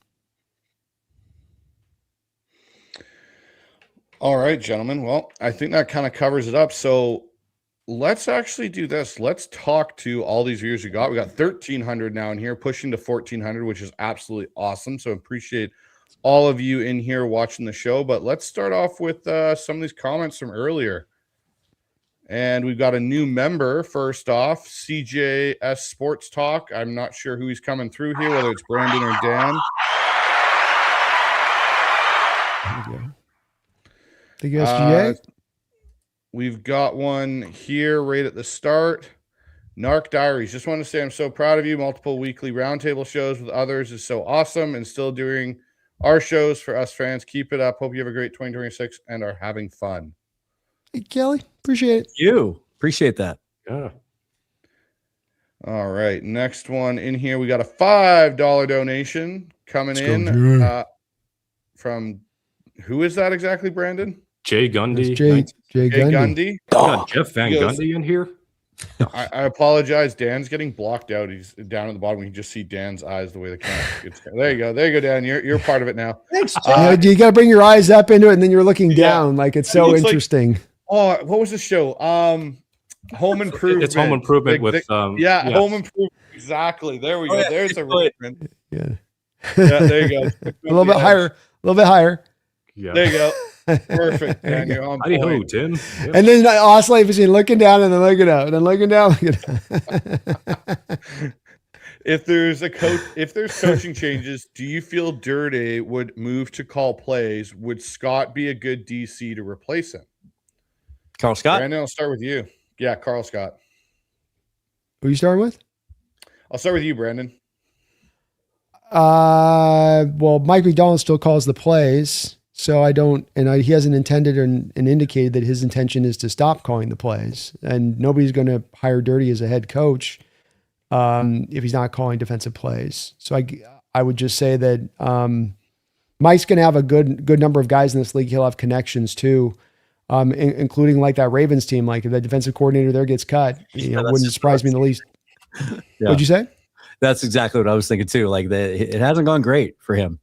All right, gentlemen. Well, I think that kind of covers it up. So let's actually do this. Let's talk to all these viewers we got. We got 1,300 now in here, pushing to 1,400, which is absolutely awesome. So appreciate all of you in here watching the show. But let's start off with some of these comments from earlier. And we've got a new member, first off, CJS Sports Talk. I'm not sure who he's coming through here, whether it's Brandon or Dan. Thank you, SGA. We've got one here right at the start. Narc Diaries. Just want to say I'm so proud of you. Multiple weekly roundtable shows with others is so awesome, and still doing our shows for us fans. Keep it up. Hope you have a great 2026 and are having fun. Hey, Kelly, appreciate it. You appreciate that. Yeah. All right, next one in here. We got a $5 donation coming in from who is that exactly, Brandon? Jay Gundy. Jay Gundy. You got Jeff Van Gundy in here? I apologize. Dan's getting blocked out. He's down at the bottom. You can just see Dan's eyes the way the camera gets. There you go. There you go, Dan. You're part of it now. Thanks, you got to bring your eyes up into it, and then you're looking down. Like it's so interesting. Like, what was the show? Home Improvement. It's Home Improvement with Home Improvement. Exactly. There we go. There's a reference. Yeah. There you go. A little bit higher. Yeah. There you go. Perfect. Dan, you're on point. Howdy-ho, Tim. Yep. And then oscillate between looking down and then looking up, and then looking down. If there's coaching changes, do you feel Dirty would move to call plays? Would Scott be a good DC to replace him? Carl Scott? Brandon, I'll start with you. Yeah, Carl Scott. Who are you starting with? I'll start with you, Brandon. Well, Mike McDonald still calls the plays, so I don't, and he hasn't intended and indicated that his intention is to stop calling the plays, and nobody's going to hire Dirty as a head coach if he's not calling defensive plays. So I would just say that Mike's going to have a good number of guys in this league. He'll have connections too, including like that Ravens team. Like if the defensive coordinator there gets cut, wouldn't surprise me in the least. Yeah. What'd you say? That's exactly what I was thinking too. Like it hasn't gone great for him.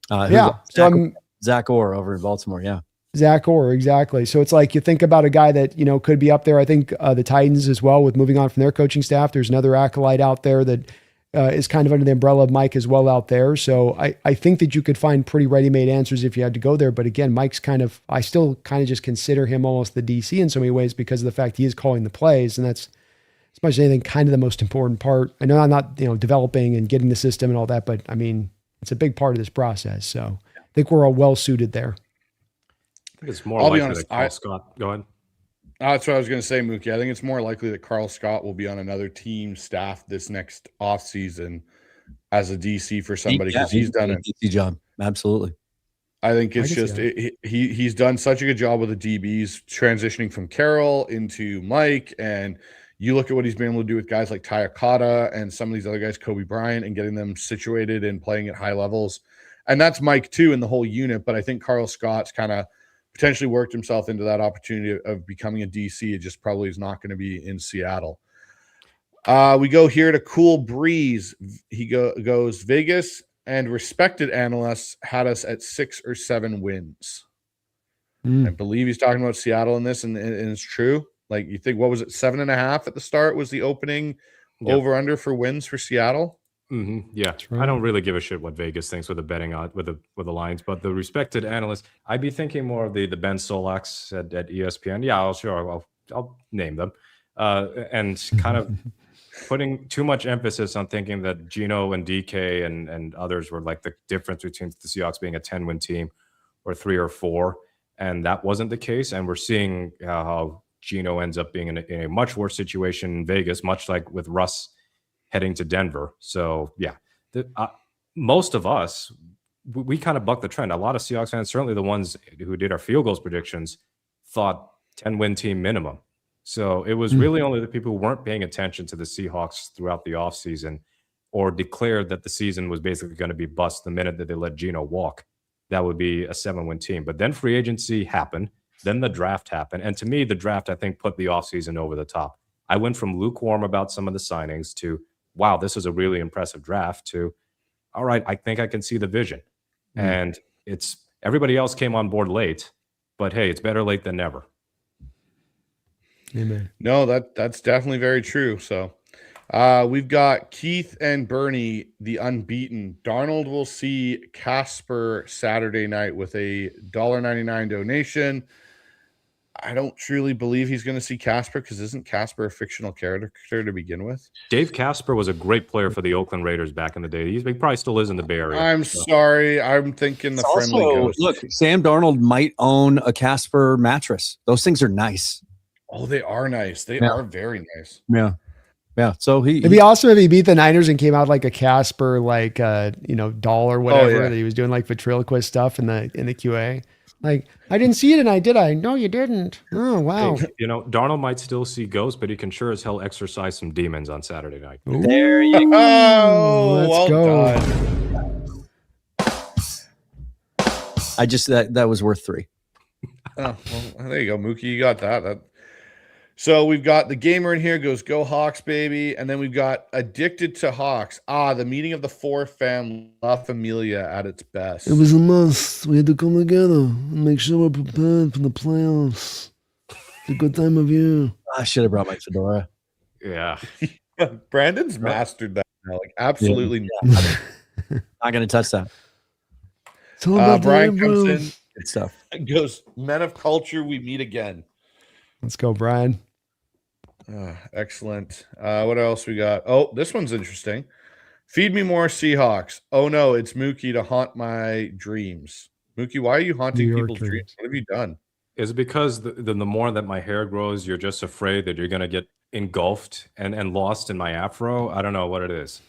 So Zach Orr over in Baltimore. Yeah. Zach Orr, exactly. So it's like you think about a guy that, could be up there. I think the Titans as well, with moving on from their coaching staff. There's another acolyte out there that is kind of under the umbrella of Mike as well out there. So I think that you could find pretty ready-made answers if you had to go there. But again, Mike's I still kind of just consider him almost the DC in so many ways because of the fact he is calling the plays. And that's, as much as anything, kind of the most important part. I know I'm not, developing and getting the system and all that, but I mean, it's a big part of this process. So I think we're all well suited there. I think it's more likely that Carl Scott. Go ahead. That's what I was going to say, Mookie. I think it's more likely that Carl Scott will be on another team staff this next offseason as a DC for somebody because he's done it. DC John, absolutely. I think it's just he's done such a good job with the DBs transitioning from Carroll into Mike, and you look at what he's been able to do with guys like Ty Okada and some of these other guys, Kobe Bryant, and getting them situated and playing at high levels. And that's Mike too in the whole unit. But I think Carl Scott's kind of potentially worked himself into that opportunity of becoming a DC. It just probably is not going to be in Seattle. We go here to Cool Breeze. He goes Vegas and respected analysts had us at 6 or 7 wins. I believe he's talking about Seattle in this, and it's true. Like you think, what was it? 7.5 at the start was the opening over under for wins for Seattle. Mm-hmm. Yeah, right. I don't really give a shit what Vegas thinks with the betting on with the lines, but the respected analysts, I'd be thinking more of the Ben Solaks at ESPN. Yeah, I'll name them, and kind of putting too much emphasis on thinking that Geno and DK and others were like the difference between the Seahawks being a 10-win team or 3 or 4, and that wasn't the case. And we're seeing how Geno ends up being in a much worse situation in Vegas, much like with Russ heading to Denver. So yeah, most of us, we kind of bucked the trend. A lot of Seahawks fans, certainly the ones who did our field goals predictions, thought 10-win team minimum. So it was really only the people who weren't paying attention to the Seahawks throughout the offseason or declared that the season was basically going to be bust the minute that they let Geno walk. That would be a 7-win team. But then free agency happened. Then the draft happened. And to me, the draft, I think, put the offseason over the top. I went from lukewarm about some of the signings to, wow, this is a really impressive draft, to, all right, I think I can see the vision. And it's everybody else came on board late, but hey, it's better late than never. Amen. No, that's definitely very true. So we've got Keith and Bernie, the unbeaten. Darnold will see Casper Saturday night with a $1.99 donation. I don't truly believe he's going to see Casper because isn't Casper a fictional character to begin with? Dave Casper was a great player for the Oakland Raiders back in the day. He probably still is in the Bay Area. I'm sorry. I'm thinking the friendly ghost. Look, Sam Darnold might own a Casper mattress. Those things are nice. Oh, they are nice. They are very nice. Yeah. Yeah. So if he beat the Niners and came out like a Casper, like doll or whatever that he was doing like ventriloquist stuff in the QA. Like, I didn't see it tonight, did I? No, you didn't. Oh, wow. Hey, Darnold might still see ghosts, but he can sure as hell exercise some demons on Saturday night. There you go. Oh, Let's well go. done. I just that was worth 3. Oh, well, there you go, Mookie. You got that. So we've got the gamer in here goes, go Hawks, baby. And then we've got addicted to Hawks. The meeting of the 4 La Familia at its best. It was a must. We had to come together and make sure we're prepared for the playoffs. It's a good time of year. I should have brought my fedora. Yeah. Brandon's mastered that now. Like, absolutely. Not going to touch that. It's all about Brian the comes bro. in Good stuff. and goes, men of culture, we meet again. Let's go, Brian. Excellent. What else we got? Oh, this one's interesting. Feed me more Seahawks. Oh no, it's Mookie to haunt my dreams. Mookie, why are you haunting New York people's dreams. dreams? What have you done? Is it because the more that my hair grows, you're just afraid that you're going to get engulfed and lost in my afro? I don't know what it is.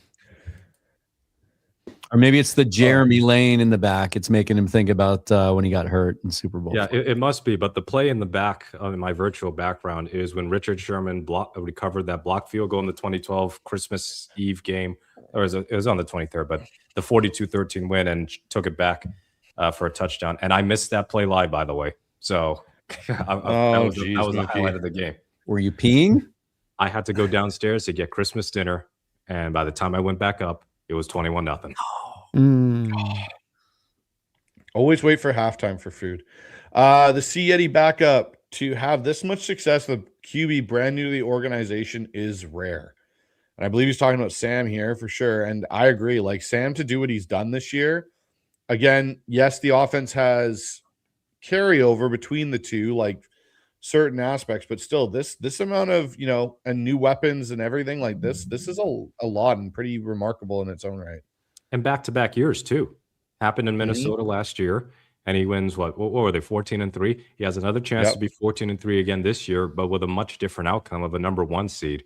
Or maybe it's the Jeremy Lane in the back. It's making him think about when he got hurt in Super Bowl. Yeah, it must be. But the play in the back of my virtual background is when Richard Sherman recovered that block field goal in the 2012 Christmas Eve game. Or it was on the 23rd, but the 42-13 win and took it back for a touchdown. And I missed that play live, by the way. So that was the highlight of the game. Were you peeing? I had to go downstairs to get Christmas dinner. And by the time I went back up, it was 21-0. Always wait for halftime for food. The Sea Yeti backup to have this much success with QB brand new to the organization is rare. And I believe he's talking about Sam here for sure. And I agree. Like, Sam to do what he's done this year. Again, yes, the offense has carryover between the two, like certain aspects, but still this amount of, and new weapons and everything like this is a lot and pretty remarkable in its own right. And back-to-back years too. Happened in Minnesota last year, and he wins what were they, 14-3? He has another chance to be 14-3 again this year, but with a much different outcome of a number 1 seed,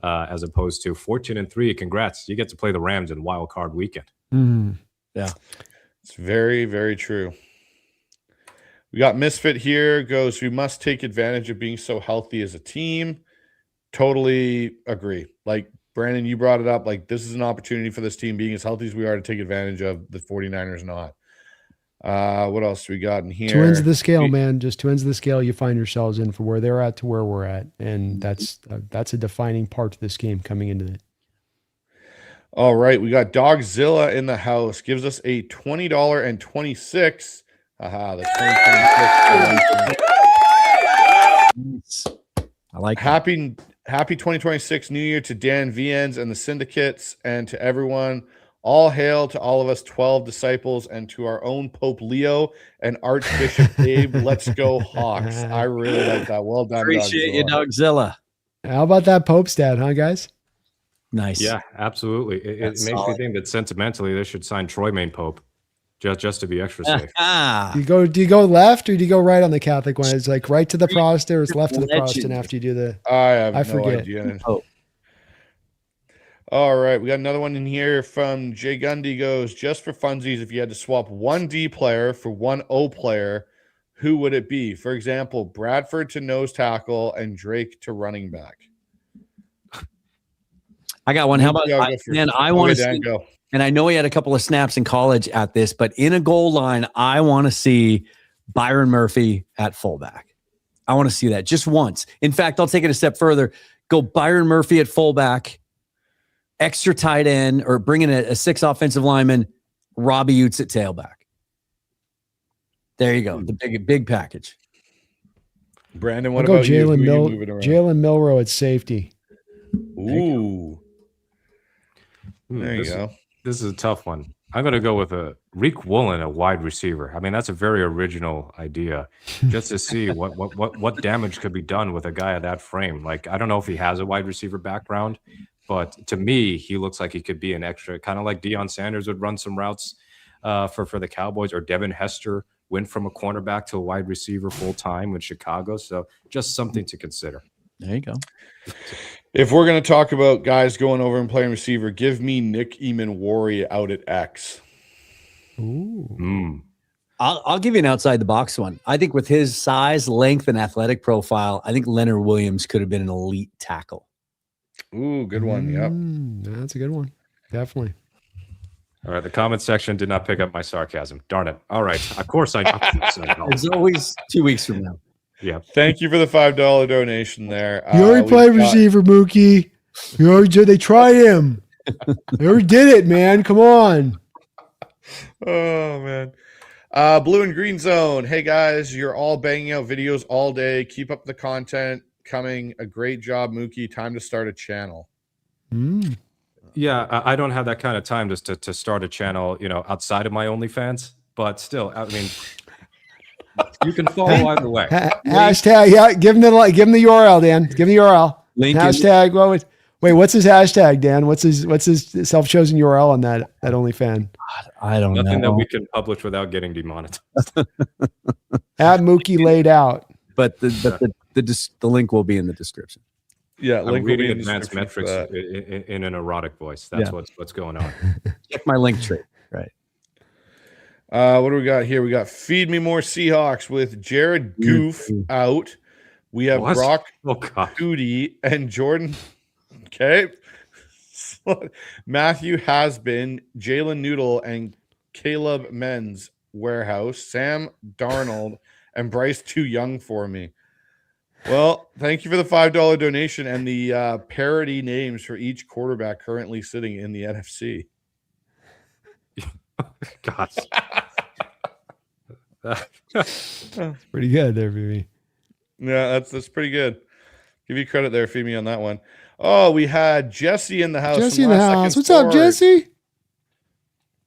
as opposed to 14-3. Congrats, you get to play the Rams in Wild Card Weekend. Yeah, it's very, very true. We got Misfit here, goes, we must take advantage of being so healthy as a team. Totally agree. Like, Brandon, you brought it up. Like, this is an opportunity for this team, being as healthy as we are, to take advantage of the 49ers not. What else do we got in here? 2 ends of the scale, man. Just 2 ends of the scale you find yourselves in, for where they're at to where we're at. And that's a defining part of this game coming into it. All right. We got Dogzilla in the house. Gives us a $20.26. The 2026. I like Happy 2026 New Year to Dan Viens and the syndicates, and to everyone. All hail to all of us 12 disciples, and to our own Pope Leo and Archbishop Abe. Let's go Hawks. I really like that. Well done. Appreciate you, Dogzilla. How about that Pope stat, huh, guys? Nice. Yeah, absolutely. It makes me think that sentimentally they should sign Troy Main Pope, just to be extra safe. Do you go left, or do you go right on the Catholic one? It's like right to the Protestant, or it's left to the Protestant after you do the. I forget. Idea. All right, we got another one in here from Jay Gundy. Goes, just for funsies, if you had to swap one D player for one O player, who would it be? For example, Bradford to nose tackle and Drake to running back. I got one. How about I want to go. And I know he had a couple of snaps in college at this, but in a goal line, I want to see Byron Murphy at fullback. I want to see that just once. In fact, I'll take it a step further. Go Byron Murphy at fullback, extra tight end, or bring in a 6 offensive lineman, Robbie Utes at tailback. There you go. The big package. Brandon, what I'll about you? Jalen Milroe at safety. Ooh. There you go. This is a tough one. I'm going to go with a Reek Woolen, a wide receiver. I mean, that's a very original idea, just to see what damage could be done with a guy of that frame. Like, I don't know if he has a wide receiver background, but to me, he looks like he could be an extra, kind of like Deion Sanders would run some routes for the Cowboys, or Devin Hester went from a cornerback to a wide receiver full time with Chicago. So just something to consider. There you go. If we're going to talk about guys going over and playing receiver, give me Nick Eamon-Wari out at X. Ooh. I'll give you an outside the box one. I think with his size, length, and athletic profile, I think Leonard Williams could have been an elite tackle. Ooh, good one. Yep. That's a good one. Definitely. All right, the comment section did not pick up my sarcasm. Darn it. All right, of course I know. It's always 2 weeks from now. Yeah. Thank you for the $5 donation there. You already played receiver, Mookie. You already did. They tried him. They already did it, man. Come on. Oh, man. Blue and Green Zone. Hey, guys, you're all banging out videos all day. Keep up the content coming. A great job, Mookie. Time to start a channel. Yeah, I don't have that kind of time just to start a channel, outside of my OnlyFans. But still, I mean, you can follow either way. Hashtag, yeah, give him the URL, Dan. Give him the URL. Link hashtag, what's his hashtag, Dan? What's his self-chosen URL on that OnlyFan? I don't know. Nothing that we can publish without getting demonetized. At Mookie laid out. But the link will be in the description. Yeah, I'm link will be reading in the advanced description metrics for that. in an erotic voice. That's what's going on. Check my link tree. Right. What do we got here? We got Feed Me More Seahawks with Jared Goof out. We have What? Brock Oh, God. Purdy and Jordan. Okay. Matthew Hasbin, Jalen Noodle, and Caleb Men's Warehouse, Sam Darnold, and Bryce Too Young for me. Well, thank you for the $5 donation and the parody names for each quarterback currently sitting in the NFC. Gosh. Pretty good there, baby. Yeah, that's pretty good. Give you credit there, Feed Me, on that one. Oh, we had Jesse in the house. Jesse in the house. What's up, Jesse?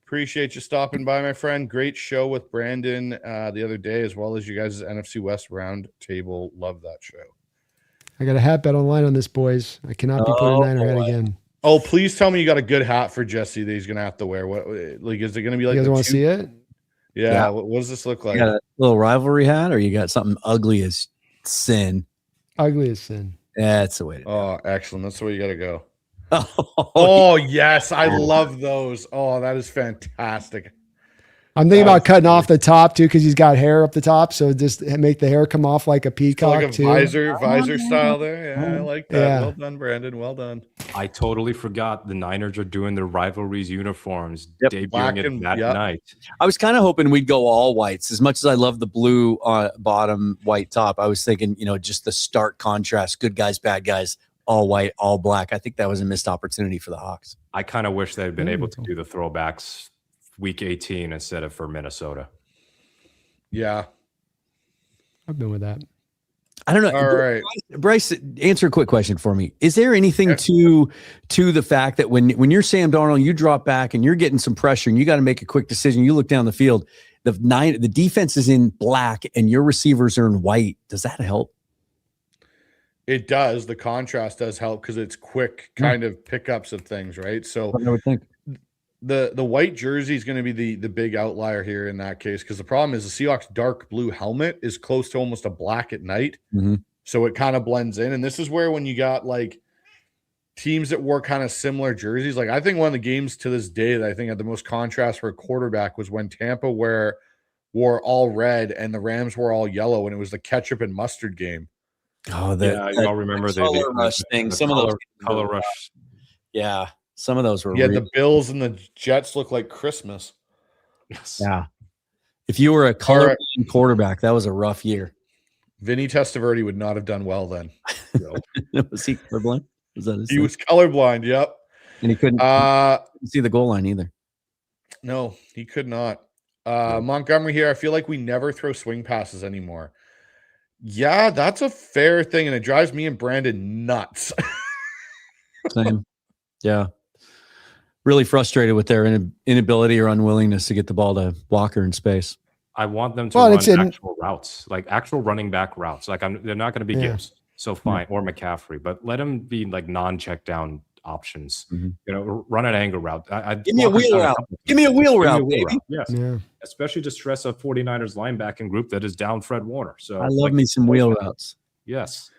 Appreciate you stopping by, my friend. Great show with Brandon the other day, as well as you guys' NFC West round table. Love that show. I got a hat bet online on this, boys. I cannot be putting Niner hat again. Oh, please tell me you got a good hat for Jesse that he's gonna have to wear. What, like, is it gonna be like? You guys want to see it? Yeah. What does this look like? You got a little rivalry hat, or you got something ugly as sin? Ugly as sin. That's the way to do it. Oh, excellent. That's the way you got to go. Oh, Oh, yes. I love those. Oh, that is fantastic. I'm thinking about cutting off the top too, because he's got hair up the top. So just make the hair come off like a peacock, Like a too. visor style there. Yeah, I like that. Yeah. Well done, Brandon. Well done. I totally forgot the Niners are doing their rivalries uniforms, Yep. Black debuting it and- that yep. night. I was kind of hoping we'd go all whites. As much as I love the blue bottom, white top, I was thinking, just the stark contrast, good guys, bad guys, all white, all black. I think that was a missed opportunity for the Hawks. I kind of wish they had been able to do the throwbacks week 18 instead of for Minnesota. Yeah. I've been with that. I don't know. All right. Bryce, answer a quick question for me. Is there anything to the fact that when you're Sam Darnold, you drop back and you're getting some pressure and you got to make a quick decision, you look down the field, the defense is in black and your receivers are in white. Does that help? It does. The contrast does help because it's quick kind of pickups of things, right? So I would think. the white jersey is going to be the big outlier here in that case, because the problem is the Seahawks dark blue helmet is close to almost a black at night. Mm-hmm. So it kind of blends in. And this is where when you got like teams that wore kind of similar jerseys, like I think one of the games to this day that I think had the most contrast for a quarterback was when Tampa wore all red and the Rams were all yellow, and it was the ketchup and mustard game. Oh, You all remember color rush thing. Some of those color rush. Yeah, some of those were. Yeah, the Bills and the Jets look like Christmas. Yes. Yeah. If you were a colorblind quarterback, that was a rough year. Vinny Testaverde would not have done well then. Was he colorblind? Was that his He thing? was colorblind. Yep. And he couldn't see the goal line either. No, he could not. Montgomery here. I feel like we never throw swing passes anymore. Yeah, that's a fair thing, and it drives me and Brandon nuts. Same. Yeah. Really frustrated with their inability or unwillingness to get the ball to Walker in space. I want them to Well, run it's in- actual routes, like actual running back routes. Like they're not going to be Yeah. Gibbs, so fine, or McCaffrey, but let them be like non-check down options. Mhm. Run an angle route. Give me a wheel route. Give me a wheel route, baby. Yes, Yeah. especially to stress a 49ers linebacking group that is down Fred Warner. So I love me some wheel routes. Yes.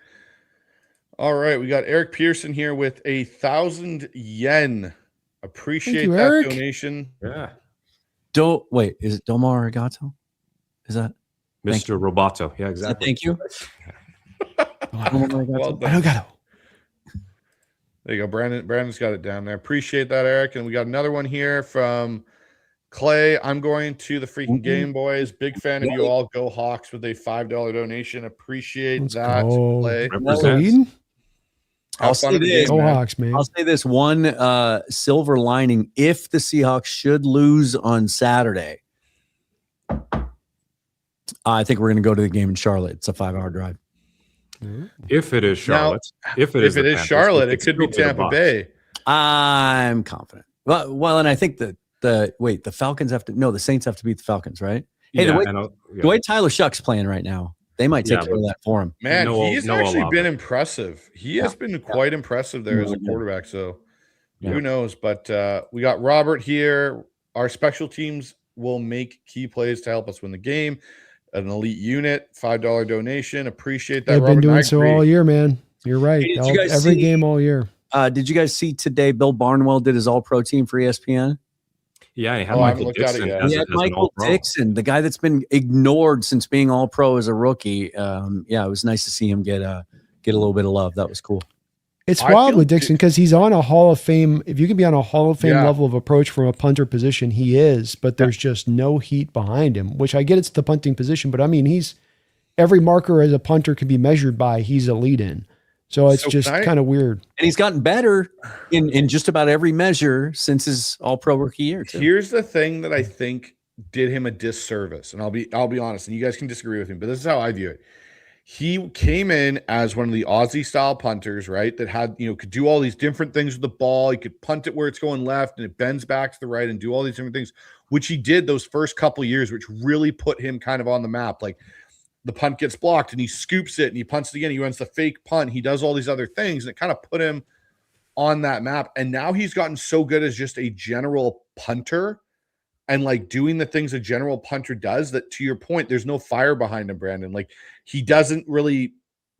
All right, we got Eric Pearson here with 1,000 yen. Appreciate you, that Eric. donation. Yeah. Wait, is it Domar Arigato? Is that Mr. Roboto. Yeah, is that exactly. thank you? Well done. I don't got There you go. Brandon's got it down there. Appreciate that, Eric. And we got another one here from Clay. I'm going to the freaking Game Boys. Big fan of you all. Go Hawks with a $5 donation. Appreciate Let's that, go. Clay. Represents. Eden? Have I'll fun say at the this. game, Go man. Hawks, man. I'll say this one silver lining: if the Seahawks should lose on Saturday, I think we're going to go to the game in Charlotte. It's a 5-hour drive. If it is Charlotte, if it is If it the is Panthers, Charlotte, it could could be still the Tampa Bucs. Bay. I'm confident. Well, and I think the Falcons have to. No, the Saints have to beat the Falcons, right? Hey, Yeah, the way Tyler Shuck's playing right now, they might take Yeah, care of that for him. Man, Noah- he's Noah actually Olave. been impressive. He has been quite impressive there as a quarterback. So who knows? But we got Robert here. Our special teams will make key plays to help us win the game. An elite unit, $5 donation. Appreciate that. They've Robert, been doing and I so agree. all year, man. You're right. Hey, did you guys Every see- game all year. Did you guys see today? Bill Barnwell did his All-Pro team for ESPN. Yeah, and he had Oh, I haven't Michael looked at it Dixon yet. as, He a, had as an Michael All-Pro. Dixon, the guy that's been ignored since being All-Pro as a rookie. Yeah, it was nice to see him get a little bit of love. That was cool. It's I wild feel with Dixon because he's on a Hall of Fame. If you can be on a Hall of Fame Yeah. level of approach from a punter position, he is, but there's just no heat behind him, which I get it's the punting position, but I mean, he's every marker as a punter can be measured by, he's elite in. So it's So just can I- kind of weird. And he's gotten better in just about every measure since his All-Pro rookie year, too. Here's the thing that I think did him a disservice, and I'll be honest, and you guys can disagree with me, but this is how I view it. He came in as one of the Aussie style punters, right? That had, could do all these different things with the ball. He could punt it where it's going left and it bends back to the right and do all these different things, which he did those first couple of years, which really put him kind of on the map. Like the punt gets blocked and he scoops it and he punts it again. He runs the fake punt. He does all these other things and it kind of put him on that map. And now he's gotten so good as just a general punter and like doing the things a general punter does that, to your point, there's no fire behind him, Brandon. Like he doesn't really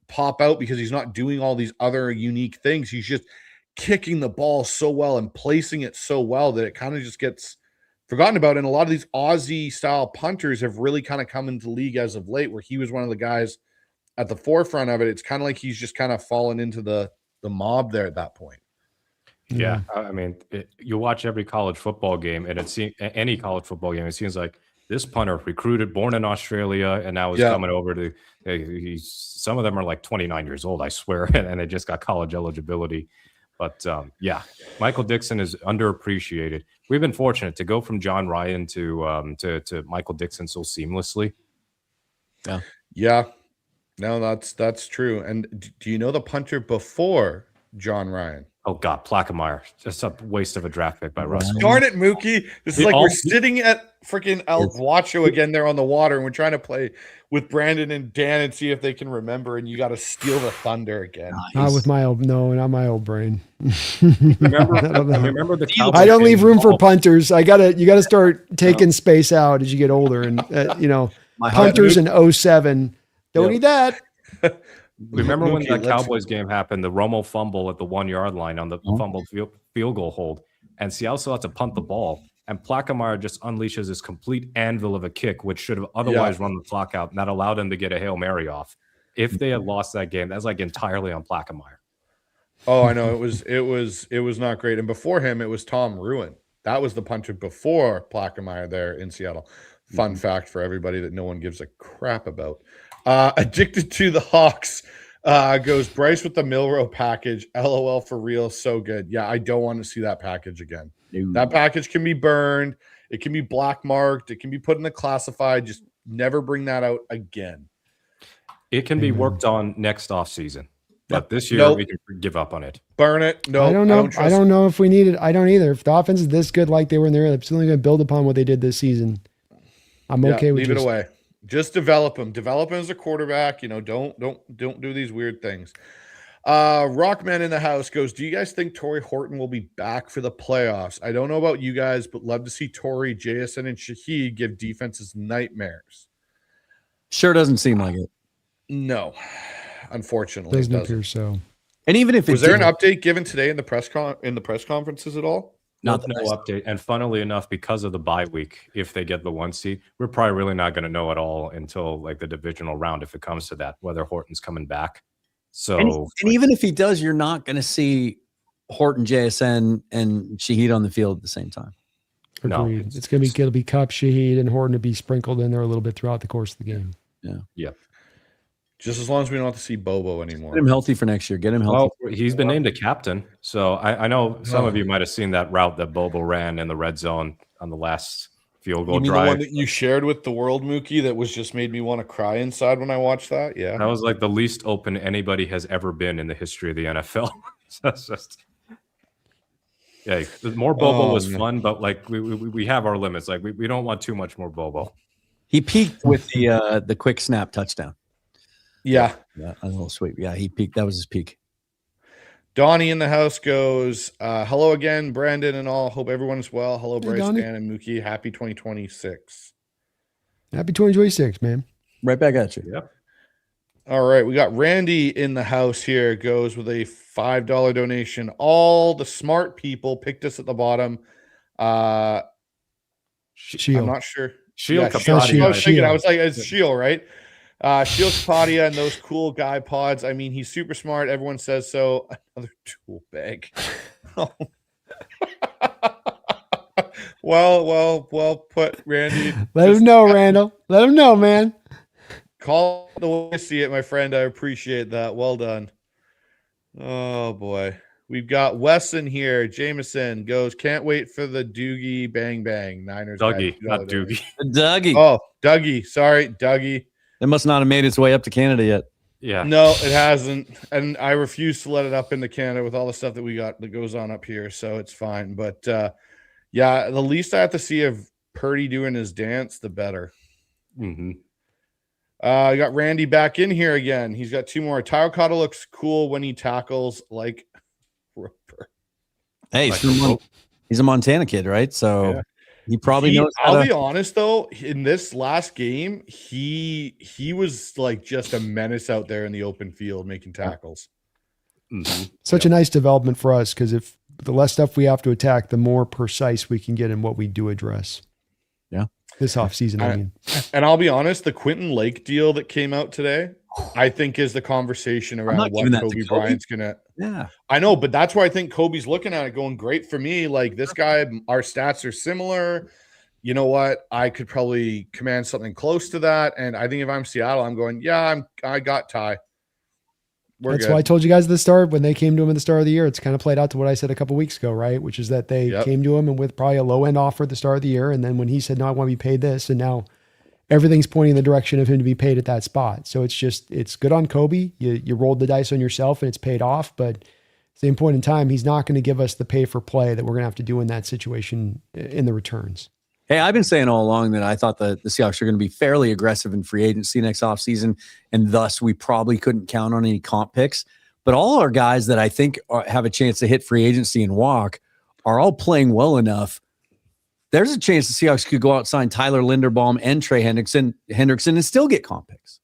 pop out because he's not doing all these other unique things. He's just kicking the ball so well and placing it so well that it kind of just gets forgotten about. And a lot of these Aussie style punters have really kind of come into the league as of late, where he was one of the guys at the forefront of it. It's kind of like he's just kind of fallen into the mob there at that point. Yeah, I mean, you watch every college football game, and any college football game, it seems like this punter recruited, born in Australia, and now is coming over to. Some of them are like 29 years old, I swear, and they just got college eligibility. But yeah, Michael Dixon is underappreciated. We've been fortunate to go from John Ryan to Michael Dixon so seamlessly. Yeah, no, that's true. And do you know the punter before John Ryan? Oh God, Plaquemire, just a waste of a draft pick by Russell. Darn it, Mookie. This is like we're sitting at freaking El Guacho again there on the water, and we're trying to play with Brandon and Dan and see if they can remember, and you got to steal the thunder again. Not with my old, no, not my old brain. Remember the Cowboys I don't leave game? room for punters. You gotta start taking space out as you get older, and punters in 07 don't need that. Remember when Mookie, that let's- Cowboys game happened, the Romo fumble at the 1 yard line on the fumbled field goal hold, and Seattle still had to punt the ball, and Plaquemire just unleashes this complete anvil of a kick, which should have otherwise run the clock out, and that allowed them to get a Hail Mary off. If they had lost that game, that's like entirely on Plaquemire. Oh, I know. It was not great. And before him, it was Tom Ruin. That was the punter before Plaquemire there in Seattle. Fun fact for everybody that no one gives a crap about. Addicted to the Hawks goes Bryce with the Milrow package. LOL for real. So good. Yeah, I don't want to see that package again. That package can be burned. It can be black marked. It can be put in the classified. Just never bring that out again. It can be worked on next offseason, but this year we can give up on it. Burn it. No, I don't know. trust I don't know if we need it. I don't either. If the offense is this good, like they were in there, they're still going to build upon what they did this season. I'm okay with leave it away. Just develop him. Develop him as a quarterback. Don't do these weird things. Rockman in the house goes, do you guys think Torrey Horton will be back for the playoffs? I don't know about you guys, but love to see Torrey, JSN, and Shaheed give defenses nightmares. Sure doesn't seem like it. No, unfortunately, Doesn't it appear doesn't. so. And even if it Was there an did- update given today in the press conferences at all? Not the no best. update. And funnily enough, because of the bye week, if they get the 1 seed, we're probably really not going to know at all until like the divisional round, if it comes to that, whether Horton's coming back. So, And even if he does, you're not going to see Horton, JSN, and Shaheed on the field at the same time. No, Agreed. It's going to be Cup, Shaheed, and Horton to be sprinkled in there a little bit throughout the course of the game. Yeah. Just as long as we don't have to see Bobo anymore. Get him healthy for next year. Get him healthy. well, he's been named a captain. So I know some of you might have seen that route that Bobo ran in the red zone on the last field goal You mean drive. the one that you shared with the world, Mookie, that was just made me want to cry inside when I watched that? Yeah. That was like the least open anybody has ever been in the history of the NFL. So it's just, yeah, more Bobo was fun, but like we have our limits. Like we don't want too much more Bobo. He peaked with the quick snap touchdown. Yeah. Yeah, a little sweet. Yeah, he peaked. That was his peak. Donnie in the house goes, hello again, Brandon and all. Hope everyone's well. Hello, Hey, Bryce, Donnie. Dan, and Mookie. Happy 2026. Happy 2026, man. Right back at you. Yep. All right, we got Randy in the house here. Goes with a $5 donation. All the smart people picked us at the bottom. I'm Shield. not sure. Shield Yeah, Kapadia, Shield. I was thinking, I Shield. was like, it's Shield, right? Shield Kapadia and those cool guy pods. I mean, he's super smart. Everyone says so. Another tool bag. Well put, Randy. Let him know, Randall. Let him know, man. Call it the way I see it, my friend. I appreciate that. Well done. Oh boy. We've got Wes in here. Jameson goes, can't wait for the Doogie bang bang. Niners. Dougie, $5 not Doogie. Dougie. Oh, Dougie. Sorry, Dougie. It must not have made its way up to Canada yet. Yeah. No, it hasn't. And I refuse to let it up into Canada with all the stuff that we got that goes on up here. So it's fine. But yeah, the least I have to see of Purdy doing his dance, the better. Mm-hmm. I got Randy back in here again. He's got two more. Tyler Cotta looks cool when he tackles like Roper. Hey, he's a Montana kid, right? So Yeah. he probably knows how I'll to. be honest though, in this last game, he was like just a menace out there in the open field making tackles. Mm-hmm. Such a nice development for us because if the less stuff we have to attack, the more precise we can get in what we do address. Yeah. This offseason, I mean. And I'll be honest, the Quentin Lake deal that came out today, I think is the conversation around not what giving that to Kobe Kobe. Bryant's gonna. Yeah. I know, but that's where I think Kobe's looking at it, going great for me. Like this guy, our stats are similar. You know what? I could probably command something close to that. And I think if I'm Seattle, I'm going, yeah, I got Ty. That's good. why I told you guys at the start when they came to him at the start of the year. It's kind of played out to what I said a couple weeks ago, right? Which is that they came to him and with probably a low end offer at the start of the year, and then when he said, "No, I want to be paid this," and now everything's pointing in the direction of him to be paid at that spot. So it's good on Kobe. You rolled the dice on yourself and it's paid off, but at the same point in time, he's not going to give us the pay for play that we're going to have to do in that situation in the returns. Hey, I've been saying all along that I thought the Seahawks are going to be fairly aggressive in free agency next offseason, and thus we probably couldn't count on any comp picks. But all our guys that I think have a chance to hit free agency and walk are all playing well enough. There's a chance the Seahawks could go out, sign Tyler Linderbaum and Trey Hendrickson and still get comp picks.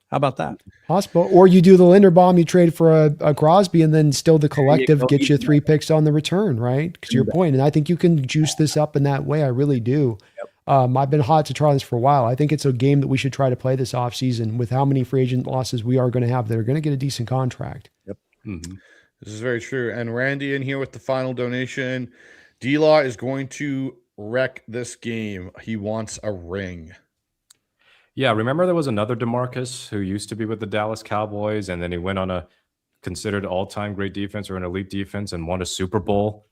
How about that? Possible. Or you do the Linderbaum, you trade for a Crosby, and then still the collective gets you 3 picks on the return, right? Because your point. And I think you can juice this up in that way. I really do. I've been hot to try this for a while. I think it's a game that we should try to play this offseason with how many free agent losses we are going to have that are going to get a decent contract. Yep. Mm-hmm. This is very true. And Randy in here with the final donation. D-Law is going to wreck this game. He wants a ring. Yeah, remember there was another DeMarcus who used to be with the Dallas Cowboys, and then he went on a considered all-time great defense or an elite defense and won a Super Bowl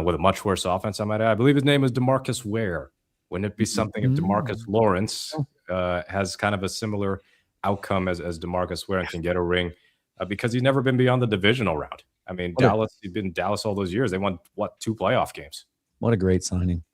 with a much worse offense, I might add. I believe his name was DeMarcus Ware. Wouldn't it be something if DeMarcus Lawrence has kind of a similar outcome as DeMarcus Ware and can get a ring because he's never been beyond the divisional round? I mean, Dallas, he's been in Dallas all those years. They won, 2 playoff games? What a great signing.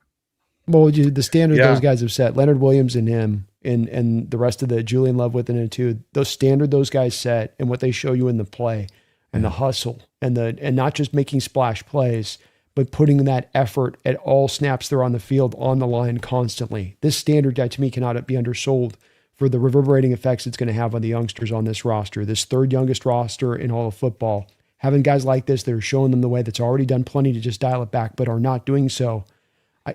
Well, the standard those guys have set, Leonard Williams and him and the rest of the Julian Love within it too, those standard those guys set and what they show you in the play and the hustle and not just making splash plays, but putting that effort at all snaps they're on the field, on the line constantly. This standard guy to me cannot be undersold for the reverberating effects it's going to have on the youngsters on this roster. This third youngest roster in all of football having guys like this, they're showing them the way that's already done plenty to just dial it back, but are not doing so.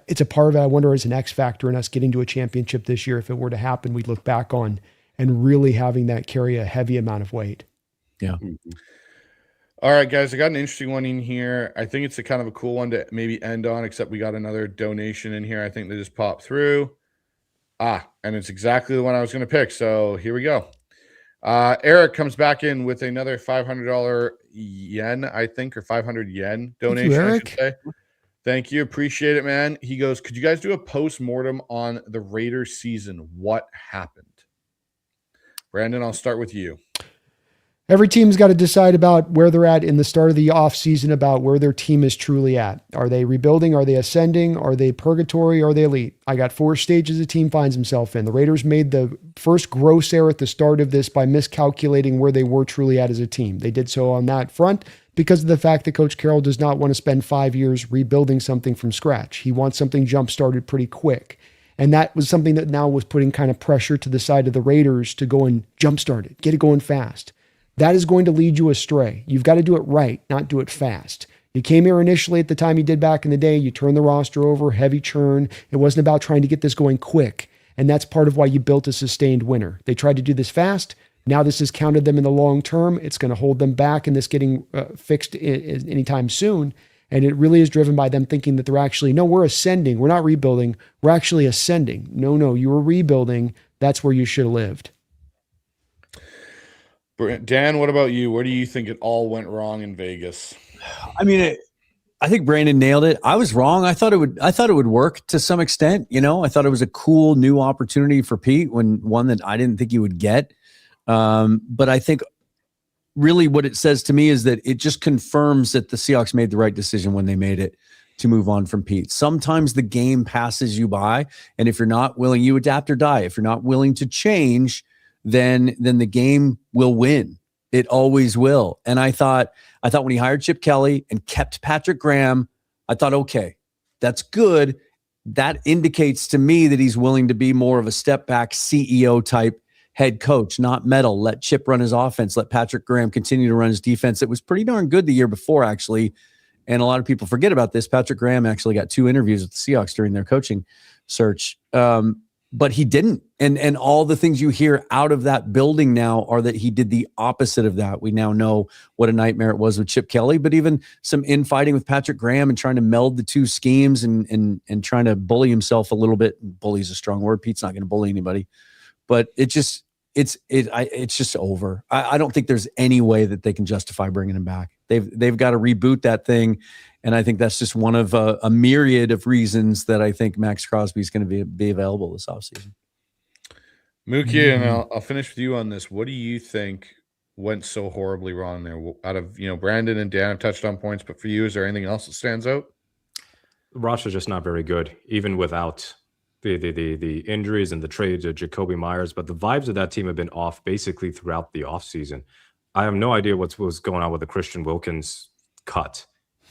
It's a part of it. I wonder as an X factor in us getting to a championship this year. If it were to happen, we'd look back on and really having that carry a heavy amount of weight. Yeah. All right, guys, I got an interesting one in here. I think it's a kind of a cool one to maybe end on, except we got another donation in here. I think they just popped through. And it's exactly the one I was going to pick. So here we go. Eric comes back in with another $500 yen, I think, or 500 yen donation. Thank you, I Eric. should say. Thank you. Appreciate it, man. He goes, could you guys do a post-mortem on the Raiders season? What happened? Brandon, I'll start with you. Every team's got to decide about where they're at in the start of the offseason, about where their team is truly at. Are they rebuilding? Are they ascending? Are they purgatory? Are they elite? I got 4 stages a team finds himself in. The Raiders made the first gross error at the start of this by miscalculating where they were truly at as a team. They did so on that front because of the fact that Coach Carroll does not want to spend 5 years rebuilding something from scratch. He wants something jump-started pretty quick. And that was something that now was putting kind of pressure to the side of the Raiders to go and jumpstart it, get it going fast. That is going to lead you astray. You've got to do it right, not do it fast. You came here initially at the time you did back in the day. You turned the roster over, heavy churn. It wasn't about trying to get this going quick. And that's part of why you built a sustained winner. They tried to do this fast. Now this has counted them in the long term. It's going to hold them back in this getting fixed anytime soon. And it really is driven by them thinking that they're actually, no, we're ascending. We're not rebuilding. We're actually ascending. No, you were rebuilding. That's where you should have lived. Dan, what about you? Where do you think it all went wrong in Vegas? I mean, I think Brandon nailed it. I was wrong. I thought it would work to some extent. You know, I thought it was a cool new opportunity for Pete, one that I didn't think he would get. But I think really what it says to me is that it just confirms that the Seahawks made the right decision when they made it to move on from Pete. Sometimes the game passes you by, and if you're not willing, you adapt or die. If you're not willing to change, then the game will win. It always will. And I thought when he hired Chip Kelly and kept Patrick Graham, I thought, okay, that's good. That indicates to me that he's willing to be more of a step back CEO type head coach, not meddle. Let Chip run his offense. Let Patrick Graham continue to run his defense. It was pretty darn good the year before, actually. And a lot of people forget about this. Patrick Graham actually got 2 interviews with the Seahawks during their coaching search. But he didn't. And all the things you hear out of that building now are that he did the opposite of that. We now know what a nightmare it was with Chip Kelly, but even some infighting with Patrick Graham and trying to meld the 2 schemes and trying to bully himself a little bit. Bully's a strong word. Pete's not going to bully anybody, but it's just over. I don't think there's any way that they can justify bringing him back. They've got to reboot that thing. And I think that's just one of a myriad of reasons that I think Max Crosby is going to be available this offseason. Mookie, and I'll finish with you on this. What do you think went so horribly wrong there? Out of, Brandon and Dan have touched on points, but for you, is there anything else that stands out? The roster's just not very good, even without the injuries and the trades of Jacoby Myers. But the vibes of that team have been off basically throughout the offseason. I have no idea what's going on with the Christian Wilkins cut.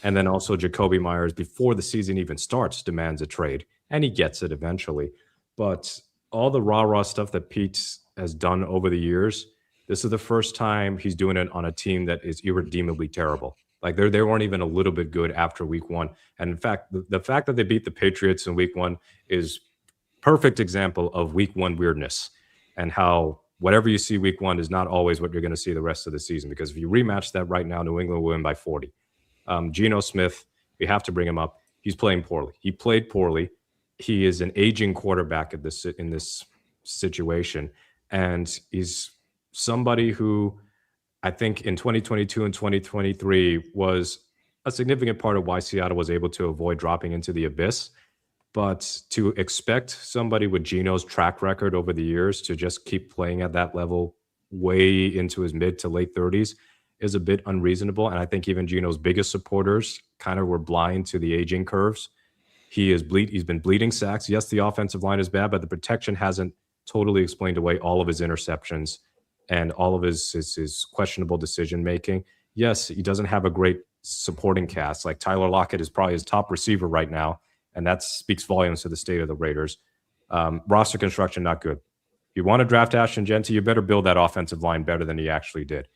And then also Jacoby Myers, before the season even starts, demands a trade. And he gets it eventually. But all the rah-rah stuff that Pete has done over the years, this is the first time he's doing it on a team that is irredeemably terrible. Like they weren't even a little bit good after week 1. And in fact, the fact that they beat the Patriots in week 1 is perfect example of week 1 weirdness and how whatever you see week 1 is not always what you're going to see the rest of the season. Because if you rematch that right now, New England will win by 40. Geno Smith, we have to bring him up. He's playing poorly. He played poorly. He is an aging quarterback in this situation. And he's somebody who I think in 2022 and 2023 was a significant part of why Seattle was able to avoid dropping into the abyss. But to expect somebody with Geno's track record over the years to just keep playing at that level way into his mid to late 30s is a bit unreasonable. And I think even Geno's biggest supporters kind of were blind to the aging curves. He's been bleeding sacks. Yes, the offensive line is bad, but the protection hasn't totally explained away all of his interceptions and all of his questionable decision-making. Yes, he doesn't have a great supporting cast. Like Tyler Lockett is probably his top receiver right now, and that speaks volumes to the state of the Raiders. Roster construction, not good. If you want to draft Ashton Genty, you better build that offensive line better than he actually did.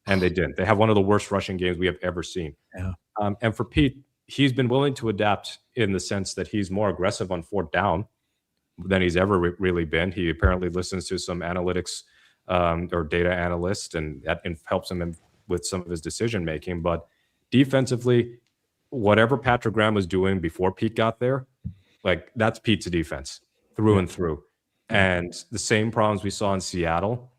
and they didn't. They have one of the worst rushing games we have ever seen. Yeah. And for Pete, he's been willing to adapt in the sense that he's more aggressive on fourth down than he's ever really been. He apparently listens to some analytics or data analyst, and that helps him with some of his decision making. But defensively, whatever Patrick Graham was doing before Pete got there, like that's Pete's defense through and through. And the same problems we saw in Seattle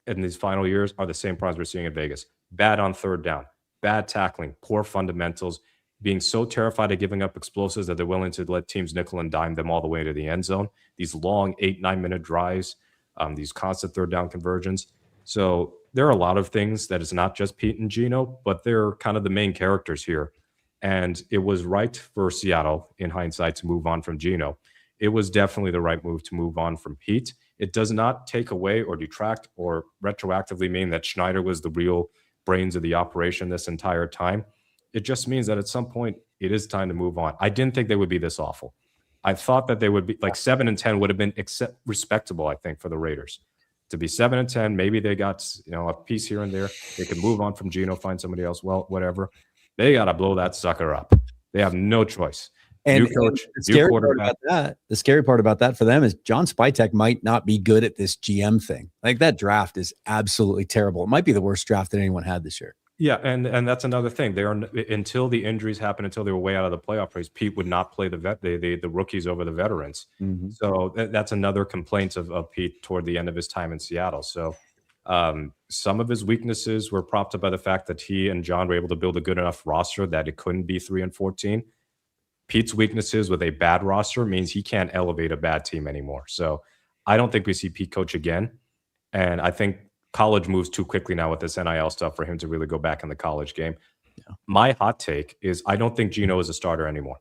in these final years are the same problems we're seeing in Vegas. Bad on third down, bad tackling, poor fundamentals, being so terrified of giving up explosives that they're willing to let teams nickel and dime them all the way to the end zone. These long 8-9 minute drives, these constant third down conversions. So there are a lot of things that it's not just Pete and Geno, but they're kind of the main characters here. And it was right for Seattle in hindsight to move on from Geno. It was definitely the right move to move on from Pete. It does not take away or detract or retroactively mean that Schneider was the real brains of the operation this entire time. It just means that at some point it is time to move on. I didn't think they would be this awful. I thought that they would be like 7-10 would have been respectable, I think, for the Raiders. To be 7-10, maybe they got a piece here and there. They could move on from Geno, find somebody else. Well, whatever. They got to blow that sucker up. They have no choice. And, new coach, the scary new part quarterback. the scary part about that for them is John Spytek might not be good at this GM thing. Like that draft is absolutely terrible. It might be the worst draft that anyone had this year. Yeah, and that's another thing. They are until the injuries happened, until they were way out of the playoff race. Pete would not play the rookies over the veterans. Mm-hmm. So that's another complaint of Pete toward the end of his time in Seattle. So some of his weaknesses were propped up by the fact that he and John were able to build a good enough roster that it couldn't be 3-14. Pete's weaknesses with a bad roster means he can't elevate a bad team anymore. So I don't think we see Pete coach again, and I think college moves too quickly now with this NIL stuff for him to really go back in the college game. Yeah. My hot take is I don't think Geno is a starter anymore.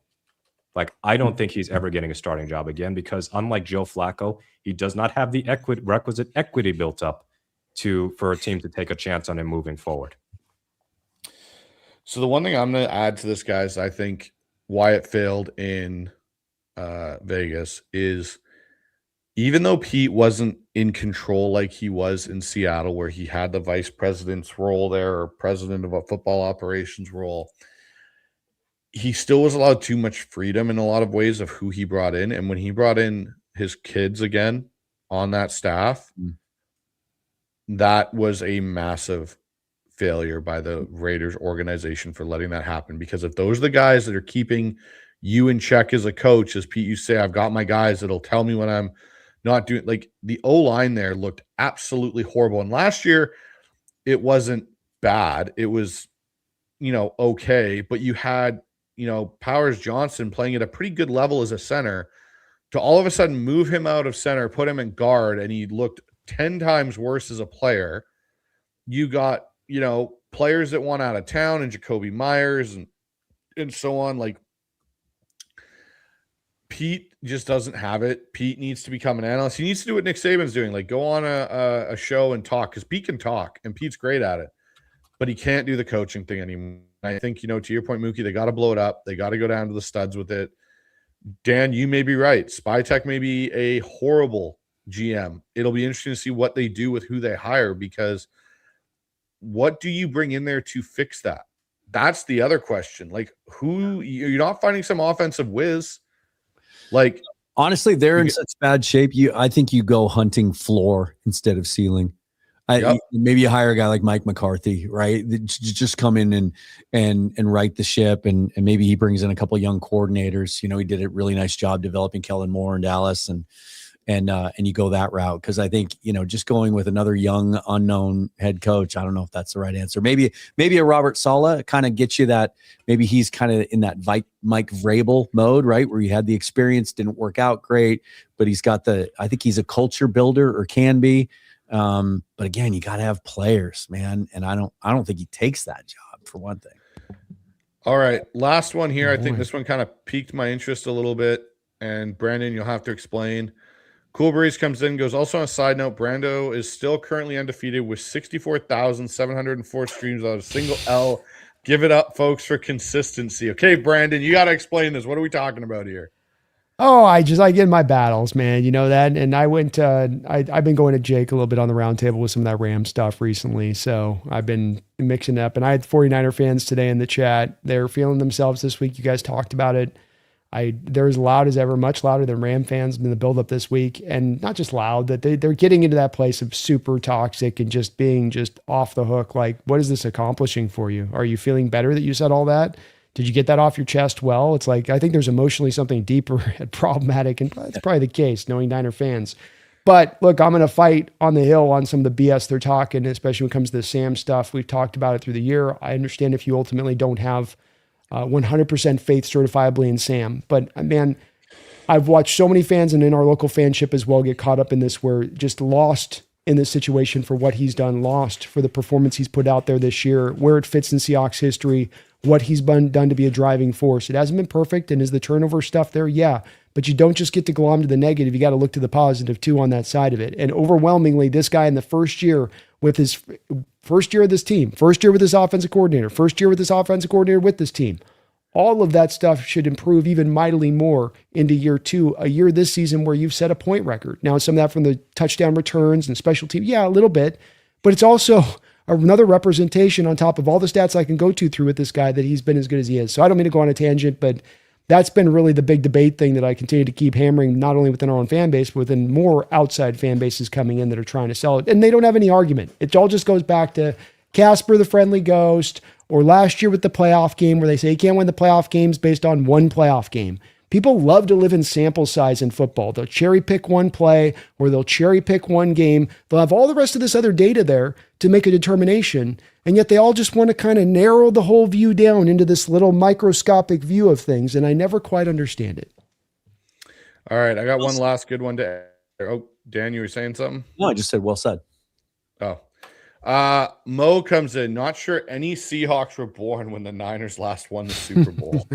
Like, I don't think he's ever getting a starting job again because unlike Joe Flacco, he does not have the requisite equity built up for a team to take a chance on him moving forward. So the one thing I'm going to add to this, guys, I think why it failed in Vegas is even though Pete wasn't in control like he was in Seattle, where he had the vice president's role there or president of a football operations role, he still was allowed too much freedom in a lot of ways of who he brought in. And when he brought in his kids again on that staff, that was a massive failure by the Raiders organization for letting that happen. Because if those are the guys that are keeping you in check as a coach, as Pete, you say, I've got my guys that'll tell me when I'm not doing, like the O-line there looked absolutely horrible. And last year it wasn't bad. It was, okay, but you had, Powers Johnson playing at a pretty good level as a center to all of a sudden move him out of center, put him in guard, and he looked 10 times worse as a player. You got, players that went out of town and Jacoby Myers and so on. Like, Pete just doesn't have it. Pete needs to become an analyst. He needs to do what Nick Saban's doing, like go on a show and talk, because Pete can talk and Pete's great at it, but he can't do the coaching thing anymore. I think, to your point, Mookie, they got to blow it up. They got to go down to the studs with it. Dan, you may be right. Spytek may be a horrible GM. It'll be interesting to see what they do with who they hire, because what do you bring in there to fix that? That's the other question. Like, who, you're not finding some offensive whiz. Like, honestly, they're in such bad shape. I think you go hunting floor instead of ceiling. Maybe you hire a guy like Mike McCarthy, right? Just come in and right the ship, and maybe he brings in a couple of young coordinators. He did a really nice job developing Kellen Moore in Dallas, and you go that route, because I think just going with another young unknown head coach, I don't know if that's the right answer. Maybe a Robert Saleh kind of gets you that. Maybe he's kind of in that Mike Vrabel mode, right, where he had the experience, didn't work out great, but he's got I think he's a culture builder, or can be. But again, you got to have players, man, and I don't think he takes that job, for one thing. All right, last one here. I think this one kind of piqued my interest a little bit, and Brandon, you'll have to explain. Cool Breeze comes in, goes, also on a side note, Brando is still currently undefeated with 64,704 streams without a single L. Give it up, folks, for consistency. Okay, Brandon, you got to explain this. What are we talking about here? Oh, I get in my battles, man. You know that. And I went, I've been going to Jake a little bit on the round table with some of that Ram stuff recently. So I've been mixing up, and I had 49er fans today in the chat. They're feeling themselves this week. You guys talked about it. They're as loud as ever, much louder than Ram fans in the build up this week. And not just loud, that they're getting into that place of super toxic and just being just off the hook. Like, what is this accomplishing for you? Are you feeling better that you said all that? Did you get that off your chest? Well, it's like, I think there's emotionally something deeper and problematic, and that's probably the case, knowing Niner fans. But look, I'm going to fight on the Hill on some of the BS they're talking, especially when it comes to the Sam stuff. We've talked about it through the year. I understand if you ultimately don't have 100% faith certifiably in Sam. But man, I've watched so many fans and in our local fanship as well get caught up in this, where just lost in this situation for what he's done, lost for the performance he's put out there this year, where it fits in Seahawks history, what he's done to be a driving force. It hasn't been perfect. And is the turnover stuff there? Yeah. But you don't just get to glom to the negative. You got to look to the positive too on that side of it. And overwhelmingly, this guy in the first year with his first year of this team, first year with this offensive coordinator, first year with this offensive coordinator with this team, all of that stuff should improve even mightily more into year two, a year this season where you've set a point record. Now, some of that from the touchdown returns and special team. Yeah, a little bit, but it's also another representation on top of all the stats I can go to through with this guy that he's been as good as he is. So I don't mean to go on a tangent, but that's been really the big debate thing that I continue to keep hammering, not only within our own fan base, but within more outside fan bases coming in that are trying to sell it. And they don't have any argument. It all just goes back to Casper the Friendly Ghost, or last year with the playoff game where they say you can't win the playoff games based on one playoff game. People love to live in sample size in football. They'll cherry pick one play, or they'll cherry pick one game. They'll have all the rest of this other data there to make a determination. And yet they all just want to kind of narrow the whole view down into this little microscopic view of things. And I never quite understand it. All right. I got one last good one to. Oh, Dan, you were saying something? No, I just said, well said. Oh. Mo comes in. Not sure any Seahawks were born when the Niners last won the Super Bowl.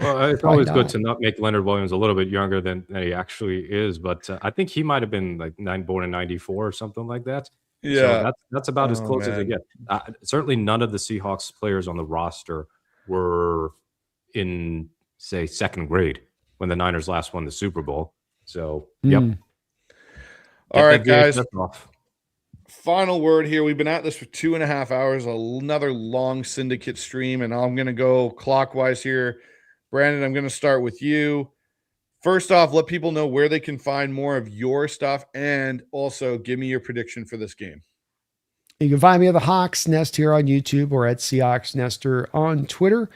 Well, it's always good to not make Leonard Williams a little bit younger than he actually is, but I think he might have been like born in '94 or something like that. Yeah, so that's about as close as they get. Certainly, none of the Seahawks players on the roster were in, say, second grade when the Niners last won the Super Bowl. So, yep. All right, guys. Final word here. We've been at this for 2.5 hours, another long syndicate stream, and I'm going to go clockwise here. Brandon, I'm going to start with you. First off, let people know where they can find more of your stuff, and also give me your prediction for this game. You can find me at the Hawks Nest here on YouTube, or at Seahawks Nester on Twitter.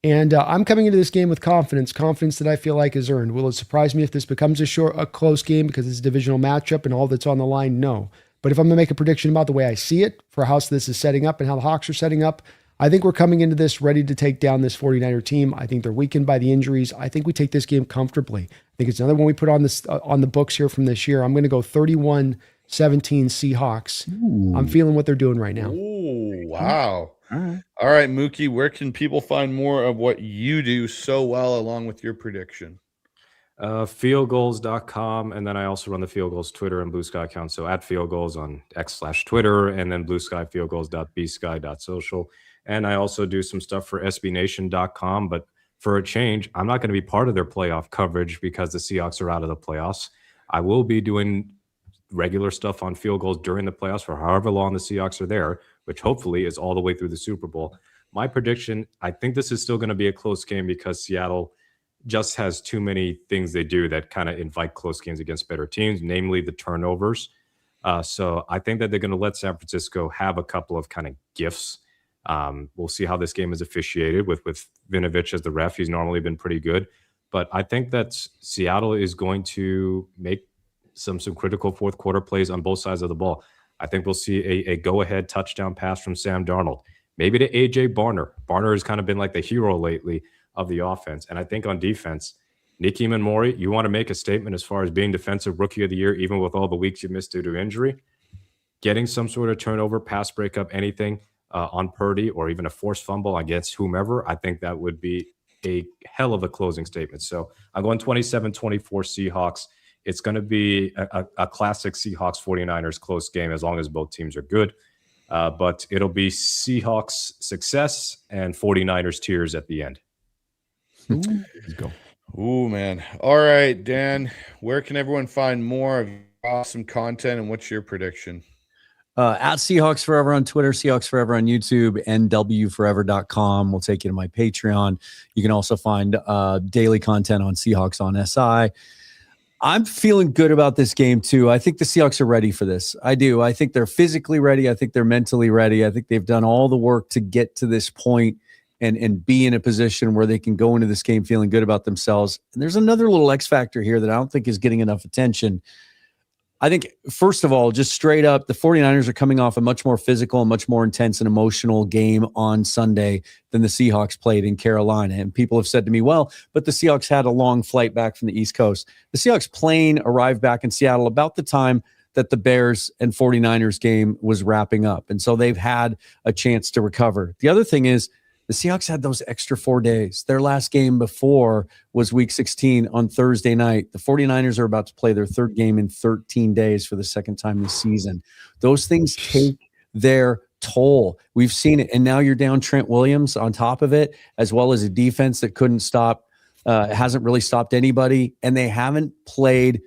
And I'm coming into this game with confidence that I feel like is earned. Will it surprise me if this becomes a close game because it's a divisional matchup and all that's on the line? No. But if I'm going to make a prediction about the way I see it for how this is setting up and how the Hawks are setting up, I think we're coming into this ready to take down this 49er team. I think they're weakened by the injuries. I think we take this game comfortably. I think it's another one we put on this on the books here from this year. I'm going to go 31-17 Seahawks. Ooh. I'm feeling what they're doing right now. Ooh, wow. All right, Mookie, where can people find more of what you do so well along with your prediction? Fieldgoals.com, and then I also run the Field Goals Twitter and Blue Sky account. So at Field Goals on X/Twitter, and then Blue Sky fieldgoals.bsky.social. And I also do some stuff for SBNation.com. But for a change, I'm not going to be part of their playoff coverage because the Seahawks are out of the playoffs. I will be doing regular stuff on Field Goals during the playoffs for however long the Seahawks are there, which hopefully is all the way through the Super Bowl. My prediction, I think this is still going to be a close game because Seattle just has too many things they do that kind of invite close games against better teams, namely the turnovers. So I think that they're going to let San Francisco have a couple of kind of gifts. We'll see how this game is officiated with Vinovich as the ref. He's normally been pretty good. But I think that Seattle is going to make some critical fourth quarter plays on both sides of the ball. I think we'll see a go-ahead touchdown pass from Sam Darnold. Maybe to A.J. Barner. Barner has kind of been like the hero lately of the offense. And I think on defense, Nicky Manmori, you want to make a statement as far as being defensive rookie of the year, even with all the weeks you missed due to injury, getting some sort of turnover, pass breakup, anything on Purdy, or even a forced fumble against whomever, I think that would be a hell of a closing statement. So I'm going 27-24 Seahawks. It's going to be a classic Seahawks 49ers close game as long as both teams are good. But it'll be Seahawks success and 49ers tears at the end. Let's go. Ooh, man. All right, Dan, where can everyone find more of your awesome content, and what's your prediction? At Seahawks Forever on Twitter, Seahawks Forever on YouTube, nwforever.com. We'll take you to my Patreon. You can also find daily content on Seahawks on SI. I'm feeling good about this game, too. I think the Seahawks are ready for this. I do. I think they're physically ready. I think they're mentally ready. I think they've done all the work to get to this point and be in a position where they can go into this game feeling good about themselves. And there's another little X factor here that I don't think is getting enough attention. I think, first of all, just straight up, the 49ers are coming off a much more physical and much more intense and emotional game on Sunday than the Seahawks played in Carolina. And people have said to me, well, but the Seahawks had a long flight back from the East Coast. The Seahawks plane arrived back in Seattle about the time that the Bears and 49ers game was wrapping up. And so they've had a chance to recover. The other thing is, the Seahawks had those extra 4 days. Their last game before was week 16 on Thursday night. The 49ers are about to play their third game in 13 days for the second time this season. Those things take their toll. We've seen it. And now you're down Trent Williams on top of it, as well as a defense that couldn't stop, hasn't really stopped anybody. And they haven't played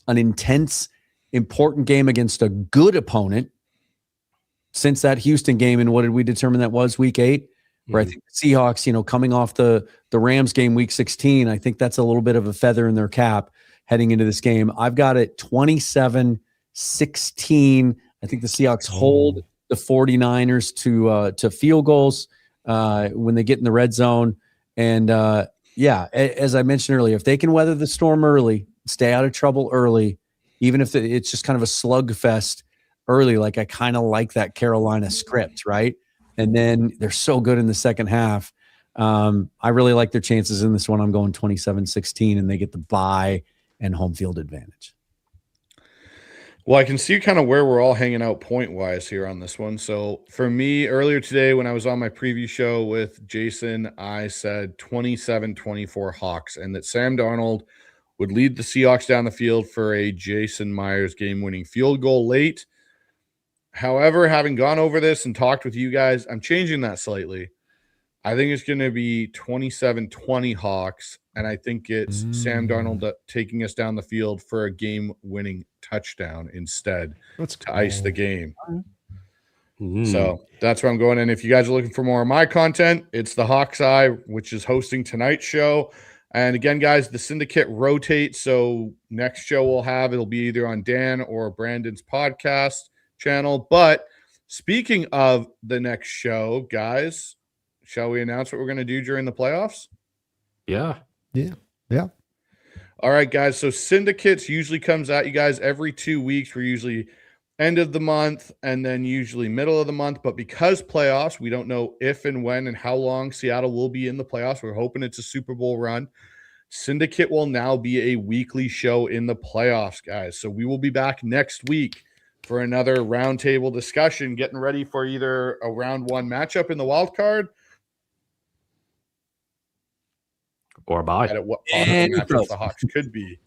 an intense, important game against a good opponent since that Houston game. And what did we determine that was, week 8? Where I think the Seahawks, coming off the Rams game week 16, I think that's a little bit of a feather in their cap heading into this game. I've got it 27-16. I think the Seahawks hold the 49ers to field goals when they get in the red zone. And as I mentioned earlier, if they can weather the storm early, stay out of trouble early, even if it's just kind of a slugfest early, like I kind of like that Carolina script, right? And then they're so good in the second half. I really like their chances in this one. I'm going 27-16, and they get the bye and home field advantage. Well, I can see kind of where we're all hanging out point-wise here on this one. So for me, earlier today when I was on my preview show with Jason, I said 27-24 Hawks, and that Sam Darnold would lead the Seahawks down the field for a Jason Myers game-winning field goal late. However, having gone over this and talked with you guys, I'm changing that slightly. I think it's going to be 27-20 Hawks, and I think it's Sam Darnold taking us down the field for a game-winning touchdown instead to ice the game. So that's where I'm going. And if you guys are looking for more of my content, it's the Hawks Eye, which is hosting tonight's show. And again, guys, the Syndicate rotates. So next show it'll be either on Dan or Brandon's podcast channel. But speaking of the next show, guys, shall we announce what we're going to do during the playoffs? Yeah. All right, guys. So Syndicates usually comes at you guys every 2 weeks. We're usually end of the month and then usually middle of the month. But because playoffs, we don't know if and when and how long Seattle will be in the playoffs. We're hoping it's a Super Bowl run. Syndicate will now be a weekly show in the playoffs, guys. So we will be back next week for another roundtable discussion, getting ready for either a round 1 matchup in the wild card or bye. at what possible matchups the Hawks could be.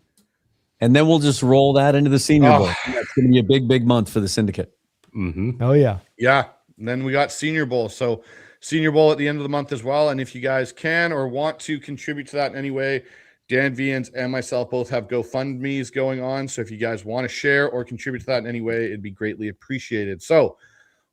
And then we'll just roll that into the Senior Bowl. It's going to be a big, big month for the Syndicate. Oh, yeah. Yeah. And then we got Senior Bowl. So Senior Bowl at the end of the month as well. And if you guys can or want to contribute to that in any way, Dan Vians and myself both have GoFundMe's going on. So if you guys want to share or contribute to that in any way, it'd be greatly appreciated. So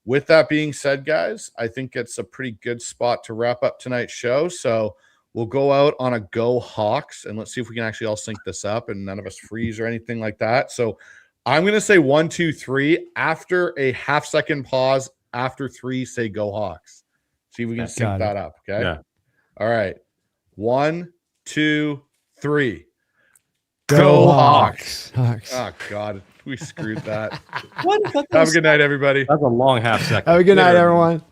with that being said, guys, I think it's a pretty good spot to wrap up tonight's show. So we'll go out on a Go Hawks, and let's see if we can actually all sync this up and none of us freeze or anything like that. So I'm going to say 1, 2, 3. After a half-second pause, after 3, say Go Hawks. See if we can sync that up, okay? Yeah. All right. 1, 2, 3. Go Hawks. Oh, God. We screwed that. Have a good night, everybody. That's a long half second. Have a good night, everyone.